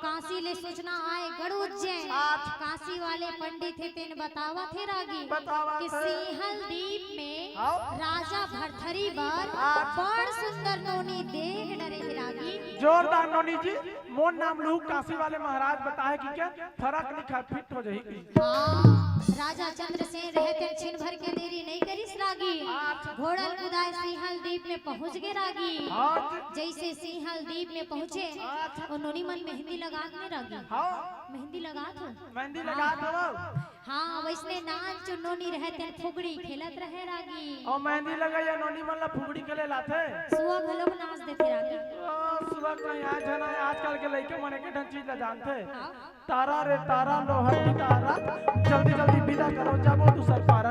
काशी ले सूचना आए गढ़ उज्जैन काशी वाले पंडित थे तेन बतावा थे रागी कि सिंहल द्वीप में राजा भरथरी बर बड़ सुंदर नोनी देख डरे थे रागी। जोरदार नोनी जी मोर नाम लू काशी वाले महाराज बताए कि क्या फर्क लिखा फिट हो जाएगी। हाँ राजा चंद्रसेन रहते छिन भर के देरी नहीं करिस रागी घोड़ल कुदाए सिंहल द्वीप में पहुंच गए रागी। जैसे सिंहल द्वीप में पहुंचे और नोनी मन मेहंदी लगा के रागी मेहंदी लगा दो मेहंदी लगा दो। हाँ वैसने नाच नोनी रहते फुगड़ी खेलत रहे रागी और मेहंदी लगाया नोनी मन ला फुगड़ी के ले लाते सुआ घलो नाच देते रागी। सुबह का यहाँ जना आजकल के लड़के मने के ढंग चीज ला जानते तारा रे तारा लोहर की तारा जल्दी जल्दी विदा करो जाबो दूसर पारा।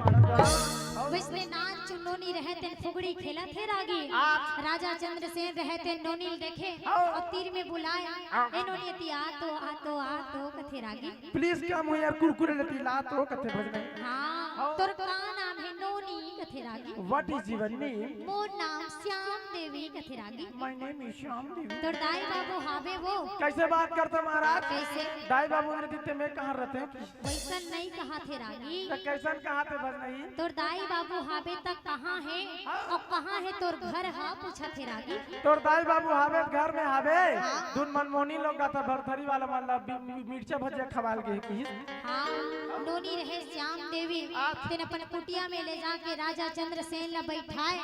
वैसने नाच नोनी रहते फुगड़ी खेला थे रागी राजा चंद्रसेन रहते नोनी देखे और तीर में बुलाया ए नोनी ती आ तो कथे रागी प्लीज कम हो यार कुरकुरे लेती ला तो कथे भजनई। हाँ तोर का नाम है नोनी कथे रागी। What is your name? मोर नाम श्याम देवी कथे रागी। My name is Shyam Devi. तोर दाई बाबू हावे वो कैसे बात करते महाराज? कैसे दाई बाबू ने दिते में कहां रहते हैं? वैसन नहीं कहा थे रागी तो कैसन कहा थे भजनई? तोर दाई बाबू हावे तक कहाँ है और कहाँ है तोर घर हा पूछा थे रागी। तोर दाई बाबू हावे घर में हावे दुन मनमोनी लोग गाता भरथरी वाला माला मिर्चा भजिया खवाल के की। हाँ नोनी रहे श्याम देवी तेन अपन कुटिया में ले जाके राजा चंद्रसेन ला बैठाए।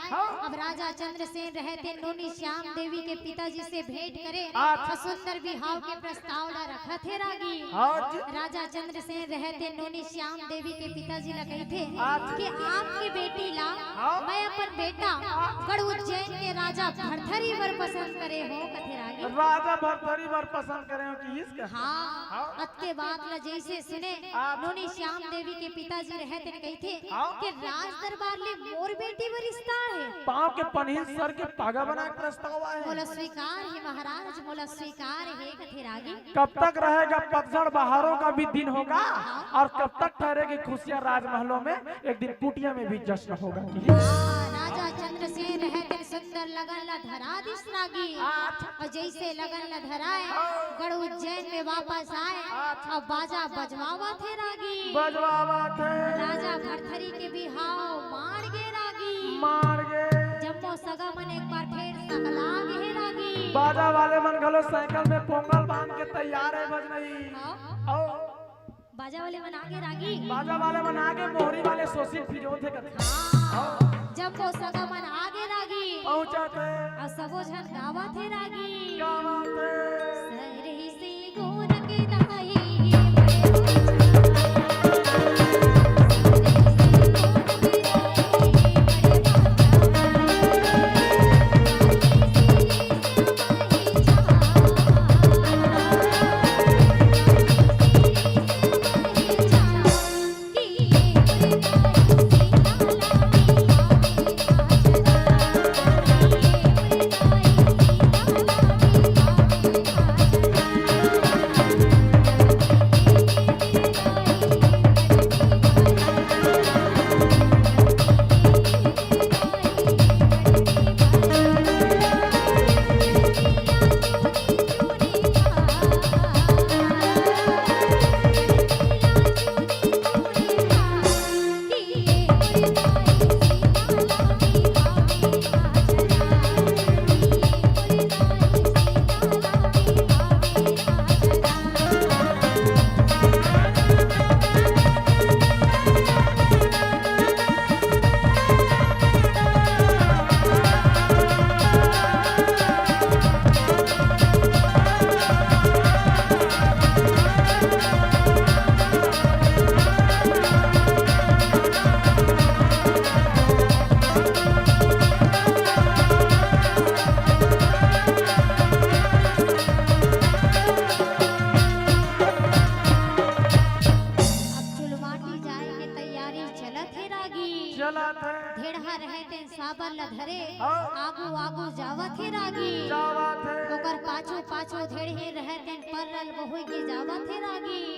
अब राजा चंद्रसेन रहते नोनी श्याम देवी के पिताजी से भेंट करे सुंदर विवाह के प्रस्ताव ला रखा थे रागी। राजा चंद्रसेन रहते नोनी श्याम देवी के पिताजी ला कही थे कि आपकी बेटी ला मैं अपन बेटा गढ़ उज्जैन के राजा भरथरी वर पसंद करे हो कथे रागी। राजा भरथरी बार पसंद करे हो कि इसका हाँ अत के बाद ला जैसे सुने नोनी श्याम देवी के पिताजी रहते ने कही थे कि राज दरबार ले मोर बेटी वो रिश्ता है। पाँव के पनीर सर के पागा बना के प्रस्ताव है। मोला स्वीकार है महाराज, मोला स्वीकार है कथिरागी। कब तक रहेगा पतझड़ बहारों का भी दिन होगा और कब तक ठहरेगी खुशियां राजमहलों में, एक दिन कुटिया में भी जश्न होगा। राजा चंद्रसेन रहते सुंदर लगन ला धरा दिस लागी और जैसे लगन ला धराए गढ़ उज्जैन में वापस आए और बाजा बजवावा थे रागी, बजवावा थे। राजा भरथरी के बिहाव मार गे रागी, मार गे। जम्मो सगा मन एक बार फिर सकला गे रागी। बाजा वाले मन गलो साइकिल में पोंगल बांध के तैयार है बज नहीं। बाजा वाले मन आगे रागी, बाजा वाले मन आगे, मोहरी वाले सोसी फिजो थे कथा। जब वो सगा मन आगे रागी पहुंचा थे और सबो झन गावा थे रागी। गावा थे सरे से गोर के दाई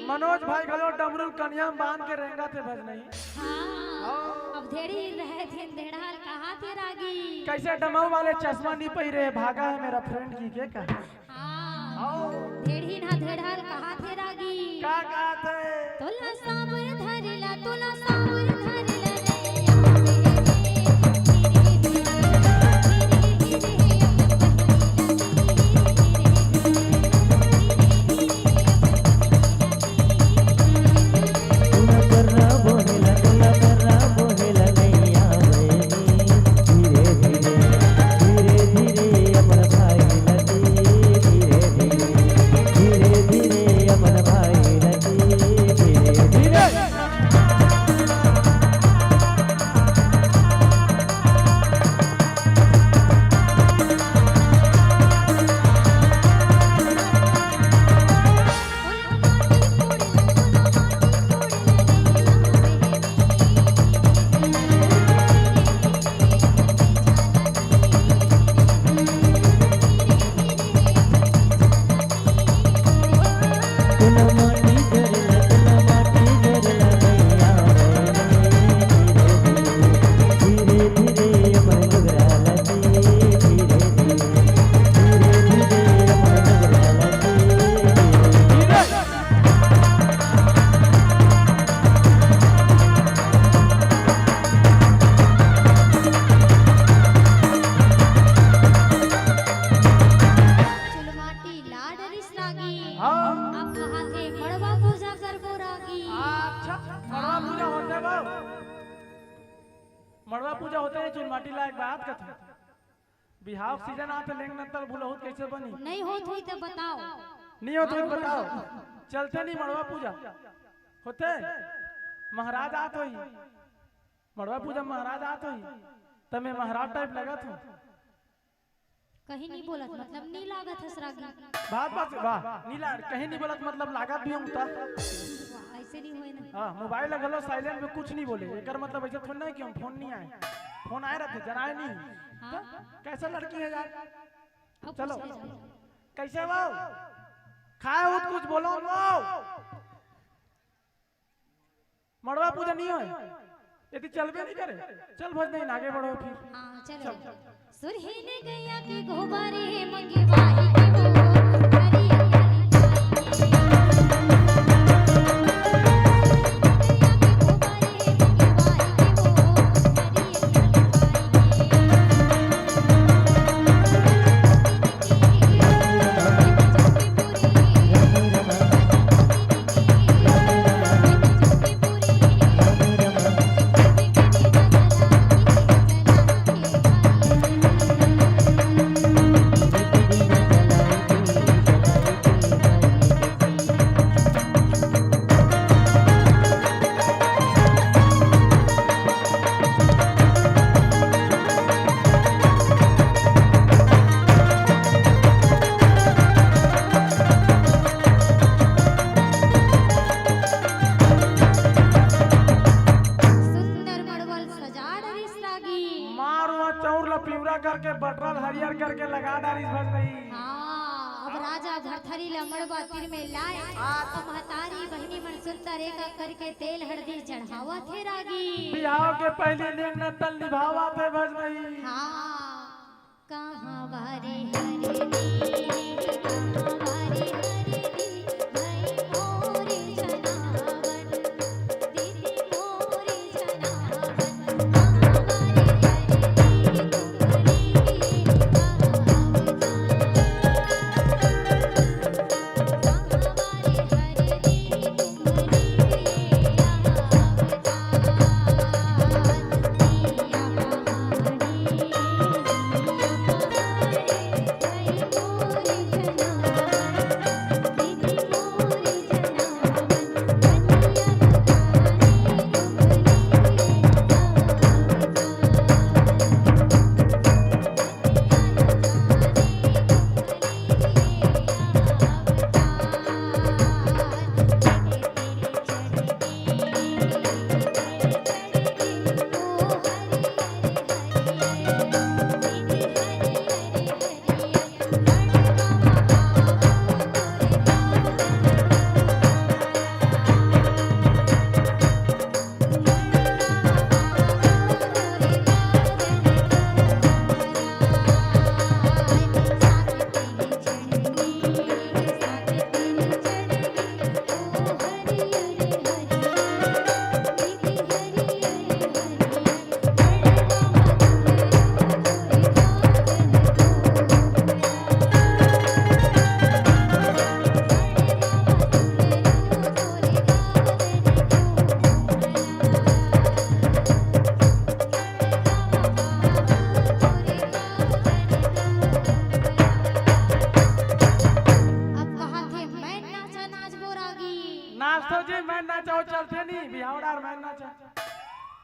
मनोज भाई गलो डमरू कन्या बांध के रहेगा थे भज नहीं। अब धेड़ी रहे थे धेड़ाल कहाँ थे रागी। कैसे डमऊ वाले चश्मा नहीं पही रहे, भागा है मेरा फ्रेंड की के का। धेड़ी ना धेड़ाल कहाँ थे रागी। का कहा थे तोला सावर धरला, तोला सावर धरला मड़वा पूजा होते है चुनमाटी लायक बात कथा बिहाव सीजन आते लेंगे नंतर भूलहुत कैसे बनी नहीं होत हुई तो बताओ। नहीं होत हुई बताओ। चलते नहीं मड़वा पूजा होते महाराज आत होई मड़वा पूजा महाराज आत होई तब मैं महाराज टाइप लगा था कहीं नहीं बोलत मतलब नहीं लागत है सरागी। बात बात वाह नीला कहीं नहीं बोलत मतलब लागत भी होता। वाह, ऐसे नहीं होए ना। हां मोबाइल लगलो साइलेंट में कुछ नहीं बोले एकर मतलब ऐसा थोड़ा नहीं कि हम फोन नहीं आए फोन आए रहते जराए नहीं। हाँ कैसा लड़की है यार अब चलो पूछ ले। कैसे वो खाए हो तो कुछ बोलो वो मड़वा पूजा नहीं हो यदि चलबे नहीं करे चल भज नहीं आगे बढ़ो फिर। हाँ चलो सुरहीने गैया के गोबारे मंगे वाही के वो हरी करके बटरल हरियर करके लगा डाली भज नहीं। हाँ अब राजा भरथरी लमड़वा तीर में लाए तो महतारी बहनी मन सुंदर एक करके तेल हल्दी चढ़ावा थे रागी। बिहाव के पहले दिन न तल निभावा थे भज नहीं। हाँ कहाँ वारे हरे दी कहाँ वारे हरे दी भाई मोरे जनावन दीदी मोरे जनावन कहाँ वारे हरे दी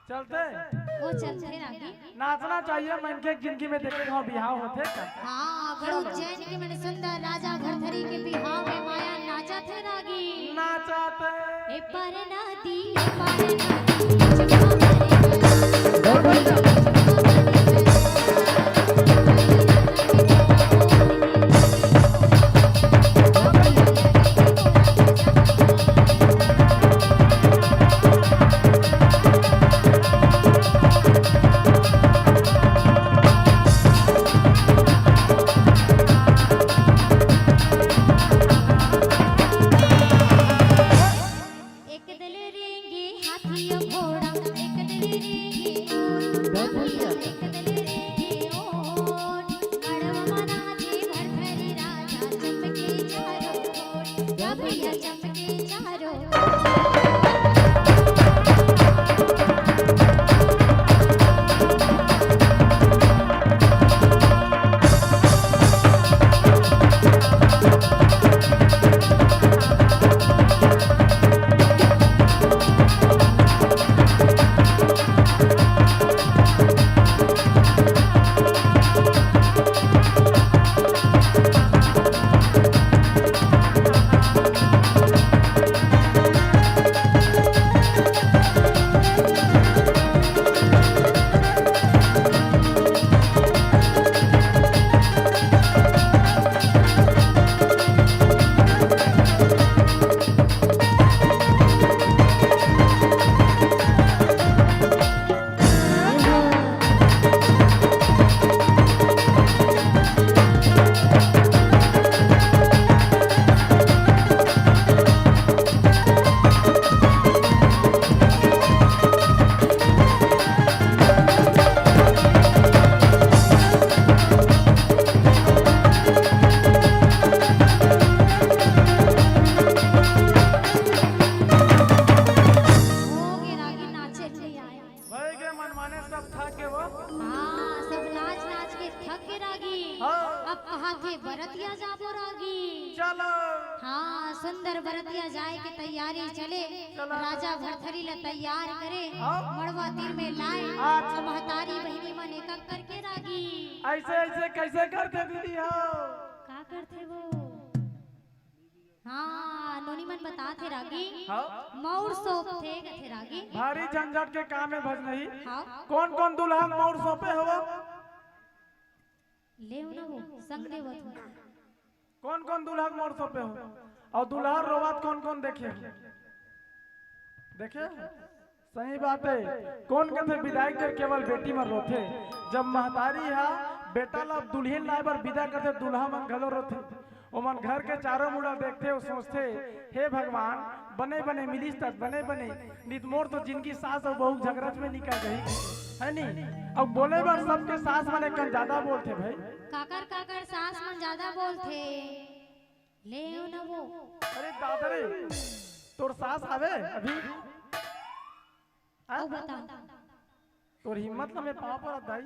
चलते वो चलते रागी नाचना चाहिए मन के जिंदगी में देखे हो बिहाव होते का। हाँ बड़ू जैन के मन सुंदर राजा भरथरी के बिहाव में माया नाचा थे रागी नाचाते ए पर नदी ए पर नदी अब कहा थे बरतिया जाबो रागी। चलो हाँ सुंदर बरतिया जाए के तैयारी चले। राजा भरथरी ला तैयार करे, मड़वा तीर में लाए, और महतारी बहनी मन एक करके रागी। ऐसे ऐसे कैसे करते दीदी हो? का करते वो? हाँ नोनी मन बताते रागी। मौर सोप थे कथे रागी। भारी झंझट के काम में भज नहीं। हाँ कौन कौन दुल्हा मौर सोपे हो? ले ना वो संग देवत हो। कौन कौन दुल्हा मौर सोपे हो? और दुल्हा रोवात कौन कौन देखे? देखे सही बात है। कौन कहते विदाई कर केवल बेटी मर रोथे। जब महतारी है बेटा ला दुल्हन लाए बर विदा करते दुल्हा मन घलो रोथे। ओमन घर के चारों मुड़ा देखते और सोचते हे भगवान बने बने मिलिस तक बने बने नित मोर तो जिनकी सास और बहू झगड़च में निकल गई है नी। अब बोले बार सबके सास वाले कन ज्यादा बोलते भाई। काकर सास मन ज्यादा बोलते। ले ना वो। अरे दादरे तोर सास आवे अभी? अब बता। तोर हिम्मत ना में पाँव पर दाई।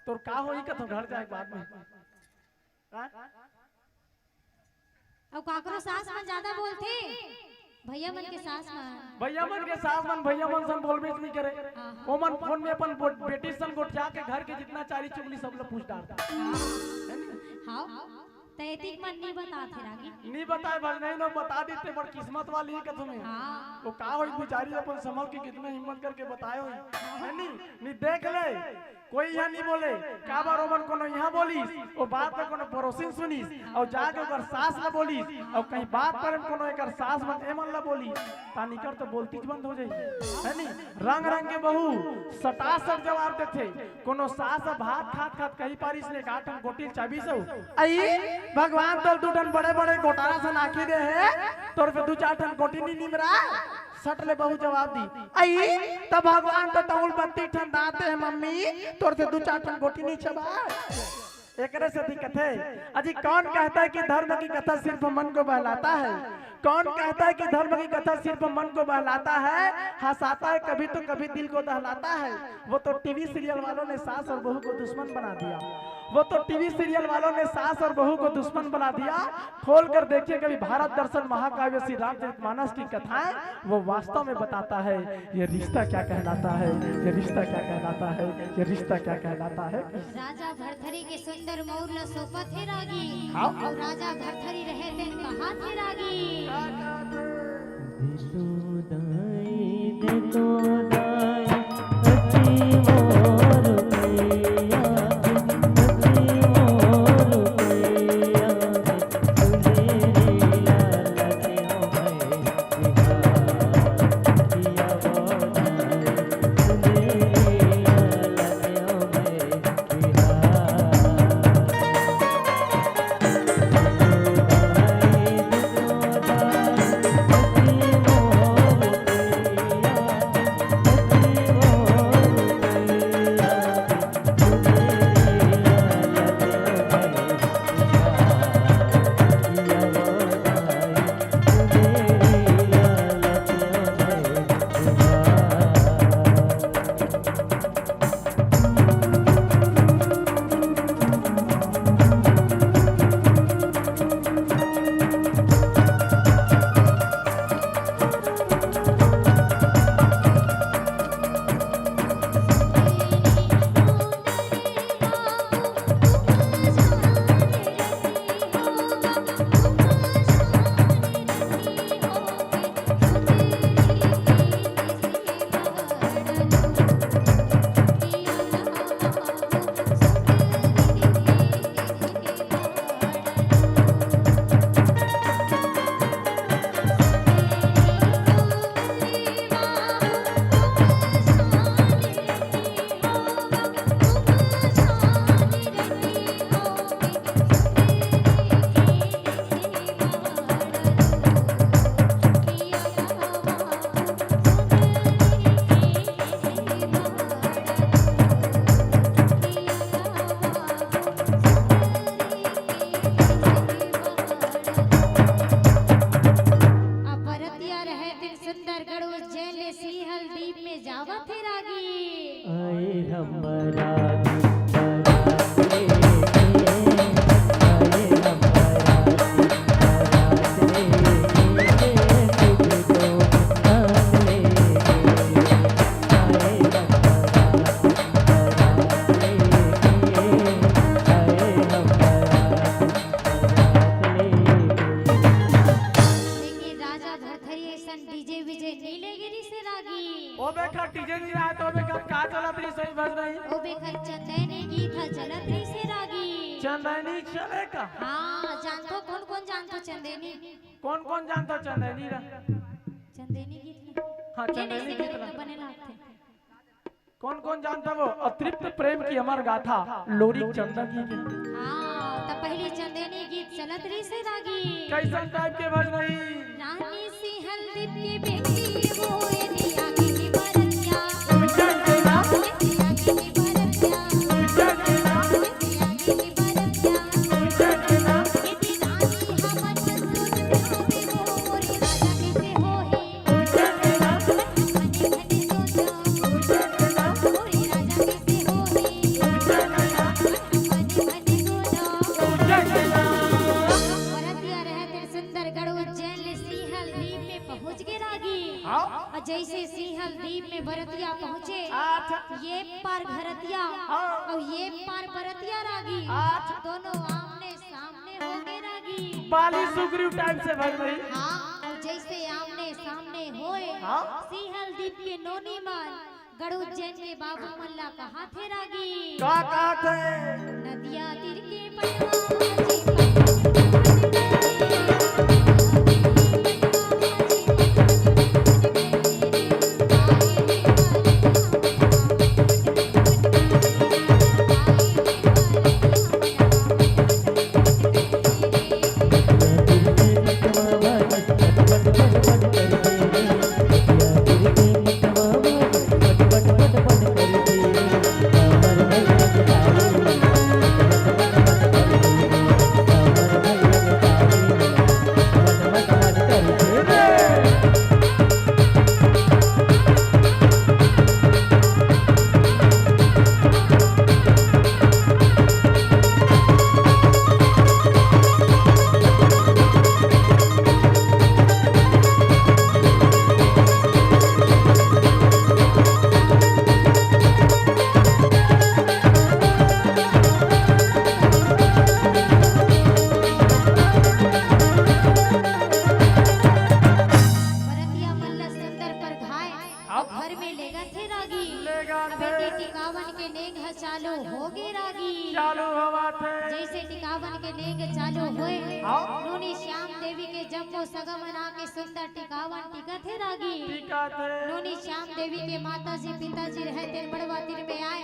तोर का होई का तो घर जाए बाद में। अब काकरो सास मन ज्यादा बोलते। भैया मन के सास मन। भैया मन के सास मन भैया मन सन बोलबे नहीं करे। ओ मन फोन में अपन बेटी सन गोठिया के घर के जितना चारी चुगली सब लोग पूछ डालता। हाँ तैतिक मन नहीं बताते रागी। नहीं बताए भल नहीं ना बता देते बड़ किस्मत वाली है का तुम्हें। हाँ वो का होई बेचारी अपन संभल के कितने हिम्मत करके बताए होई है नहीं देख ले कोई यहाँ नहीं बोले का बार ओमन कोनो यहाँ बोलीस वो बात में कोनो पड़ोसिन सुनीस और जाके ओकर सास ला बोलीस और कहीं बात पर कोनो एकर सास मन एमन ला बोली तानी कर तो बोलती बंद हो जाई है नहीं। रंग रंग के बहू सटा सब जवाब देते। कोनो सास भात खात खात कहीं पारिस ने गाठन गोटी 2400 आई भगवान तो दू टन बड़े बड़े गोटारा से नाखी दे है तोर पे 2-4 टन गोटी नहीं निमरा। सट ले बहू जवाब दी आई तब भगवान तो तौल 32 टन दाते है मम्मी तोर से 2-4 टन गोटी नहीं चबा। एकरे से दिक्कत है। अजी कौन कहता है कि धर्म की कथा सिर्फ मन को बहलाता है? कौन कहता है कि धर्म की कथा सिर्फ मन को बहलाता है? हंसाता है कभी तो कभी दिल को दहलाता है। वो तो टीवी सीरियल वालों ने सास और बहू को दुश्मन बना दिया। वो तो टीवी सीरियल वालों ने सास और बहू को दुश्मन बना दिया। खोल कर देखिए कभी भारत दर्शन महाकाव्य श्री रामचरितमानस की कथाएं वो वास्तव में बताता है ये रिश्ता क्या कहलाता है, ये रिश्ता क्या कहलाता है, ये रिश्ता क्या कहलाता है। राजा भरथरी के सुंदर मौर ला सोपा थे रागी। और राजा भरथरी रहे थे कहा थे रागी। चंदनी चलेगा। हाँ जानतो कौन जानतो चंदेनी? कौन जानता चंदनी रा? चंदेनी गीत हाँ चंदनी गीत तो बने लागते। कौन जानता वो अतृप्त प्रेम की अमर गाथा लोरी चंदनी की। हाँ तो पहली चंदेनी गीत चलत रही से रागी। कैसन टाइप के भज रही? रानी सी हल्दी की बेटी वो ये दिया की बरतिया। विचार देना, दिया की बरतिया। विचार देना, दिया की बरतिया। विचार देना। इतनी रानी हमन सुन वो मोरे राजा कैसे होए। विचार देना, भने भने सोचो विचार देना, मोरे राजा कैसे होए। विचार देना, भने भने सोचो विचार देना। बरतिया रहते सुंदर गढ़ उज्जैन ले सिंहल द्वीप में पहुंच गए रागी। हाँ और जैसे सिंहल द्वीप में बरतिया पहुंचे, अच्छा ये पार भरतिया और ये पार बरतिया रागी, दोनों आमने सामने हो गए रागी। बाली सुग्रीव टाइप से भज रही। हाँ और जैसे आमने सामने होए, हाँ। सिंहल द्वीप के नोनी मन गढ़ उज्जैन के बाबू मल्ला कहा थे रागी। का कहा थे? नदिया तीर के पटवा बरतिया मल्ला सुंदर पर घाय और घर में ले गए थे रागी। बेटी टिकावन के नेग चालू हो गए रागी। चालू हवा थे। जैसे टिकावन के नेग चालू हुए, नूनी श्याम देवी के जब वो सगमन आके सुंदर टिकावन टिका थे रागी। टीका थे। नूनी श्याम देवी के माताजी पिताजी रहते बड़वा तीर में आए,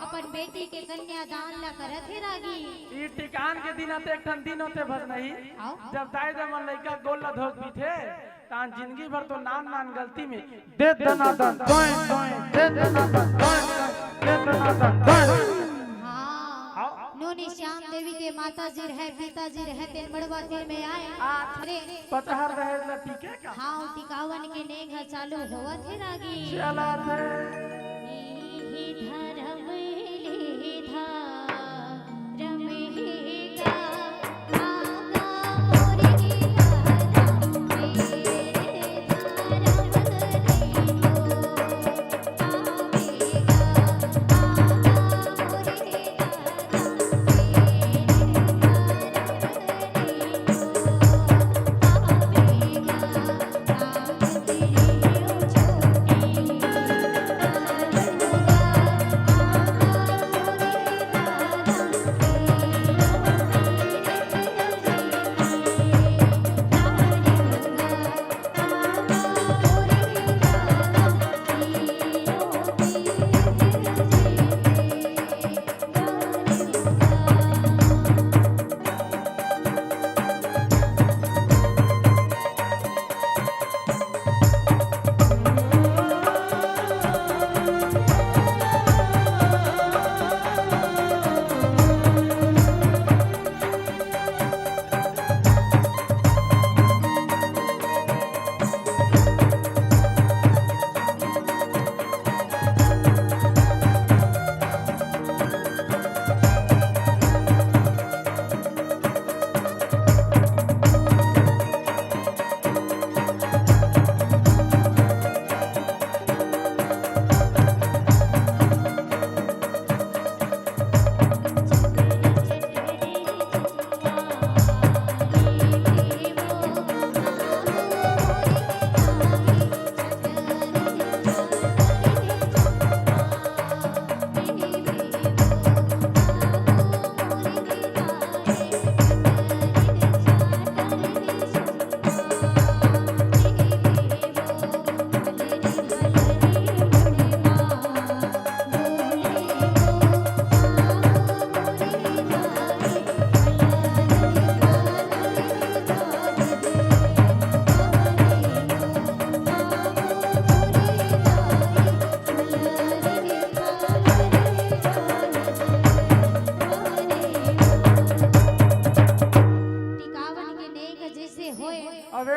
अपन बेटी के कन्यादान ला करत थे रागी। ई टिकान के दिन आते एक ठन दिन होते भज नहीं। आओ। जब दाई जमन लइका गोल ला धोक भी थे तान जिंदगी भर तो नान गलती में दे दनादन दोय दोय दे दनादन दोय दे दनादन दोय। हाँ नूनी श्याम देवी के माताजी रहे पिताजी रहते बड़वा तीर में आए। अरे पतहर रहे ला टीके का। हाँ टिकावन के नेग चालू हुआ थे रागी। चला थे। धर्म ले धर्म हेगा आगा मोरे धर्म मेरे धर्म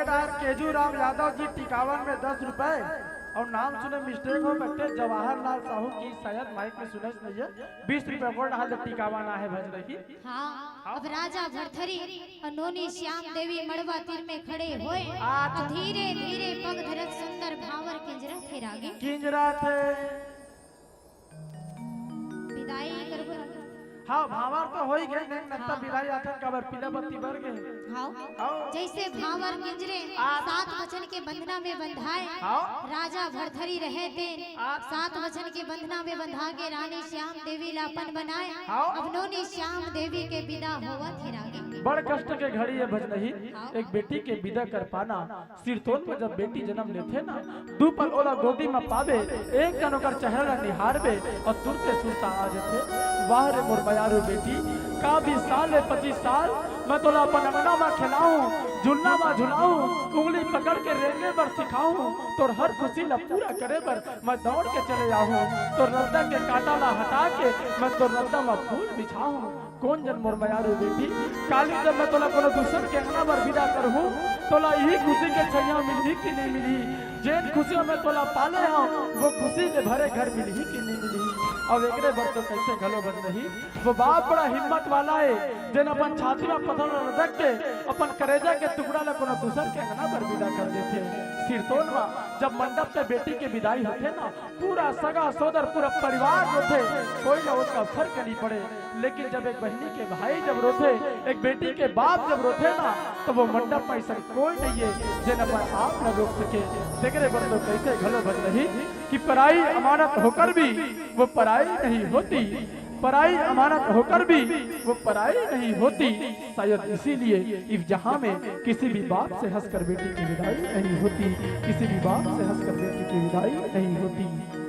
बड़े डायर केजू राम यादव जी टिकावन में 10 रुपए। और नाम सुने मिस्टेक हो बैठे जवाहरलाल साहू की शायद माइक में सुने नहीं है 20 रुपए को डाल टिकावाना है भज रही। हाँ अब राजा भरथरी और नोनी श्याम देवी मड़वा तीर में खड़े हुए धीरे धीरे पग धरत सुंदर भावर किंजरा थे रागे किंजरा थे विदाई करबो। हाँ भावर तो हो ही गए नहीं नत्ता विदाई आथे कबर पीला बत्ती बर गए। हाँ जैसे भावर किंजरे 7 वचन के बंधना में बंधाए राजा भरथरी रहे थे 7 वचन के बंधना में बंधा के रानी श्याम देवी लापन बनाए अब नोनी श्याम देवी के विदा होवा थे रागे। बड़ कष्ट के घड़ी है भज नहीं एक बेटी के विदा कर पाना। सिरतोन में जब बेटी जन्म लेते ना 2 पल ओला गोदी में पावे एक कन ओकर चेहरा निहारबे और तुरते सुरता आ जाते वाह रे मोर बयारू बेटी का 20 साल है 25 साल मैं तोला अपन अंगना में खिलाऊं झुलना में झुलाऊं उंगली पकड़ के रेंगे पर सिखाऊं तोर हर खुशी ला पूरा करे पर मैं दौड़ के चले आऊं तोर रद्दा के काटा ला हटा के मैं तोर रद्दा में फूल बिछाऊं। कौन जन मोर बयारू बेटी काली जब मैं तोला कोनो दूसर के अंगना पर विदा करहूं तोला यही खुशी के छैया मिली कि नहीं मिली जेन खुशी में तोला पाले हूं वो खुशी से भरे घर मिली कि नहीं मिली। अब एकरे बर तो कैसे घलो बन रही वो बाप बड़ा हिम्मत वाला है जेन अपन छाती में पत्थर रख के अपन करेजा के टुकड़ा ला कोनो दूसर के अंगना पर विदा कर देते। सिरतोनवा जब मंडप से बेटी के विदाई होते ना पूरा सगा सोदर पूरा परिवार रोते कोई ना उसका फर्क नहीं पड़े लेकिन जब एक बहनी के भाई जब रोते एक बेटी के बाप जब रोते ना तो वो मंडप में ऐसा कोई नहीं है जिन अपन आप न रोक सके। देखरे बर तो कैसे घलो बन रही कि पराई अमानत होकर भी वो पराई नहीं होती पराई अमानत होकर भी वो पराई नहीं होती। शायद इसीलिए इस जहां में किसी भी बाप से हंसकर बेटी की विदाई नहीं होती किसी भी बाप से हंसकर बेटी की विदाई नहीं होती।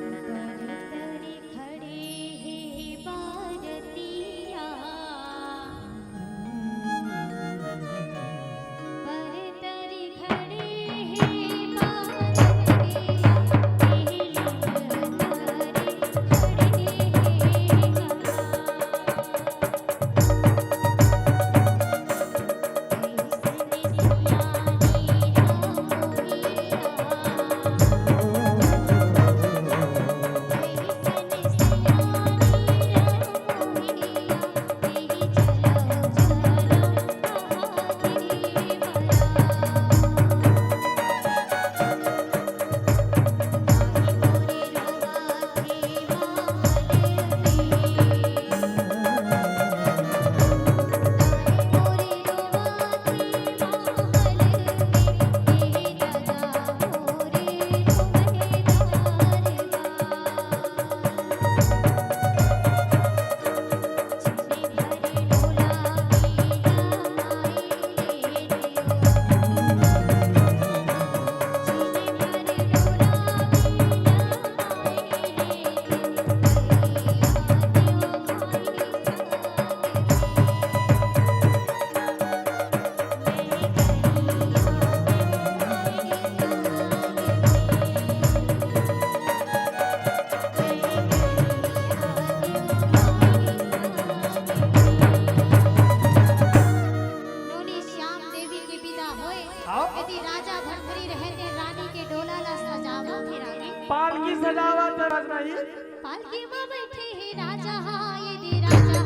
पालकी सजावट नहीं पालकी में बैठे हैं राजा ये राजा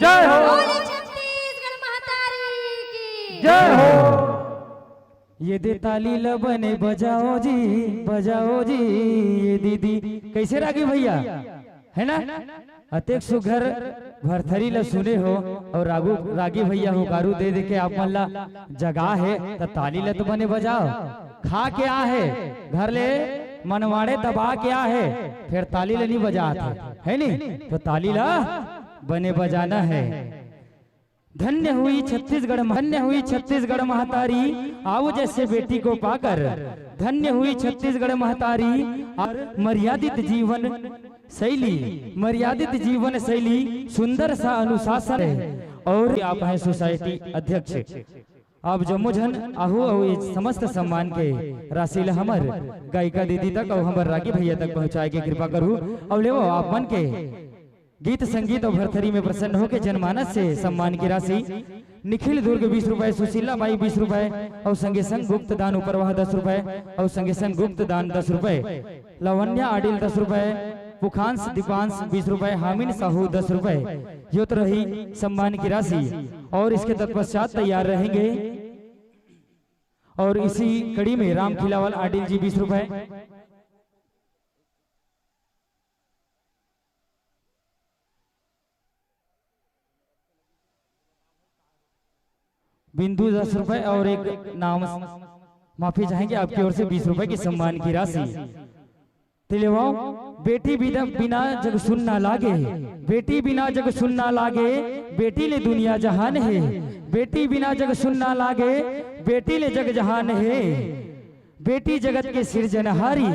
जय हो बोले छत्तीसगढ़ महातारी की जय हो। ये दे ताली लबने बजाओ जी ये दीदी कैसे रागी भैया है ना अतेक सुघर भरथरी ल सुने हो और रागी भैया हो गारू दे दे के आप मन ला जगह है तो ताली ल तो बने बजाओ खा के आ है घर ले मनवाड़े दबा के आ है फिर ताली ल नहीं बजाते है नहीं तो ताली ला बने बजाना है। धन्य हुई छत्तीसगढ़ महातारी आओ जैसे बेटी को पाकर। धन्य हुई छत्तीसगढ़ महातारी और मर्यादित जीवन शैली सुंदर सा अनुशासन है। और आप हैं सोसाइटी अध्यक्ष आप जम्मू झन आहू समस्त सम्मान के राशि हमर गायिका दीदी तक और हमार रागी भैया तक पहुँचाए के कृपा करूँ। और ले आप मन के गीत संगीत और भरथरी में प्रसन्न होकर जनमानस से सम्मान की राशि निखिल दुर्ग 20 रुपए, सुशीला बाई 20 रुपए और संगे संग गुप्त दान उपरवाह 10 रुपए और संगे संग गुप्त दान 10 रुपए, लवन्या आडिल 10 रुपए, पुखांश दीपांश 20 रुपए, हामिन साहू 10 रुपए युत रही सम्मान की राशि। और इसके तत्पश्चात तैयार रहेंगे और इसी कड़ी में राम खिलावल आडिल जी 20 रुपए, बिंदु 10 रुपए और एक नाम माफी चाहेंगे आपकी ओर से 20 रुपए की सम्मान की राशि। तिलवाओ बेटी बिना जग सुनना लागे, बेटी बिना जग सुनना लागे, बेटी ले दुनिया जहान है, बेटी बिना जग सुनना लागे, बेटी ले जग जहान है, बेटी जगत के सिरजनहारी।